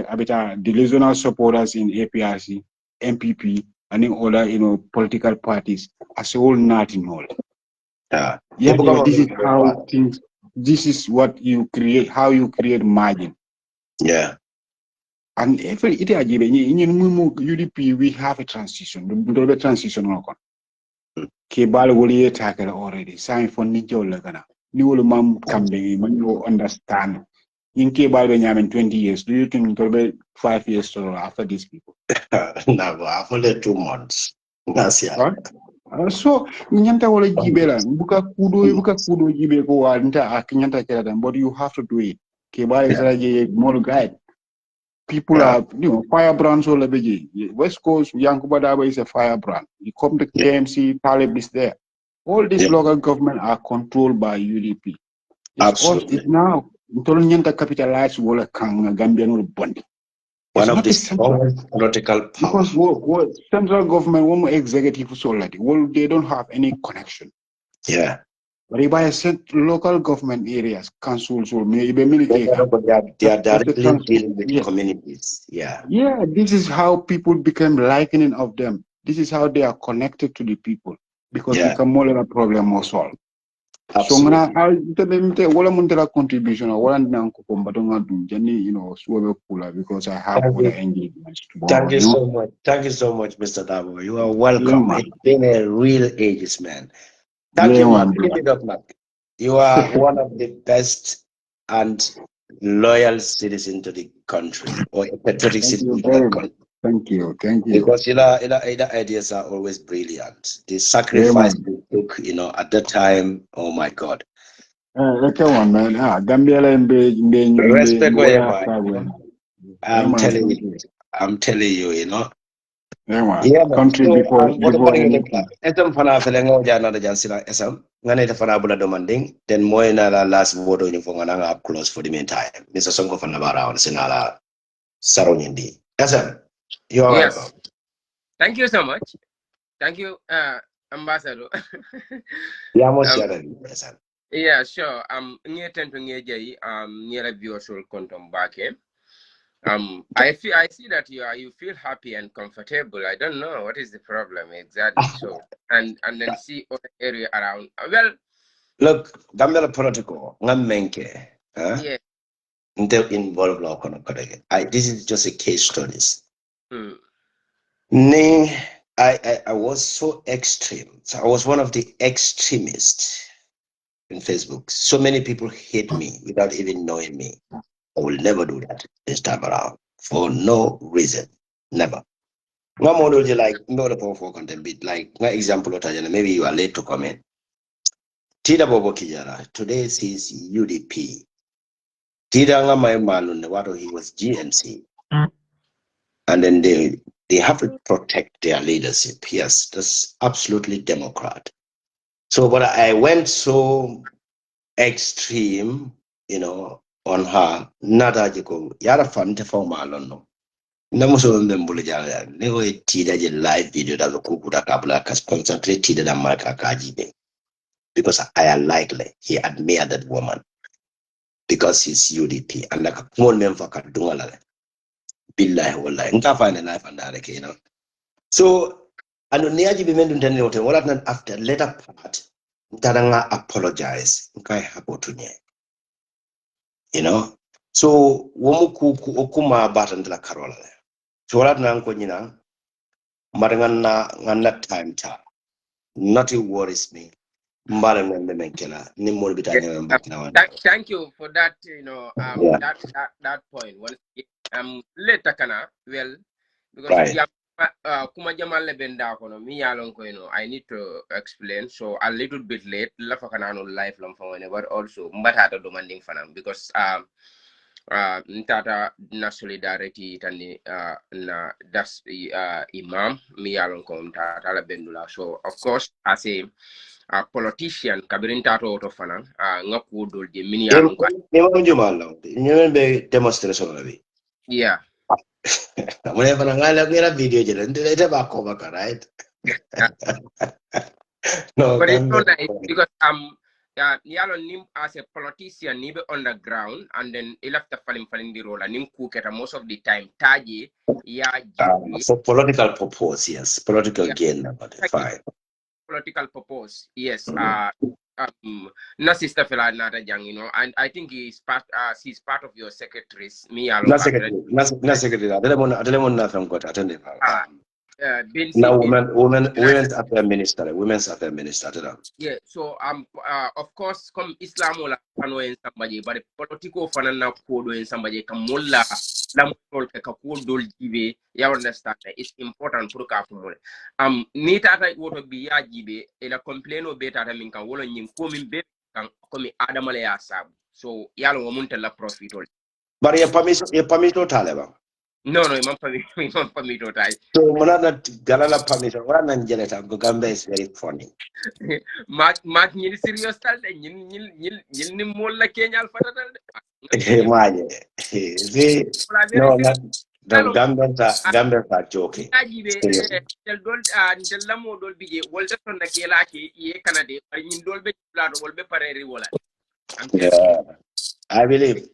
abeta the regional supporters in APRC, MPP, and in other, you know, political parties as a whole nothing all. Yeah, this is how things. This is what you create. How you create margin. Yeah. And every in UDP we have a transition. The transition Kebal will tackle already. Sign for Nijo Lagana. New Mam campaign when you understand. In Kebal in 20 years. Do you think it will be 5 years or after these people? No, after 2 months. That's So nyanta wala jibela buka kudo jibe ko wa nta akinyanta kera, but you have to do it. Kebale is more guide. People are, you know, firebrands all beji. West Coast Yankuba Daba is a firebrand. You come to KMC, Talib is there. All these local government are controlled by UDP. It's now nyanta capitalized wala kang Gambian bond. One of the strongest political power. Because central government, one executive solely, well, they don't have any connection. Yeah. But if I said local government areas, councils, or maybe they are directly dealing with communities. Yeah. Yeah, this is how people become likening of them. This is how they are connected to the people because they can more a problem or solve. Absolutely. So I'll tell them wala contribution or wala nanko kumbatonga dunjani, you know, suwe kula because I have other engagements tomorrow. Thank you so much. Thank you so much, Mr. Dabo. You are welcome. Yeah, it's been a real ages, man. Thank you, man. Keep it up, man. You are one of the best and loyal citizens to the country, or a patriotic citizen to the country. Thank you. Because the ideas are always brilliant. The sacrifice you took, you know, at that time, oh my God. Respect I'm telling you, you know. Yeah, country so, before anything. Then more in our last vote up close for the meantime. Mr. Sonko from Nabara Sinala Saronyindi. You are welcome. Thank you so much. Thank you, Ambassador. Yeah, sure. Near to near a virtual content back here. I see that you feel happy and comfortable. I don't know what is the problem exactly. So and then see other area around. Well, look, Gambia political, ngamenke. Yeah. Involved law. This is just a case studies. I was so extreme. So I was one of the extremists in Facebook. So many people hate me without even knowing me. I will never do that this time around for no reason. Never. No more like no the powerful content bit like my example maybe you are late to come in. Tida Bobo Kijara, today sees UDP. Tida Ngamai Malun, what he was GNC. And then they have to protect their leadership. Yes, that's absolutely Democrat. So, but I went so extreme, on her. Nadajiko, Yara Fante for Malono. Namuso Mbulu Jala, Nego Tida live video that the Kukuda Kabla has concentrated on Marka Kajibe. Because I am likely he admired that woman because he's UDP and like a small member for Kadunga. Billahi wallahi. Nka find a life and that, So, and Niaji be made to what what not after later part, Ntaranga apologize. Nka hapo tunye. So, womuku okuma batan la Carola. So, what not nko marangana time ta. Nothing worries me. Mbale mwembe menkela. Ni mwori bitanya mbakina wanda. Thank you for that, Yeah. that point. Later kana, well, because Right. kuma jamal le benda kono mi yalon ko I need to explain, so a little bit late la fakana no life long for but also mbata demanding fanam because ntata na solidarity tani na das imam mi yalon ko ntata la bendula. So of course as a politician kabirin tato to fana ngaku dol je min yalon ko Be demonstration of it. yeah. Whenever I video, right? No, But it's not nice because yalon nim as a politician nibe underground and then he left the falling the role and nim cooketa most of the time taji for political purpose, yes, political gain, but fine. Political purpose, yes. Na sister fella nata jang, and I think he's part of your secretaries. Me alone. Na secretary. Adelemon na from God attending. Now women's affairs minister. Yeah, so of course come Islam wala pano en sambaje but political fana na kodo en sambaje kamulla la mol ke ka kodol jibe ya understand it's important pour ka fumole ni tata woto bi ya jibe e la complaino be tata min kan wolo nyim ko min be kan ko mi adama le ya sabu so yalo mo munta la profitol bari ya permission taleba no imam permito tai so monana galala permission wana njeleta go Gambia is very funny mak ñi serious tal de ñil ni mol la kenyal fatatal de maje no Gambia ta joke ajibe del dol del lamo dol bije wolde ton na kela ke ye kanade ay ñin dol be plado wol be pareri wala I believe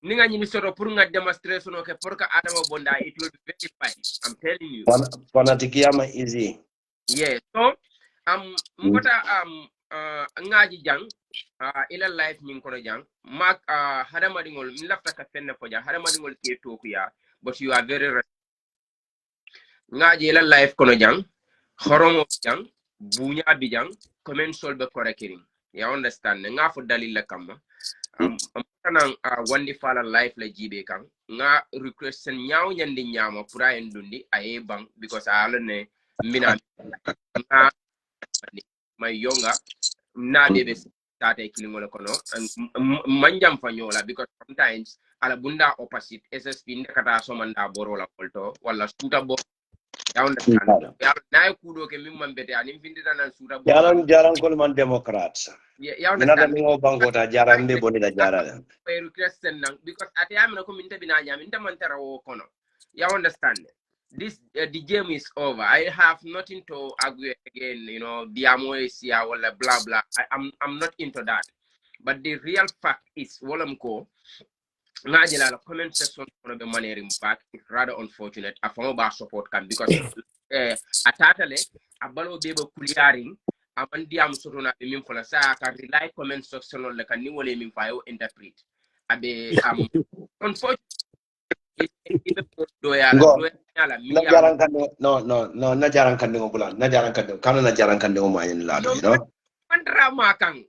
ni nga ñini soto pour nga demonstration ke pour ka adama bonda it will be very fine I'm telling you fanatikiyama easy yeah so mbota ngaji jang ila life ñing ko jang mak hadama dingol mi lafta ka fenne ko jang hadama dingol ke toku ya but you are very ngaji ila life kono jang horomo jang bunya bi jang comment solbe korekiring ya understand nga fo dalil la kam tanan wandi fala life la jibe kan nga request sen nyaaw nyandi nyaama pura en dundi aye bang because ala ne mina nga my younger na bebe start killing kono manjam fanyola because sometimes ala bunda opposite SSP ndekata so manda borola kolto wala suta bo ya understand ya na kudo ke mimman bete anim vindita nan suta bo jaran kol man democrats ya understand ngo bangota jaran de boni da jaran request nan because at am na ko minta bina nyam minta man tara wo kono ya understand this the game is over. I have nothing to argue again, the amoesia or blah blah. I'm not into that. But the real fact is Wolamko Najila comment section for the money back is rather unfortunate. I found about support can because atatale abalo bebo kuliaring amandiam sotona de min fola sa ka rely comment section on the can new min fayo interpret. Abe unfortunately na jaran kan no bulan na jaran kan kana na jaran kan no mayin la mantra makan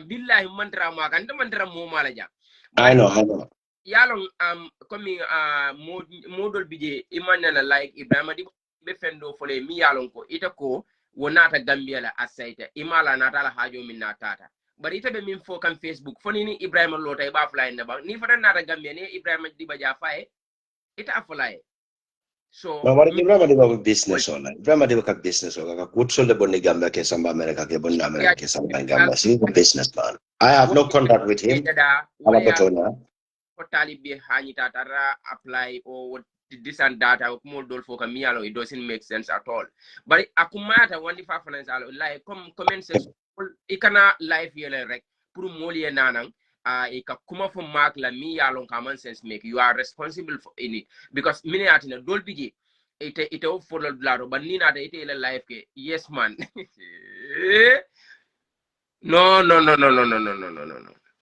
billahi mantra makan de mantra mo malaja I know yalong komi modol bije imanana like Ibrahima di be fendo fole mi yalong ko ita ko wonata Gambia la asaita imala nata la hajo min natata bari ita be min fo kan Facebook fo ni Ibrahima Lota ba fly na ba ni fata nata Gambia ni Ibrahima Diba ja faye ita afulaye so ma wala Ibrahima Diba business on Ibrahima Diba ka business on ka kutso le bonni Gambia ke samba America ke bonni America ke samba Gambia she is a businessman. I have no contact with him ala batona ko talibe hanita tara apply or this and that more dol for Kamialo, it doesn't make sense at all. But akumata wandi fa financial like comments ikana life yele rek pour moli nanang ika kuma for mark la mi yalon common sense make you are responsible for in it because mini atina dol bigi ite o for lado but ni nata ite ile life ke yes man no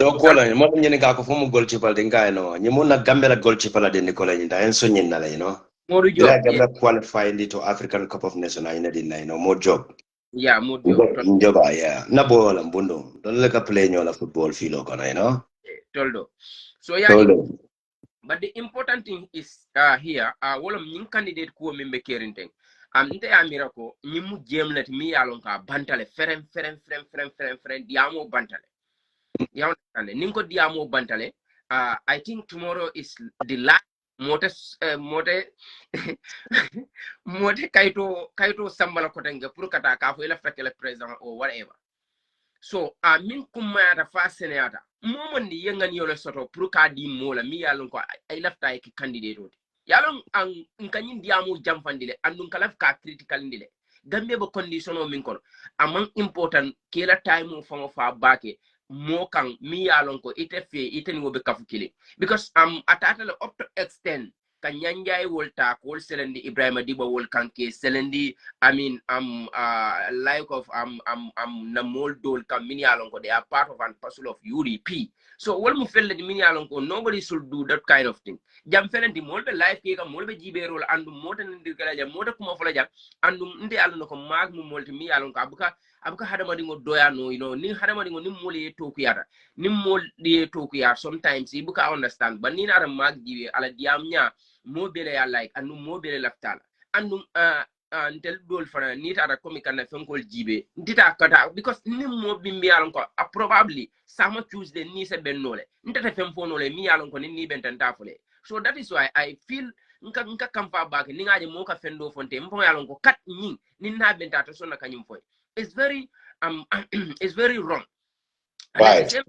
do kola mo nyene ka ko fomu gol chipal de ngai no nyimo na Gambia gol chipal de Nicola nyinda en so nyin na you know more job job Gambia qualified to African Cup of Nations ina din na more job yeah more job job yeah na bola mbundo don le ka play nyola football filo kono you know toldo so yeah but the important thing is here wala min candidate ko min be kerinte nte amira ko nyimu jemlet mi yalon ka bantale ferem diamo bantale you understand ninko diamo bantale I think tomorrow is the last mote kaito sambala kotenga pour kata ka fo ila fekele president or whatever so min kuma ta fasene ata momon ni yengani yole soto pour ka di mola mi yalon ko ay lafta ki candidate oti yalon an kanyin diamu jamfandile andun kalaf ka critical ndile gambe bo condition o min kono amman important kila time fo fa bake mo kan mi yalon ko ite ni wobe kafukile because atata le up to extent kan nyanjay wolta ko selendi Ibrahima Diba wol kanke selendi I mean like of na moldol kam mini alon ko they are part of and parcel of UDP so wol mu felle di mini alon ko nobody should do that kind of thing jam felendi molbe life ke kam molbe jiberol andum motan ndir kala jam mota kuma fola jam andum nde alon ko mag mu molti mi alon ko abuka hadamadi ngo doyano you know ni hadamadi ngo nim mole to kuyata nim mol de to kuyata sometimes ibuka understand but ni na mag jibe ala diamnya mo bele ya like anu mo bele laftala anu ntel dol fana ni ta ko mi kan fenkol jibe ndita kata because ni mo bimbi alon ko probably sama Tuesday ni se bennole ndata femfonole mi alon ko ni bentanta fole so that is why I feel nka kampa back ni ngaje mo ka fendo fonte mpo alon ko kat ni na bentata so na kanyum foy it's very it's very wrong and at the same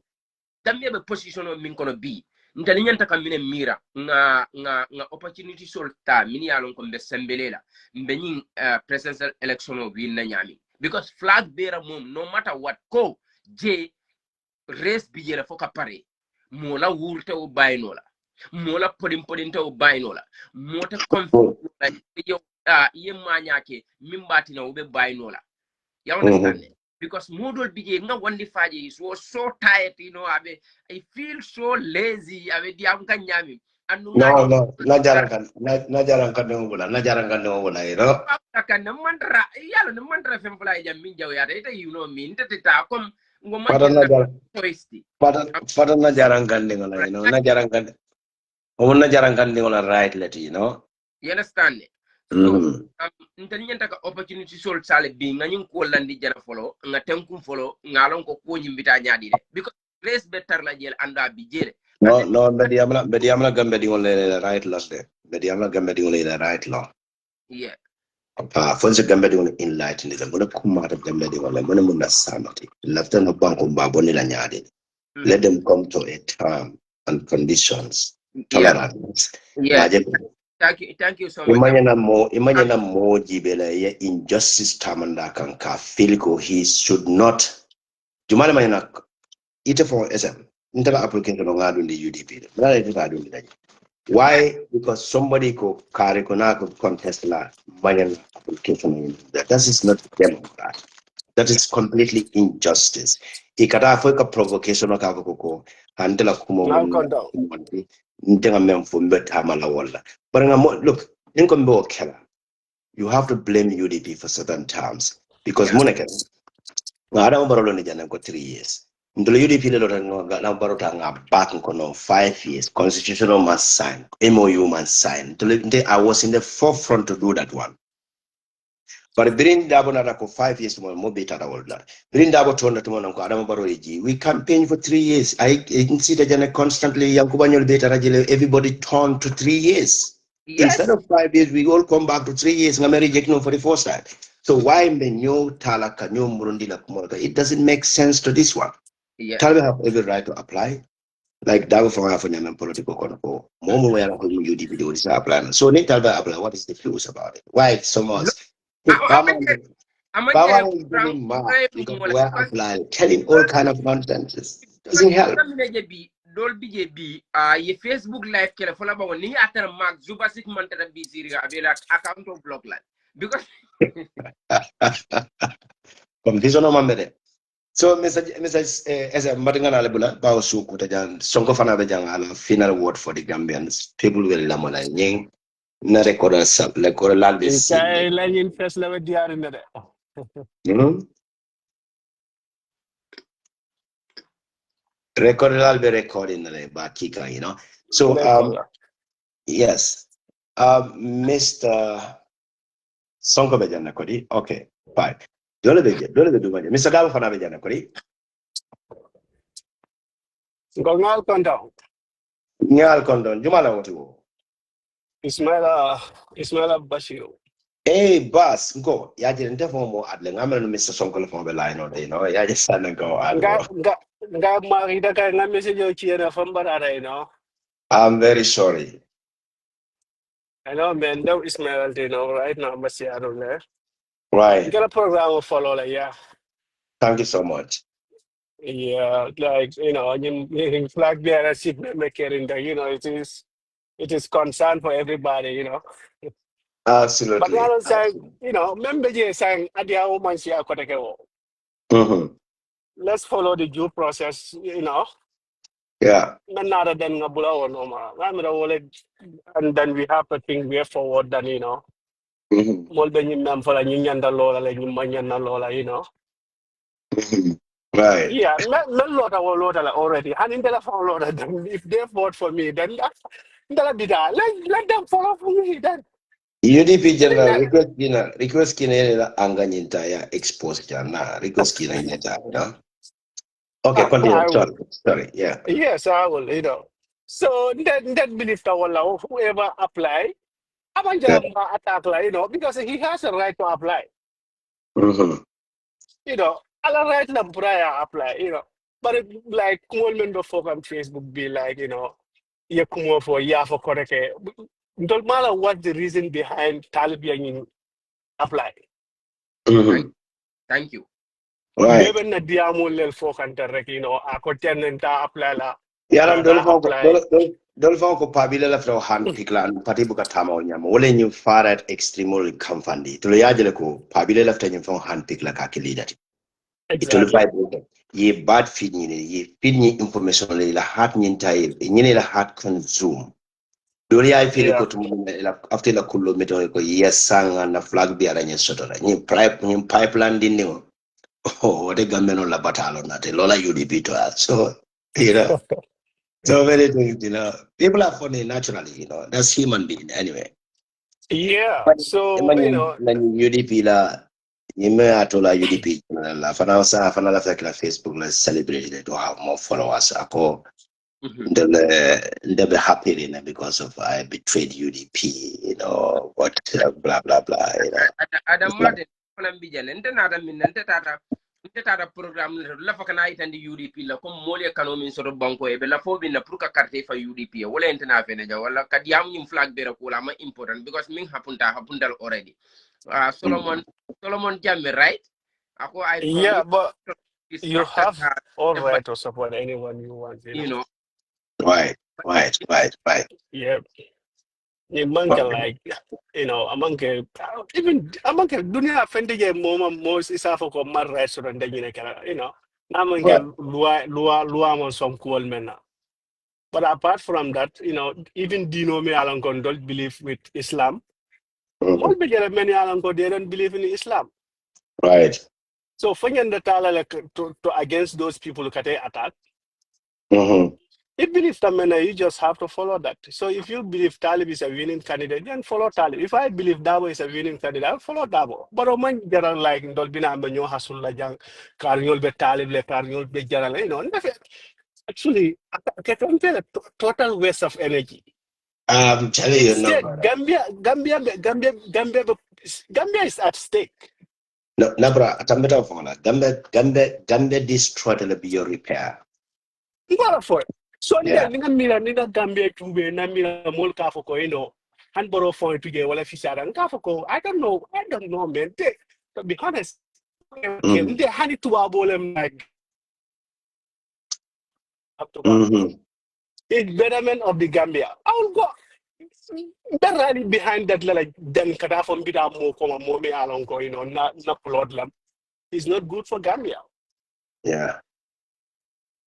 Gambia be position of min kono bi ntani nyanta kam mine mira nga opportunity solta mini yalon ko be sembelela mbe nyin presidential election of win na nyami because flag bearer mom no matter what ko je race bi jela foka pare mola wurte o baynola mola podin te o baynola mota confirm yo yemma nyake mimbati na obe baynola you understand because model bige nga wandi faji so tired you know I feel so lazy abe diam kan nyami anu no na jaran kan no wala iro kan mandra yalo na mandra fem fly jam min jaw ya ita you know min tata kom ngoma pada na jaran kan ngola you know na jaran kan na jaran kan ngola right let you know you understand so ntanyanta ka opportunity sol sale bi nga nyin ko landi jara folo nga tenkum folo ngalon ko nyimbita nyaadi de because race better la jel anda bi jele no bedi amna gambe di ngole right law de bedi amna gambe di ngole right law yeah fonse gambe di ngole enlighten de mo kuma ta gambe di ngole mo na sanity lafta no banko ba boni la nyaadi let them come to a term and conditions tolerance thank you so much imagine mo jibela ya injustice tamanda kan ka feel he should not jumale mayana ite for SM intera application no ngadu ndi UDP mala ite ta dundi daji why because somebody ko kare ko na ko contest la mayan application that is not democrat that is completely injustice ikata foi ka provocation ka ko handela kumo ntenga memfo mbeta mala wala but look inko mbo kela you have to blame UDP for certain terms because moneka ngada mbarolo ni jana ko 3 years ndolo UDP le lota na barota nga back kono 5 years constitutional must sign MOU must sign I was in the forefront to do that one But Birin Dabo Narako 5 years more better all that. Birin Dabo told Natamonanko Adam Baroji. We campaigned for 3 years. I can see that constantly Yankubanyo beta Rajile, everybody turned to 3 years. Yes. Instead of 5 years, we all come back to 3 years. Ngameri Jekno for the first time. So why Menyo Talaka Nyo Murundila Kumorga? It doesn't make sense to this one. Yeah. Talba have every right to apply. Like Davo from African and political control. Momo where UDP do this apply. So need Talba apply. What is the fuse about it? Why so much? Bama is getting mad because we're apply telling all kind of nonsense. Doesn't help. Dol BJB ye Facebook live kele fola ba ni atara Mark Zubasic mantara busy abela account of block line because Confusion on Mamede. So Mr. As a Madingana Lebula, Baosu Kutajan, Sonko Fanabajang, ala final word for the Gambians. People will lamona ying, na record sub, like or land this. Record will be recording the Bakika, you know. So yes. Mr. Sonko Bajana Kodi, okay, fine. Dole do Mr. Davo Fanabajana Kodi. Gongal Kondo. Nyal Kondon, Jumala Watu. Ismaila Bashir. Hey, boss, go. Yeah, didn't have more adling. I'm going to Mr. Sonko from the line all day, no? Yeah, just stand and go. Ga marida ka na message yo chiena from Barada, you know. I'm very sorry. I know, man. No Ismail, you know, right now, but I don't know. Right. You got a program to follow, like, yeah. Thank you so much. Yeah, like, you know, you flag bearer, ship maker in the, you know, it is concern for everybody, you know. Absolutely. But I don't say, you know, remember you saying, Adia woman, she are let's follow the due process, you know. Yeah. Rather than a blow or no more. And then we have to think way forward than, you know. More than you remember, and you the Lola, like you Lola, you know. Right. Yeah, not lot of Lola already. And in the phone Lola, then if they vote for me, then that'll be that. Let them follow for me then. UDP general request kina anga nyinta ya exposed jana request kina nyinta, you know. Okay, continue. Sorry. Yeah. Yes, I will, you know. So that belief that whoever apply, attack, you know, because he has a right to apply. You know, all right, apply, you know. But it, like, women before on Facebook be like, you know, you come over for correct. Don't matter what the reason behind Taliban apply. Thank you. Right. Given the diamond for country, you know, I could tend to apply la. Yaran dolfon ko pabila la fro han piklan pati buka tama onyama wole nyu farat extremely kamfandi to yajele ko pabila la fta fon han pikla ka kilidati Exactly. Ye bad feed ye feed ni information la hat nyintai nyine la hat consume dori ay fili ko tum after la kullo meto ko yesanga na flag bi aranya sotora ni pipeline dinni oh de gameno la batalo na te lola UDP to so you know. So many things, you know. People are funny naturally, you know. That's human being anyway. Yeah. But So you know, UDP la, atola UDP la. Fana la Facebook la celebrate to have more followers. Ako, they'll be happy, you know, because of I betrayed UDP, you know. What blah blah blah, you know. Adam Martin, tata program la fakana itandi UDP la comme mole kano min soro banko e be la fo bin na pour ka carte fa UDP wala intena fene ja wala kadiam nyum flag bere ko la ma important because min hapuntal already Solomon Jamme, right? Ako I promise. Yeah, but you have all right to support anyone you want, you know. Right. Yeah. You can like, you know, even dunia fendi je most isa for ko mar restaurant de you know. Namanke lua mon some cool men. But apart from that, you know, even Dino me Alangon don't believe with Islam. Most many Alango they don't believe in Islam. Right. So for the tala like to against those people who can attack. you believe Tamena, you just have to follow that. So if you believe Talib is a winning candidate, then follow Talib. If I believe Dabo is a winning candidate, I'll follow Dabo. But Oman General like Dolbina Manyo Hasul Lajang, Carniol be Talib, le Carniol be General, actually, I can tell a total waste of energy. I'm telling you, no, Instead, brother. Gambia is at stake. No, brother, Atameta Fola. Gambia destroyed the bio repair. For so Yeah. nina Gambia tube na mira mol kafoko and borrow for to get wala fisara kafoko. I don't know man. To be honest, Mm-hmm. they had it to abolem like up to Mm-hmm. it's betterment of the Gambia. I'll go better behind that like then kadafon bida mo koma mo me along go na plot lam. It's not good for Gambia. Yeah.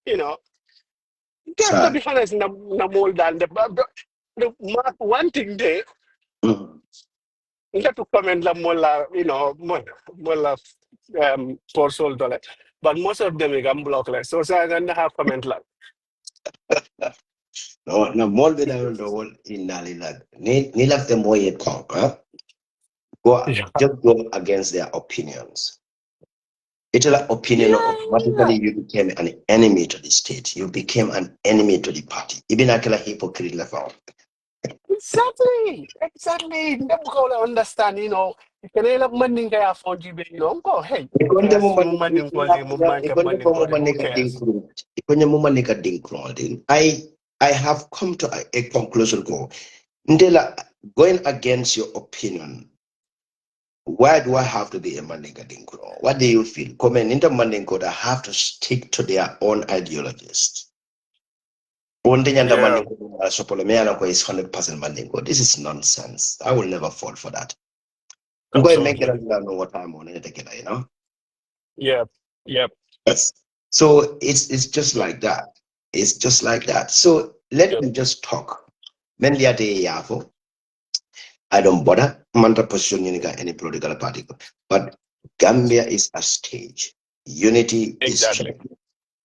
To be honest, na more than the mark one thing there. Mm-hmm. Not to comment la mola, mola for soul dollar. But most of them are blockless. So I don't have comment la. No, more than I don't know in Nalilag. Ni left them way at talk, huh? Just go against their opinions. It's an opinion automatically you became an enemy to the state. You became an enemy to the party. Even a hypocrite level. Exactly. Never go understand, you can end up money guy for you, go, hey, I have come to a conclusion. Ndela, going against your opinion, why do I have to be a Mandinka Dinkro? What do you feel? Comment into Mandinko that have to stick to their own ideologies. One thing and the Mandinko is 100% Mandinko. This is nonsense. I will never fall for that. I'm going to make it know what I'm on it again, Yep. Yes. So it's just like that. It's just like that. So let me just talk. When they are there, I don't bother. Manta position any political party. But Gambia is a stage. Unity is strength.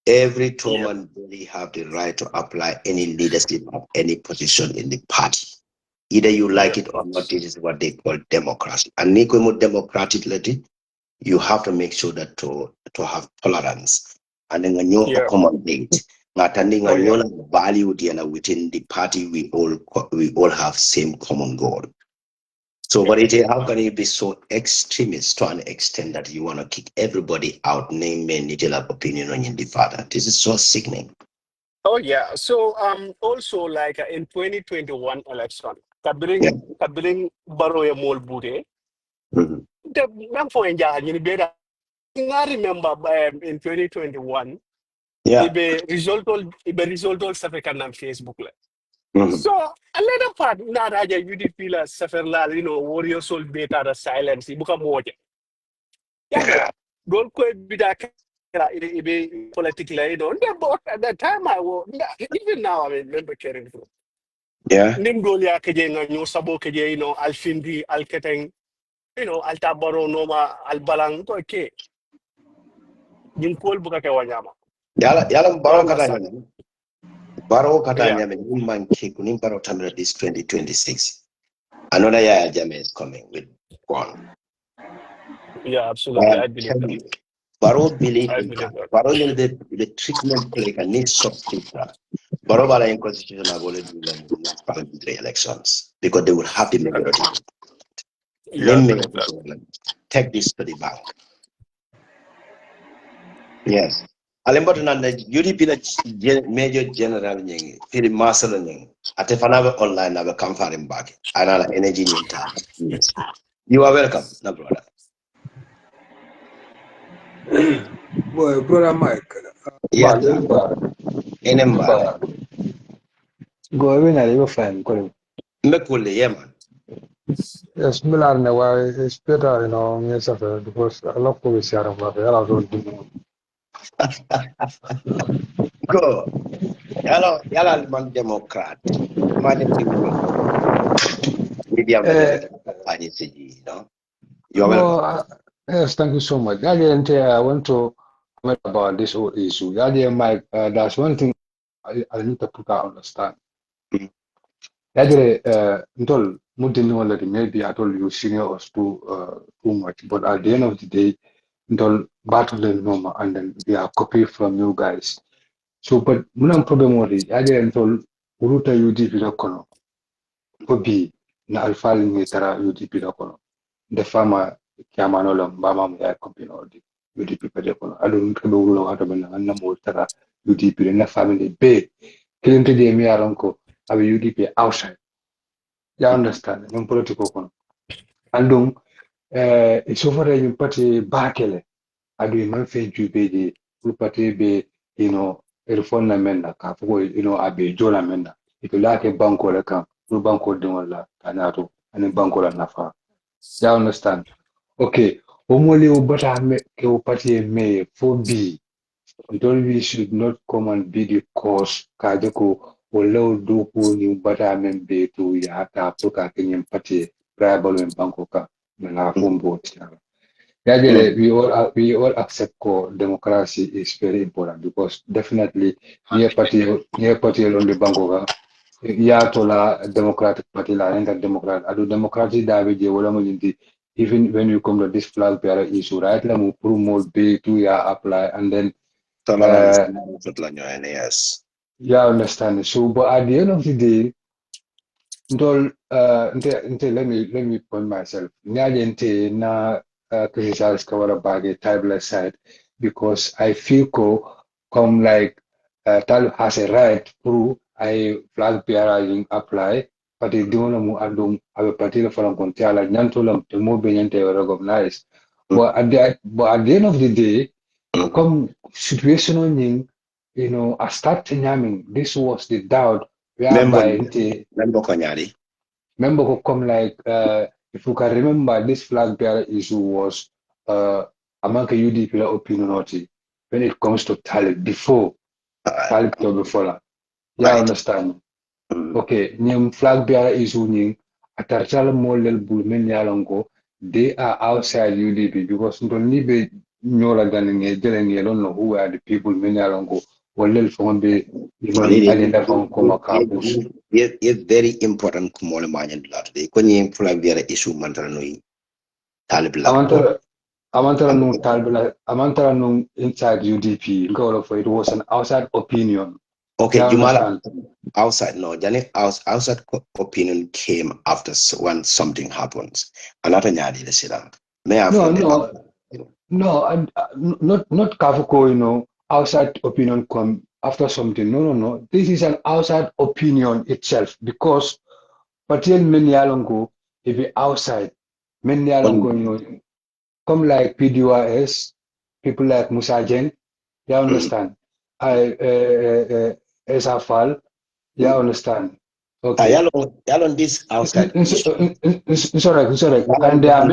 Every Toman really have the right to apply any leadership of any position in the party. Either you like it or not, this is what they call democracy. And democratically, you have to make sure that to have tolerance and then you accommodate. Attending a new value within the party, we all have same common goal. So, but how can you be so extremist to an extent that you want to kick everybody out, name men, little opinion on the father? This is so sickening. Oh yeah. So also like in 2021 election, Kabring Barrow Mol Bude. The man for India, I remember in 2021. Ibe result all Safe on Facebook. So a little part not a UDP la Saferla, warrior soul beta the silence, Ibuka more. Yeah. Don't quite be that politically, but at that time I was even now I remember caring for. Yeah. Nimgolia Kajan, New Sabo Kaja, Alfindi, Alketeng, Altabaro Noma, Albalang, okay. You call Bukawanyama. Yalam Barrow Yeah. Katanya, man kick Nimbaro Tamara this 2026. Another year Jame is coming with one. Yeah, absolutely. I believe that. Barrow believe in that. Barrow the treatment like a need substitute. Barrow Bala in constitution have already parliamentary elections because they will have the majority. Yeah, Take this to the bank. Yes. Alimboto na UDP na major general nyingi fili masala nyingi ate fanawe online na come for him back anala energy nyinta. Yes. You are welcome, no brother. Boy, brother Mike. Yes. Enemba. Go away now, you find go. Mekule yeman. Yes, Milan why it's better, yes, because I love to share about the other. Go. Yala man Democrat. Imagine medium You're welcome. Yes, thank you so much. I want to comment about this whole issue. Mike, that's one thing I need to understand. Actually, Ntol, maybe I told you senior us too much, but at the end of the day, Ntol battle the normal and then we are copy from you guys. So, but muna problem wori, actually Ntol uruta UDP da kono, obi na alfali ni tara UDP da kono. The farmer kiamanola mbama mu ya copy no di UDP pa de kono. Adu nkabe urulo hata bena anna mo tara UDP na family be. Kilente de mi aronko abe UDP outside. You understand? Yung political kono. Andung isofara yung pati bakele adu man fe jube di pati be reform na menna ka fugo abe jola menna ito lake banko la kan banko de wala kanato ani banko la nafa. You understand? Okay. Omole o bata me ke o pati me for be we should not come and be the cause kajako wala duku ni bata men be to ya ta puka kenyen pati tribal and bankoka na fombo tiara. Yajele we all accept ko democracy is very important because definitely near party on the bankoka ya tola democratic party la enter democrat adu democracy da be je wala mo yindi even when you come to this flag bearer issue right la mo promote be to ya apply and then yes. yeah, I understand. So, but at the end of the day, let me point myself. Nyajente na criticize cover bag type side because I feel come like Tal has a right to I flag bearer apply, but they don't know have a particular from Contiala, Nantolam, the more benyante recognize. But at the end of the day, come situational I started naming. This was the doubt whereby member who come like if you can remember this flag bearer issue was among the UDP opinion when it comes to Talib before Talib to before. Yeah, understand. Okay, nyem flag bearer issue nying atarchala molel bulmen yalongo they are outside UDP because don't be nyola ganin jelen don't know who are the people men yalongo walel fonbe alenda fon koma kapus. It's very important kumole manyan lat de konyi flag bearer issue mantanoi Talib la. Amantara no inside UDP it was an outside opinion. Okay, You Jumala understand? outside no, Janet outside opinion came after when something happens. Another nyadi the sit May I not Kafuko, outside opinion come after something. No. This is an outside opinion itself because Patil Menyalongo, if it outside, Menyalongo, come like PDYS, people like Musajen, you understand? Esafal, you understand? Okay. Yalon this outside. Sorry. And they are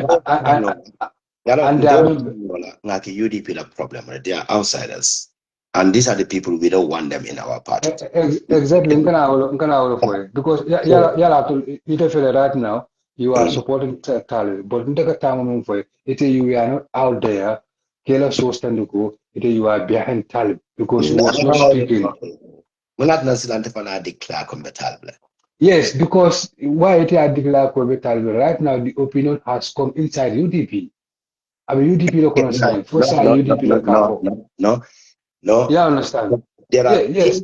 Like UDP problem. They are outsiders. And these are the people we don't want them in our party. Exactly. Because you feel right now you are supporting Talib, but you are not out there. Kela Sostanduko, you are behind Talib because he was not speaking. We're not necessarily declare combatable. Yes, because why it are declared combatable right now? The opinion has come inside UDP. I mean UDP don't understand. First UDP No. Yeah, I understand. There are yes.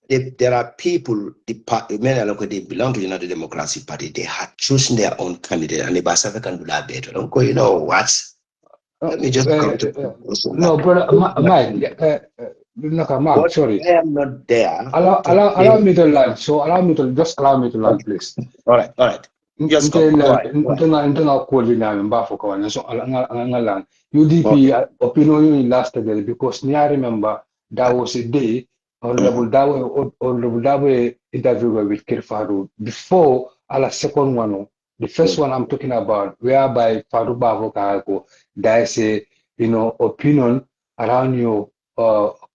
There are people, they belong to the United Democratic Party. They have chosen their own candidate, and the Basava can do that better. Don't go, you know what? Let me just come to no, brother, Mark, sorry. I am not there. Allow me to learn. So allow me to learn, please. All right. Just go. Internal coordinating for kawan. So UDP opinion lasted there because I remember that was a day Honorable Dawe interview with Kirfaru before the second one. The first one I'm talking about, whereby Faru Bavokako, there is a opinion around your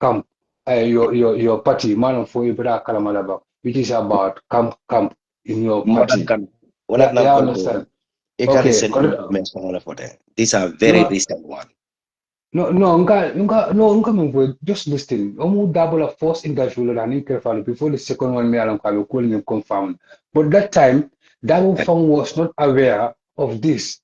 camp, your party, man for Ibra Kalamalaba, which is about camp in your party. Yeah, understand. Okay. These are very recent one. just listen. Almost double a first interview and before the second one, me along calling him confound. But that time, Dabo Fong was not aware of this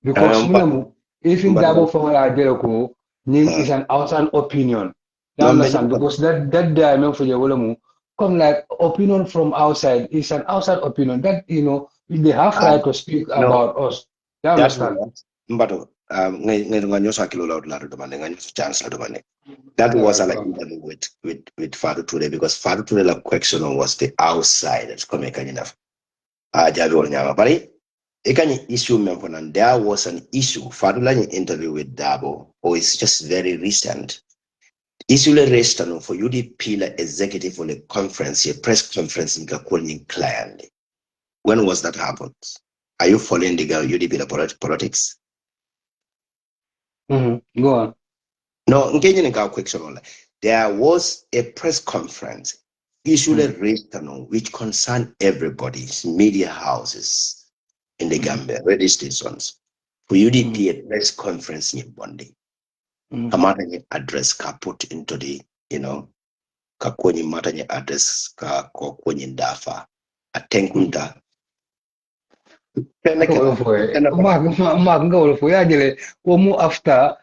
because But even but Dabo Fong Adeloko is an outside opinion. You no, understand? Because that day I mean for the come like opinion from outside is an outside opinion that they have right to speak no, about us. You that understand? was but ngay nyo sa kilo la domande ngay chance la domande. That All was right, an go on. interview with Fadu Ture because Fadu Ture la question was the outside. It's coming enough. Jabi wal nyama bari. Ekany issue memponan there was an issue. Fadu la interview with Dabo or it's just very recent. Issue le rest for UDP la executive for the conference, a press conference in Kakuni client. When was that happened? Are you following the UDP politics? Go on. No, engaging in our question. There was a press conference usually raised which concerned everybody's media houses in the Gambia, radio stations. For UDP, a press conference in Bondi. Kamata address ka put into the, ka kwenye matanya address ka kwenye dafa. Atenkunta. Mark, nga wala fo ya jele wo mu after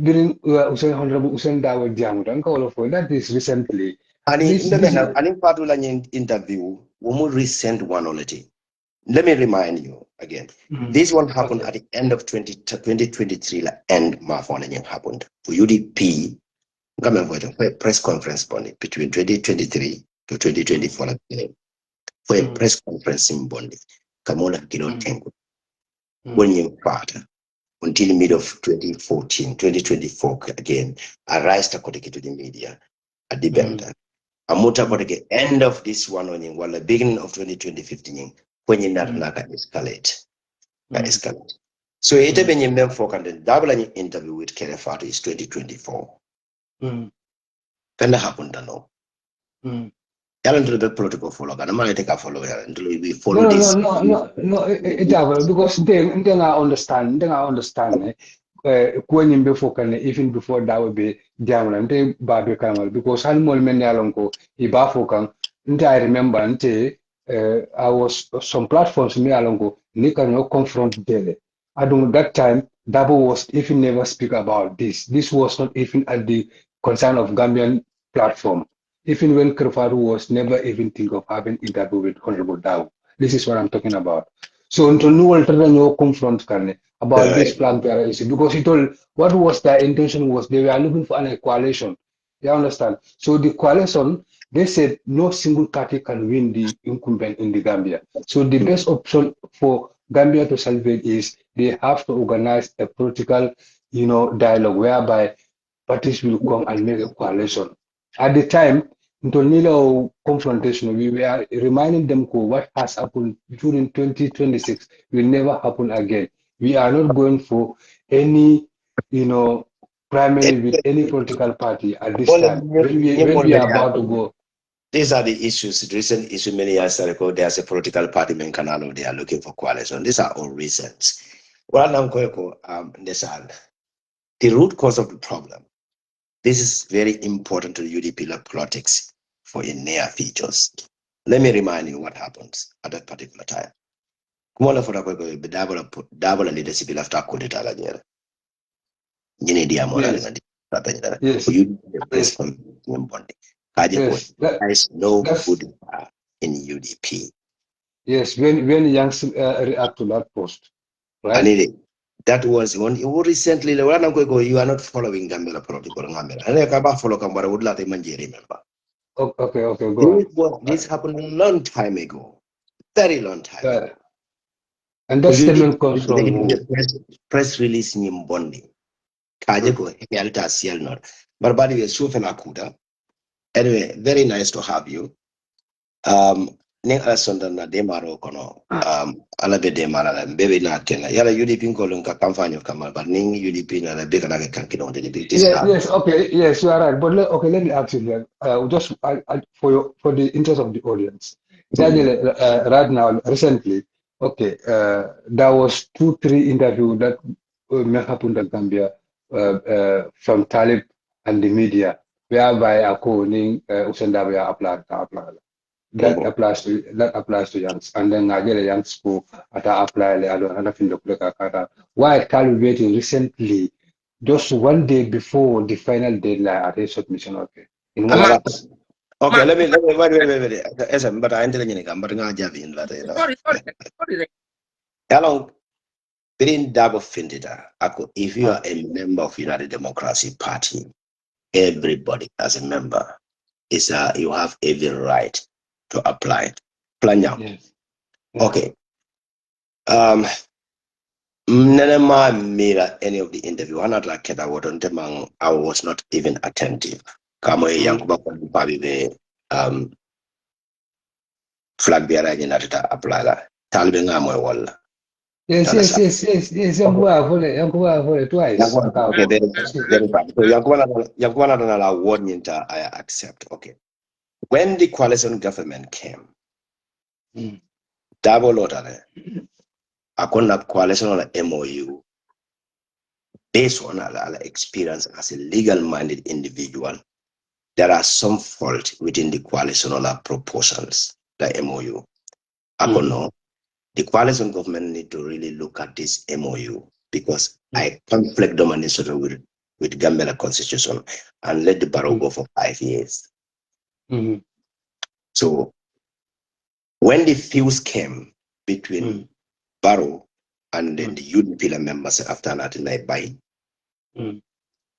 during Honorable Usain Dawo Jamu nga wala fo that is recently this Ani Padula interview, we recent one already. Let me remind you again. This one happened at the end of 2023, end March happened. For UDP, a press conference between 2023 to 2024 for a press conference in Bondi. Kamona Kilo Tengu. When you part until mid of 2024 again, arise according to the media at the Benda. Amuta kwa the end of this one on the beginning of 2015 when you not escalate. So it have been in Memphis and the double interview with Kerefato is 2024. Can that happen to know? Until the political follow, and I'm going to take a follow here until we follow this. Because then I understand. When even before that would be Jamlan, they Babi Kamal, because Hanmol Menalonko, Ibafokan, I remember I was some platforms in Alongo, Nika no confront daily. I don't that time, Dabo was even never speak about this. This was not even at the concern of Gambian platform. Even when Kerfaru was never even think of having interview with Honorable Dabo. This is what I'm talking about. So until no alternative confront about this flag bearer issue because he told what was their intention was they were looking for an coalition. You understand? So the coalition, they said no single party can win the incumbent in the Gambia. So the best option for Gambia to salvage is they have to organize a political, dialogue whereby parties will come and make a coalition. At the time, Ntonilo confrontation, we were reminding them what has happened during 2026 will never happen again. We are not going for any, primary with any political party at this time. When we are about to go. These are the issues, the recent issue many years ago. There's a political party in Canada, they are looking for coalition. These are all reasons. Well, the root cause of the problem. This is very important to the UDP politics for in near features. Let me remind you what happens at that particular time. Kumola for the double leadership after Kudeta Lajera. Yini dia mola ngadi. Yes. You press Bondi. Yes. There is no good in UDP. Yes, when Youngs react to that post, right? And that was one recently. You are not following Gambia political Gambia. And I can't follow Gambia. Would let him remember. Okay, go on. This happened a long time ago, very long time ago. And that statement comes from press release in Bondi. Kajeko Helta Ciel not. Barbadi is Sufena. Anyway, very nice to have you. Ning Alessandra na demaro kono alabe demara baby na kena yala UDP ko lunga campaign of kamal but ning UDP na la big na kankino de yes, okay, yes, you are right. But let me ask you here, just for the interest of the audience. Daniel, right now, recently, okay, there was 2-3 interviews that may happen in Gambia from Talib and the media, whereby according Usendabia apply. That applies to youngs, and then I get a young school at apply. I don't have nothing to look at. Why calibrating recently, just one day before the final deadline at a submission. Okay, in one Mark, month. Okay, Mark, let me wait. Yes, but I ain't telling you, but I'm Javin, but sorry. how long? Green double findita. If you are a member of United Democracy Party, everybody as a member is you have every right to apply. Plan now. Yes. Okay. Nenema made any of the interview. I'm not like I was not even attentive. Kamo yankuba kwa the flag bearer in that apply. Talbe ngamo wala. Yes. Yankuba twice. Okay, very fine. So Yankuba na la warning into I accept. Okay. When the coalition government came, double lottery, I couldn't coalition on MOU based on our experience as a legal-minded individual. There are some fault within the coalition on our proposals, the MOU. I don't know. The coalition government need to really look at this MOU because I conflict domination with Gambia constitution and let the Barrow go for 5 years. So when the fuse came between Barrow and then the UDP members after that night by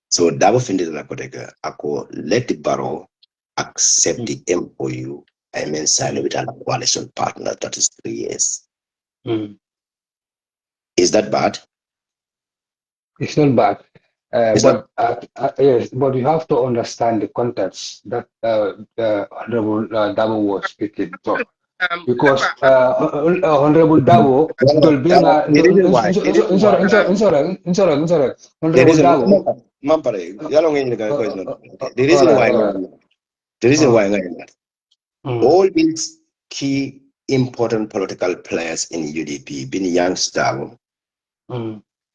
so double finded ako let the Barrow accept the MOU and then sign with a coalition partner that is 3 years. Is that bad? It's not bad. Yes, but you have to understand the context that Honorable Dabo was speaking. So, because Honorable Dabo, The reason why. The reason why all these key important political players in UDP, being young Dabo,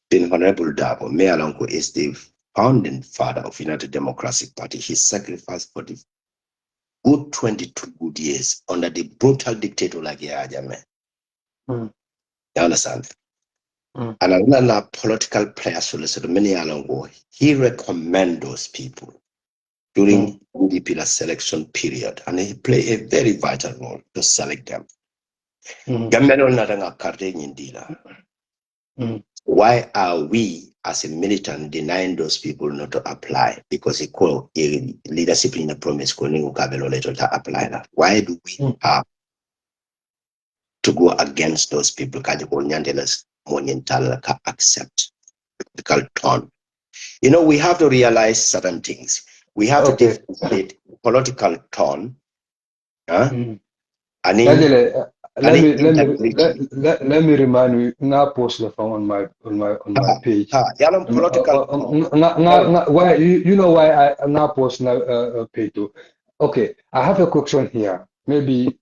being Honorable Dabo, Mealonko is the founding father of United Democratic Party. He sacrificed for the good 22 good years under the brutal dictator like Yajame. You understand? And another political player, so many along he recommend those people during the selection period, and he play a very vital role to select them. Why are we as a militant denying those people not to apply? Because he called a leadership in the promise to apply. Why do we have to go against those people? Accept political tone. You know, we have to realize certain things. We have to differentiate political tone. Let me remind you. Now post the phone on my page. Why you know why I now post now page too? Okay, I have a question here. Maybe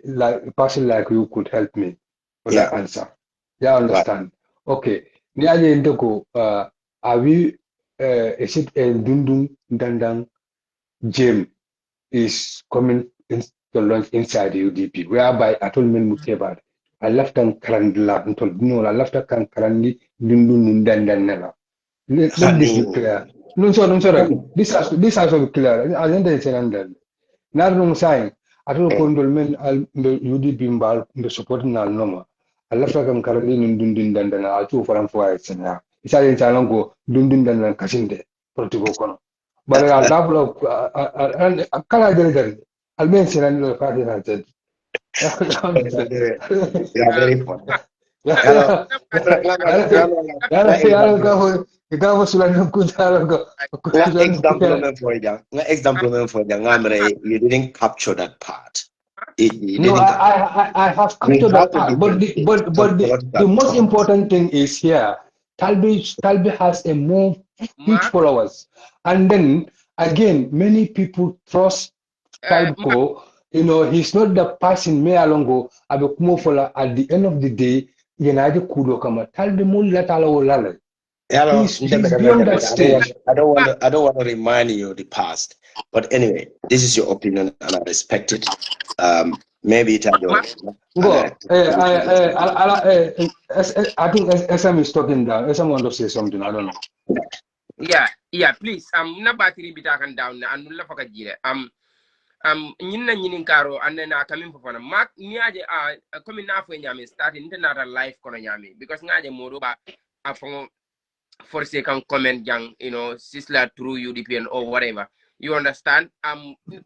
like a person like you could help me for that answer. Yeah, I understand. Right. Okay. Niaje ndoko are we is it a dundung dandang Jim is coming in to launch inside the UDP, whereby I told me Muteba I left and Karandla and told no, I left a can Karandi dundung dandanella. Let this be clear. No, sorry. This has to be clear. I understand. Not wrong sign. I don't condolment the UDP imbal the supporting al noma. I left a can Karandi dundun dandana. I'll two for them for it. It's a go dundun dandan Kasinde. Portugal. But I'll double and a color delivery. I'll mention another party. You are very funny. Ikaw Sulanding Kunjaro. You didn't capture that part. No, I have captured that part. But the most important thing is here. Talbi has a more huge followers, and then again, many people trust Talco. You know, he's not the person me alongo abe kumo fola at the end of the day. United kudo kama Talbi mulila tala olale. He's beyond that stage. I don't want to remind you of the past. But anyway, this is your opinion, and I respect it. Maybe it had your. I think SM is talking down. SM want to say something. I don't know. Yeah, please. Na battery bitakan down na anulla fakajire. Nyinna nyinin karo anena kamin fofana mak niaje komi na fo nyame start internet life kono nyame because ngaje modo ba afon force kan comment jang sisla through UDPN or whatever. You understand?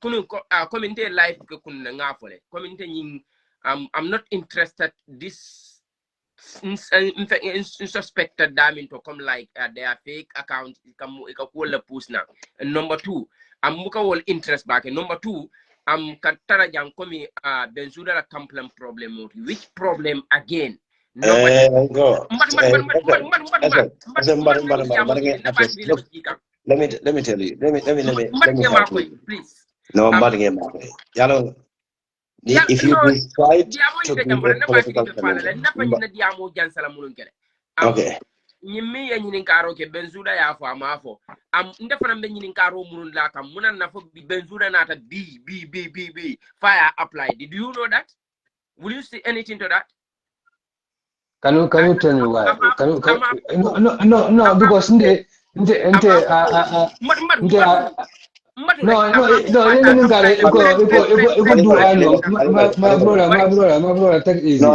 Kunu community life ko kun ngafole. Community nying I'm not interested this suspected damn to come like their fake account ikakuwa post now. And number 2, muka wall interest back. And number 2, katara jang komi benzuda la complain problem. Which problem again? Nobody. Let me tell you. Let me help you. Please. No, if you decide to be a political okay. Nyimi ya nyinin karo ke benzuda ya fo amafo ndefana be nyinin karo munun la kam munan na fo benzuda nata b fire apply. Did you know that? Will you say anything to that? Can you tell me why? No, because No, my brother, take it easy. Do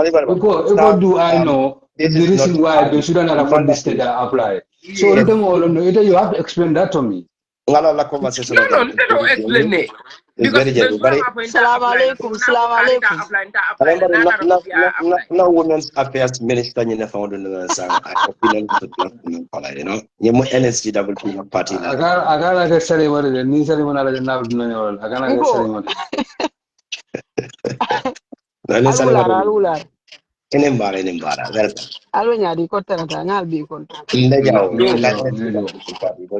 I know the reason why the Sudan are afford this state apply? So you have to explain that to me. No, explain it. Because Salam alaikum. No women's affairs minister in the found in the song. Opinion to you know. You NSGW party. I got a ceremony, the new ceremony I got a ceremony. Alula. Enembara. Alwenya di kota na ngal bi konto.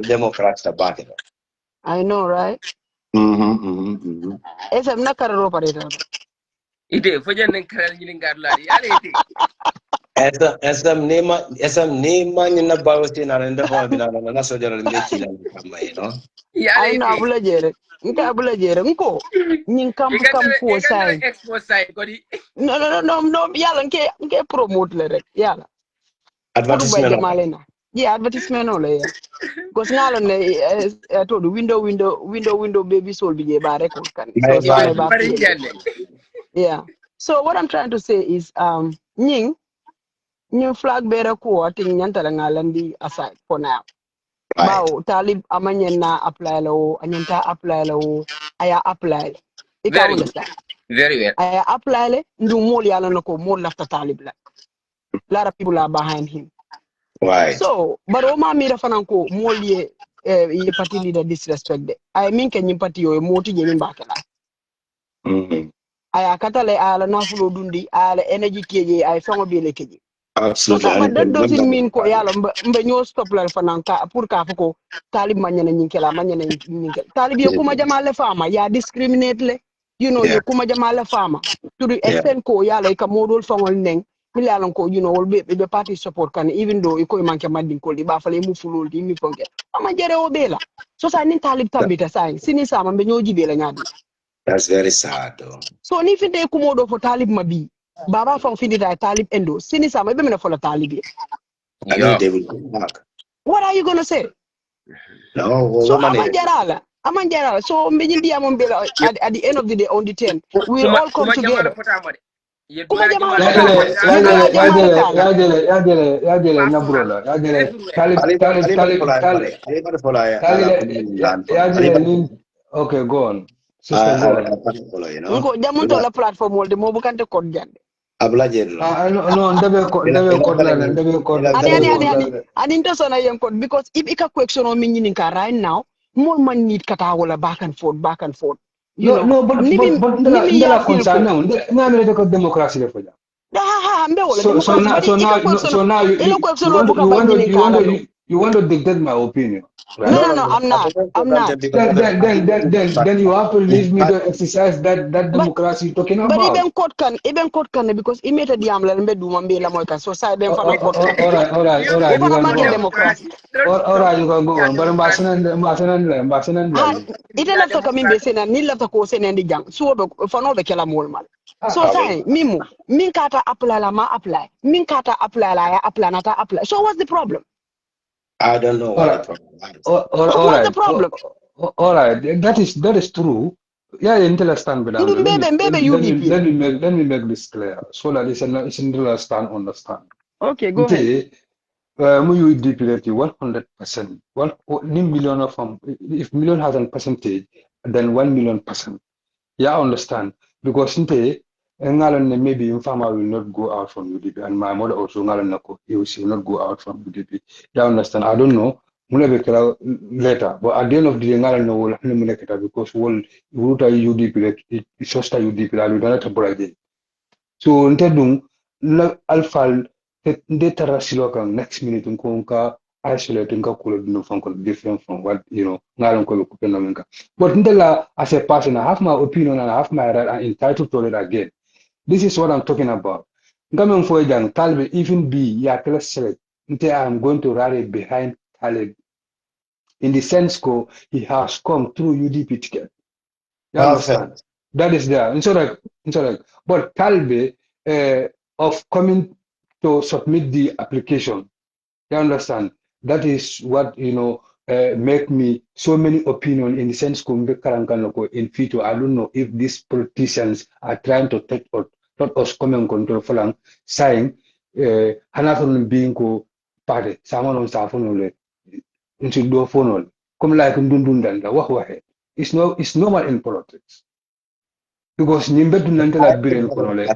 Democrats back. I know, right? FM na kararo pareta. Ite fojan nen karal nyinin garladi yale ite. Esam nema ni na bawsti na renda fa bina na so jara mbeki na kama no. I know abula jere. Nka abula jere nko. Nyin kam ko sai. Expose side kodi. No yalla nke promote le rek yalla. Advertisement malena. Yeah, advertisement ole. Because ngalo ne to the window baby soul bije ba record kan. So yeah. So what I'm trying to say is nying flag bearer ko ating nyantala ngalandi aside for now. Bao talib amanyen na apply lawo anyanta apply lawo aya apply. Ika understand? Very well. Aya apply le ndu mol yala nako mol lafta talib la. A lot of people are behind him. Right. So, but Oma mira fananko mol ye party leader disrespect de. I mean can you party yo moti je mbakala. Aya katale ala nafulo dundi ala energy keje ay fango bele keje. Absolutely. But that doesn't mean ko yala mbe nyo stop la fananka pour ka fako talib manyana nyinkela talib yo kuma jamale fama ya discriminate le yo kuma jamale fama to the extent ko yala ka modol fangol neng milalon ko will be party support kan even though iko manke madin ko di ba fale mu fulol di mi fonke ama jere o bela so sa nin talib tambita sai sini sama mbe nyoji bela nyadi. That's very sad though. So ni finte ko modo fo talib mabi baba fang findita talib endo sini sama be mena fo la talib. I know they will come back. What are you going to say? No, so Amanjara. So mbejindi amon bela at the end of the day on the 10th we will all come together. Okay, go on. Sister, go on. Nko jamunto la platform wolde mo bukante kod jande. No, ani to sana yem code because if ika question on meaning ka right now more man need kata wala back and forth. No, but ndala concern now. Ngame le ko democracy le foja. So now you You want to dictate my opinion, right? No, I'm not. I'm not. Then you have to leave me to exercise that But democracy you're talking but about. even code can because he made a diam la mbe duma mbe la moika so side them for no code can. All right. Over You can a go on. democracy. All right, you can go on. But Ha ite lafta ka mimbe sena ni lafta ko sena ndi jang so be for no be kala mol mal. So say mimu min kata apply la ma apply. Min kata apply la ya apply nata apply. So what's the problem? I don't know what the problem is. What's the problem? All right. That is true. Yeah, understand, but let me make this clear so that it's understand. Okay, go ahead. You depilate 100%. Million of them, if million has a percentage, then 1 million percent. Yeah, I understand. Because maybe in farmer will not go out from UDP, and my mother also he will not go out from UDP. Yeah, I understand. I don't know. Later, but at the end of the day, because UDP, it's just a UDP, I don't so ntedung la alfal de tarasilo kan next minute ko ka isolate ka kulo dino from different from what ngalon ko ko penamenka but ndela as a person I have my opinion and I have my right and entitled to it again. This is what I'm talking about. Ngamen fo jang talbe even be ya kala select nte I'm going to rally behind Talib in the sense ko he has come through UDP ticket. You understand? That is there. Insurrect. But Talbe of coming to submit the application, you understand? That is what make me so many opinion in the sense in future. I don't know if these politicians are trying to take us coming control falang saying hanaton being ko pare sama non sa fonole into do fonol come like ndundundanda wahe. It's normal in politics. Because nimbetu nantala biren konole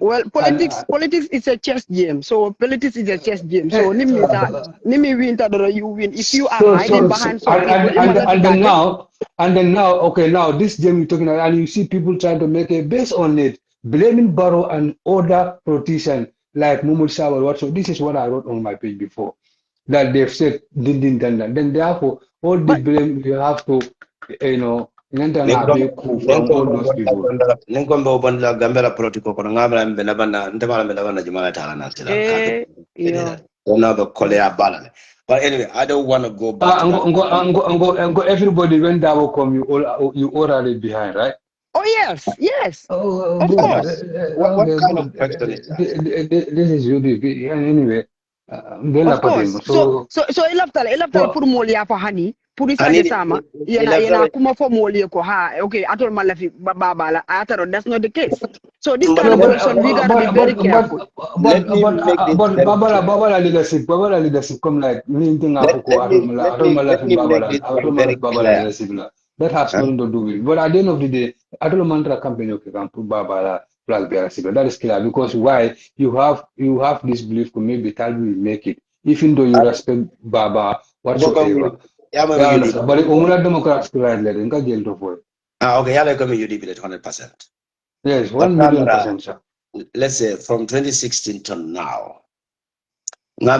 Well, politics is a chess game. So politics is a chess game. So nimi win tadoro you win. If you are hiding behind some people, and then now, okay, now this game you're talking about, and you see people trying to make a base on it, blaming Barrow and other politicians like Mumul Sawa. So this is what I wrote on my page before, that they've said then therefore all the blame you have to, from all those people. Gambia political kono ngamra mbelabana ntabala mbelabana jumala tala na sila but anyway I don't want to go back to everybody when that will come you already behind, right? Oh yes of course. What kind of question is that? This is UDP anyway. Of course. So ilaftal pour molia fa hani pour isa sama yana kuma for molia ko ha okay atol malafi babala ataro that's not the case. So this kind of person we got to be very careful. But Babala leadership come like that has nothing to do with it. But at the end of the day, I don't mantra campaign okay can put Babala plus Biarasiba. That is clear because why you have this belief that maybe Talbi will make it, even though you respect Baba whatsoever. But only Democrats right there in jail to vote. Okay, yeah, like you did 100%. Yes, 1,000,000%, sir. Let's say from 2016 to now, na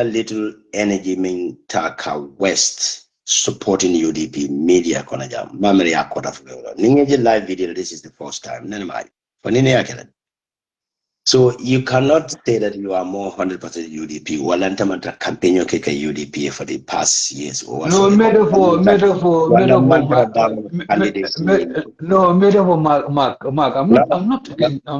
little energy mean Taka West supporting UDP media konaja mamre ya kota fulo ningeje live video this is the first time nene mai for nini yakela. So you cannot say that you are more 100% UDP walanta manta campaign yoke ka UDP for the past years or no metaphor Mark I'm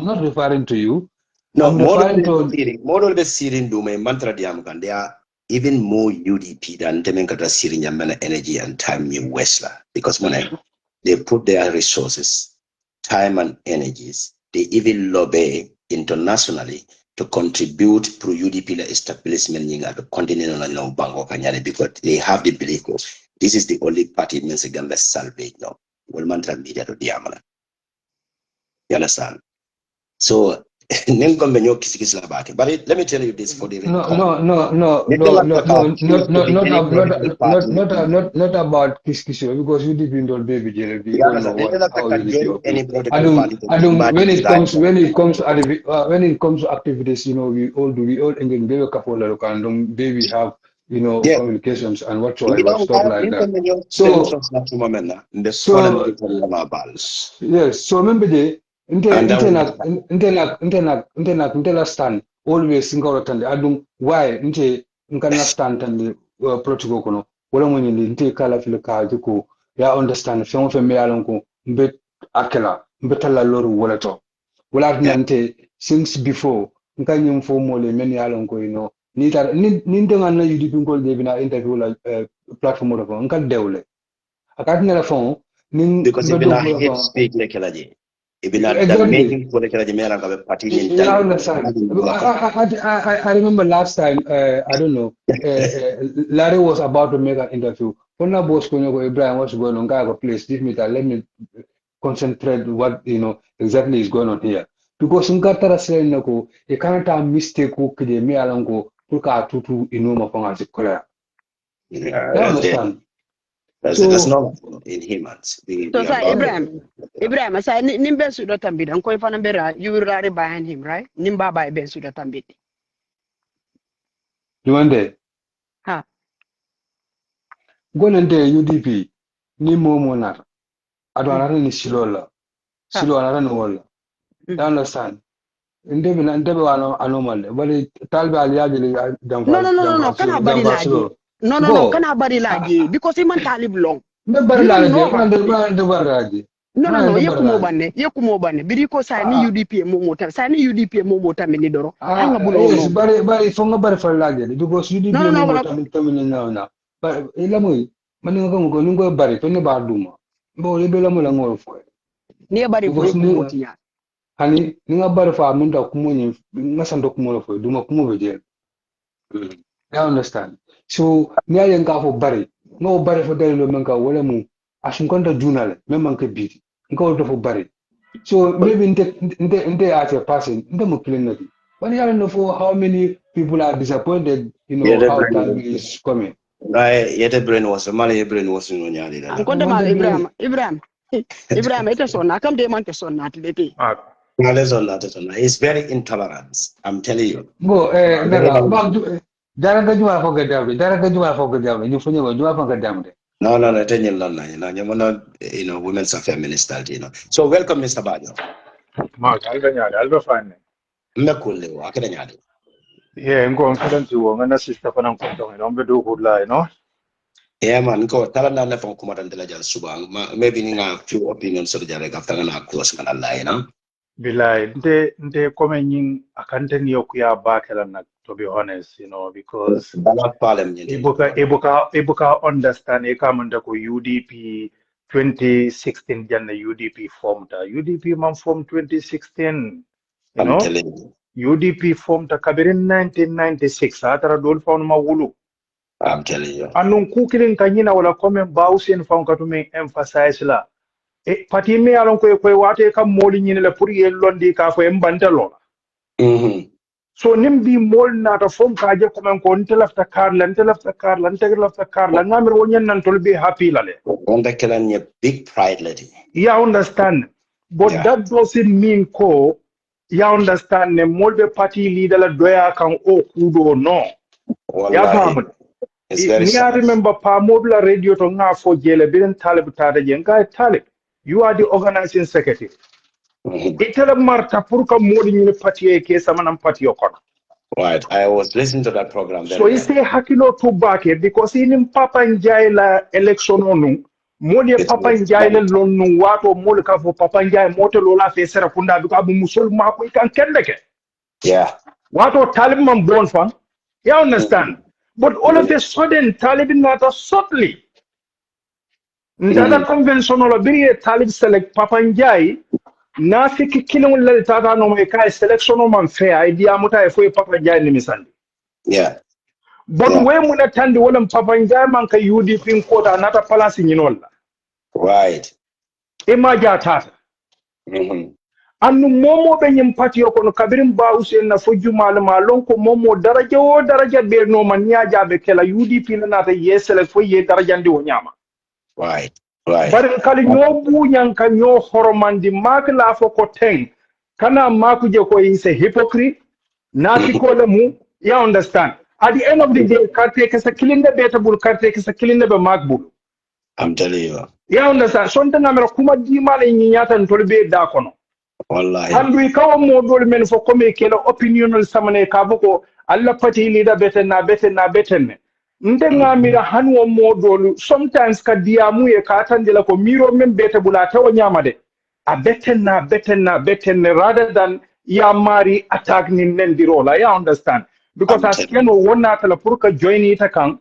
not referring to you. No, I'm referring to model the Syrian domain mantra diamkan. They are even more UDP than Temenkata Syrian energy and time in Westler. Because when they put their resources, time and energies, they even lobby internationally to contribute pro UDP establishment in the continent of Bango Kanyale because they have the belief this is the only party means Gambia salvage now. Well mantra media to Diamana. You understand? So But let me tell you this for the record. Not about kiss because UDP don't baby jail. We all know how UDP operate. When it comes to activities, we all engage very couple of and baby have communications and whatsoever stuff like that. Yes, so remember the intela stand always single attend adum why nkana stand and protocol kono wala mo ni inte kala fil ka ko ya understand fe mo fe me alon ko mbe akela mbe tala loru wala to wala nante since before nkanyum fo mo le men yalon ko ni ndenga na yudi pingol de bina interview la platform mo ko nkal dewle akati na phone because if I hate speak lekelaji exactly. I remember last time, I don't know, Larry was about to make an interview. When I was going to go, Ibrahim, what's going on? Guy, please give me that. Let me concentrate what exactly is going on here. Because in Qatar, you can't have mistake who could me alongo to tutu inuma panga kola. I understand. That's not in humans. So, Ibrahim, say nimbe suda tambid. Anko ifana bera, you will rally behind him, right? Nimba by ben suda tambid. You want that? Ha. Go and UDP. Ni monar. Adwana ni silola. Silo another wall. You understand? Ndebe wano anomaly. But talbe aliyaji No. Kana bari laji. No. Kana bari laji because iman talib long. No. Yekumo banne. Biriko sa ni UDP momota. Sa ni UDP momota menidoro. Hanga bulo. Yes, bari fonga bari for laji because UDP momota menidoro. But ilamu maninga ko ningo bari to ne ba duma. Bo lebela mo langol fo. Ne bari fo kumoti ya. Hani ninga bari fa minda kumunyi ngasando kumulo fo duma kumubeje. I understand. So niya yang ka fo bari. No bari fo dali lo menka wala mu asunkonta junale memanke biti. Nko to fo bari. So maybe inte as a person, inte mo clean nati. But you don't know for how many people are disappointed, how time is coming. Yete brain was money brain was in Unyali. Ankonda mal Ibrahim, ita sonna kam de man te sonna tilete. It's very intolerant. I'm telling you. Go Daraga juma forget them. You funny juma forget them. No, women's affairs minister, So welcome, Mr. Bajo. Mark, I'll find it. Yeah, I'm confident you won't assist the Panam Kotong, don't be do good lie, no? Yeah, man, go Talana from Kumatandela Subang, maybe a few opinions of the Jarek after an across Kanala, Bilai, they coming in a content yokuya back, to be honest, because Ibuka understand a common UDP 2016 Jan UDP formed. UDP man formed 2016. I'm telling you. UDP formed a Kabirin 1996. Atara dol found Mawulu. I'm telling you. Anun kukiling kanyina wala comment bausin found to me emphasize la. Pati me alon ko wate kam moli nyine la pour yel londi ka ko embantalo. So nimbi mol na ta form ka je comment ko ntelafta karla ngamir wonyen nan tol be happy lale. On the kelan big pride lady. Yeah, understand. But that doesn't mean ko you understand the molde party leader la doya kan o kudo no. Ya famu. I remember pa mobile radio to nga for jele bin talib tada jenga talib. You are the organizing secretary. Itela marta purka modi ni party e ke samanam party okon. Right. I was listening to that program. So he say hakilo to back it because in papa njai la election onu. Modi papa njai le lonu wato modi ka fo papa njai moto lola fe sera kunda bi ka bu musul ma ko kan kendeke. Yeah. Wato talib man born fan. You understand? But all of a sudden talib not subtly. Ndada conventional biri talib select papa njai na fiki kilon le tata no me kai selection no man fair idea muta e foi papa njai ni misali. Yeah. But when muna tandi wala papa njai man ka UDP quota nata palace nyinola. Right. Imaja tata. annu momo be nyim patio kono kabirim ba usen na fo jumal ma lonko momo daraja o daraja be no man nyaaja be kala UDP na nata yesele fo ye daraja ndi o nyama Right. bari kala nyo buñan ka nyo horomandi mak la fo ko ten kana maku je ko is a hypocrite nati ko le mu you understand at the end of the day karte ke sa kilinde beta bul karte ke sa kilinde be makbul I'm telling you. you understand so nta ngamera kuma di male nyi nyata ntolbe da kono Wallahi. handu kawo modol men fo comme kela opinional samane ka boko alla pati leader beten nde ngamira hanwo modol sometimes ka diamu e ka tandela ko miro men bete bula tawo nyamade a beten rather than ya mari attack ni nendirola ya understand because as keno wonna tala pour ka join ita kan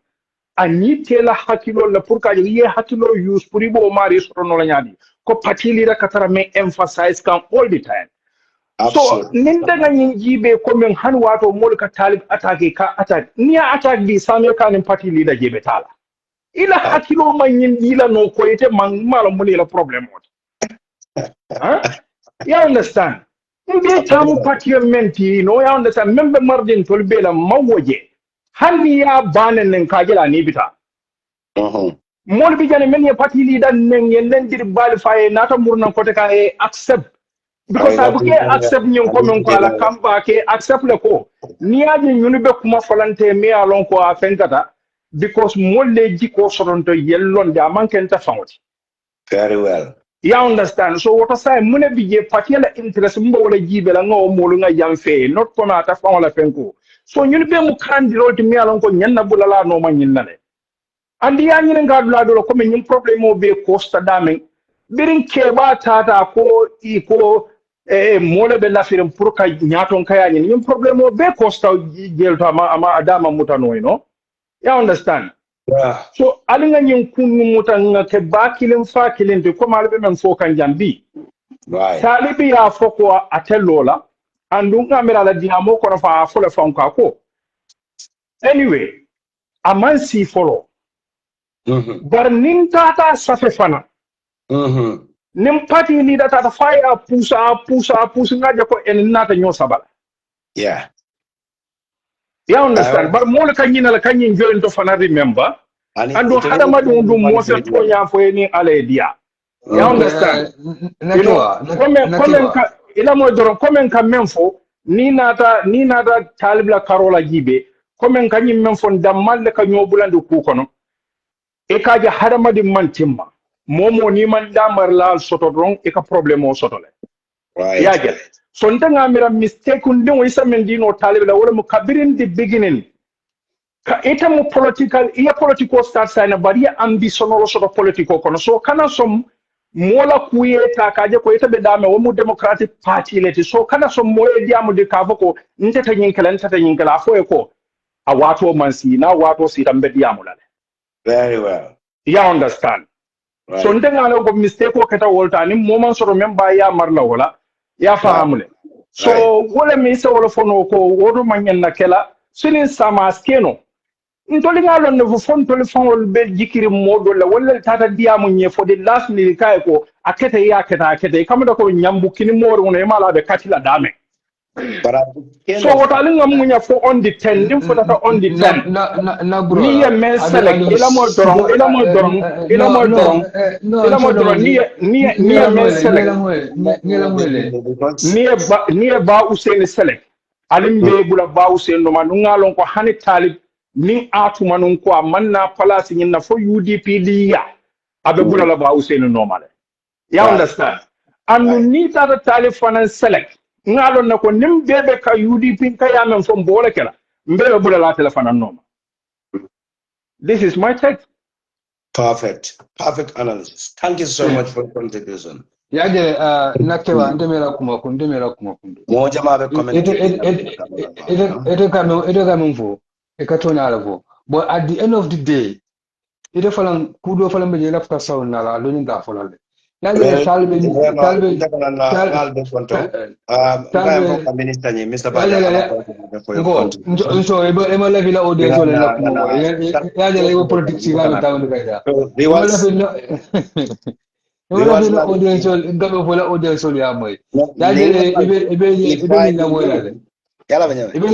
ani tela hakilo la pour ka ye hakilo use pour ibo mari sotono la nyadi ko pati leader katara men emphasize kan all the time. Absolutely. So ninda nga jibe ko men han wato mol ka talib attaque ka attaque niya attaque bi same kan party leader jibe tala ila hakilo man yin dila no ko ite man mala mun ila problem what you understand mbe tamu parliament no you understand member margin tolbe la mawoje handi ya banen nen kajela ni bita mol bi jane men ya party leader nen yen dir bal faye nata murnan ko te ka accept because I buke accept nyon ko men ko ala kamba ke accept le ko ni aji nyunu be kuma folante me alon ko a fenkata because molle jiko soronto yellon da manken ta fawti very well you understand so what I say mune bije particular interest mbo wala jibe la ngo molu nga jamfe not ko na ta fawla fenko so nyunu be mu kandiro ti me alon ko nyanna bulala no man nyinnale andi ya nyine ngadula do ko men nyim problem o be costa damen birin keba tata ko iko mole be lafiren pour ka nyaton kaya nyim problem o be costa jelto ama adama mutano no you understand so alinga nyin kunu mutanga ke bakilin fa kilin de ko malbe men fo kan jambi right talibi ya foko atellola andunga mera la diamo ko fa fo le fonka ko anyway aman si follow bar nin tata safe fana nim party leader tata fire pusa ngaje ko en nata nyo sabala yeah you understand bar mo le kanyina la kanyin join to fana remember ando hada madum dum mo se to nya fo ni ale dia you understand komen ka ila mo doron komen ka menfo ni nata talib la karola jibe komen ka nyim menfo damal le ka nyobulande ku kono e kaje hada madim man timma momo ni man damar la soto don e ka problem o soto le right yaje so ndanga mira mistake ndin isa men dino talib la wala mo kabirin the beginning ka ita mo political start sana bari ambition o soto political kono so kana som mola kuyeta kaje ko ita be dame wo mu democratic party leti so kana som moye diamu de kavoko ntata nyinkala fo e ko a wato mansi na wato si tambe diamu la very well you understand right. So ndenga lo go mistake ko kata wolta ni moment soro memba ya marla wala ya fahamule so wala mi se wala fono ko wodo manyen na kela sinin sama skeno ntoli ngalo ne fu fon toli fon be jikiri modo la wala tata diamu nye for the last ni kai ko akete kamada ko nyambu kini moro ne mala be katila dame so what alinga munya for on the 10 dim for that on the 10 na bro ni ya men select ila mo dorong ni ya men select ni ba usen select alimbe bula ba usen no man ngalon ko hani talib ni atu manun ko manna place ni na fo UDP liya abe bula la ba usen normal ya understand anu ni tata talib fanan select ngalon nako nim bebe ka UDP ka ya men fo mbole kala mbebe bula la telefona normal this is my take. Perfect analysis. Thank you so much for the contribution. Yaje nakewa ndemera kumakundu. Moja mabe comment. Ede kame mfo. Ekatona alavo. But at the end of the day, ede falan kudo falan be jela fka saw nala aloni da folale. Yaje talbe minister ni Mr. Baja. So ema la vila audience wala na kumo. Yaje la politics ngalo tawo kaida. wala fela audience ngabe fola audience ya moy ya jele ibe ni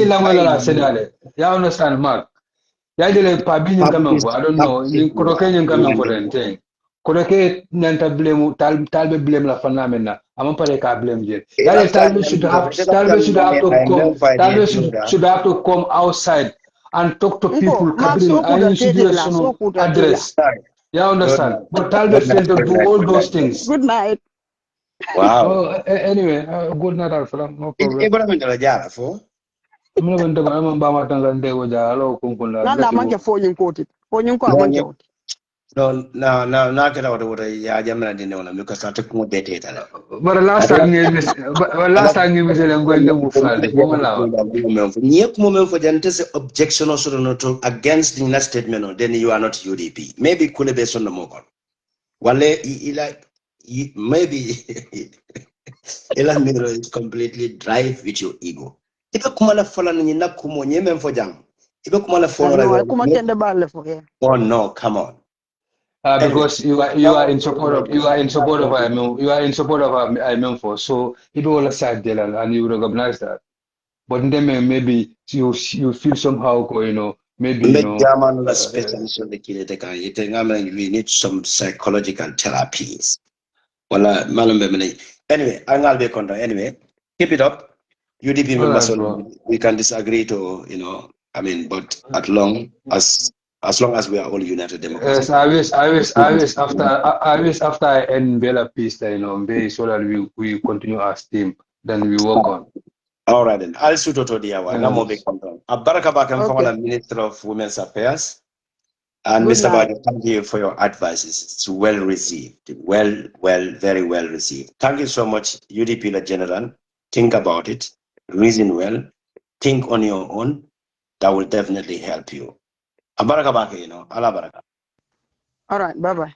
la moy la sedale ya understand mark ya jele pa bi ni ngamen fo I don't know ni ko ke ni ngamen fo den thing ko ke nanta blame talbe blame la fana menna amon pare ka blame je ya jele talbe should have to come should have to come outside and talk to people Mark kabrin so could I have taken la situation so could have taken la. address. You understand? But Talbot failed to do all those things. Good night. Oh, anyway, good night, Alfred. No problem. I'm not going to go. I'm going to go. Nanda manke fonyin koti. Fonyin ko amanke oti. No, get out of what I jammer didn't know because I took more data. But last time you said I'm going to move further. Nyek moment for the objection also not against the last statement, then you are not UDP. Maybe could be on the mobile. Wale maybe Ela Miro is completely drive with your ego. Ibe kumala fola ni na kumo nyeme mfo jam. Ibe kumala fono No, I la. kuma tende balle for here. Oh no, come on. Anyway, Because you are in support of IMF, so it all aside there and you recognize that. But then maybe you feel somehow maybe make German a specialist on the kid. We need some psychological therapies. Well, anyway, I'll be content. Anyway, keep it up. UDP members, we can disagree to, but as long as we are all united democracy. Yes, I wish after I end Bella peace, so that we continue as team, then we work on. All right then. I'll shoot to the hour. No more big control. Abaraka Bakam for Minister of Women's Affairs. And Good Mr. night. Bajo, thank you for your advices. It's well received. Very well received. Thank you so much, UDP General. Think about it. Reason well. Think on your own. That will definitely help you. Abaraka Baka, Allah Baraka. All right, bye-bye.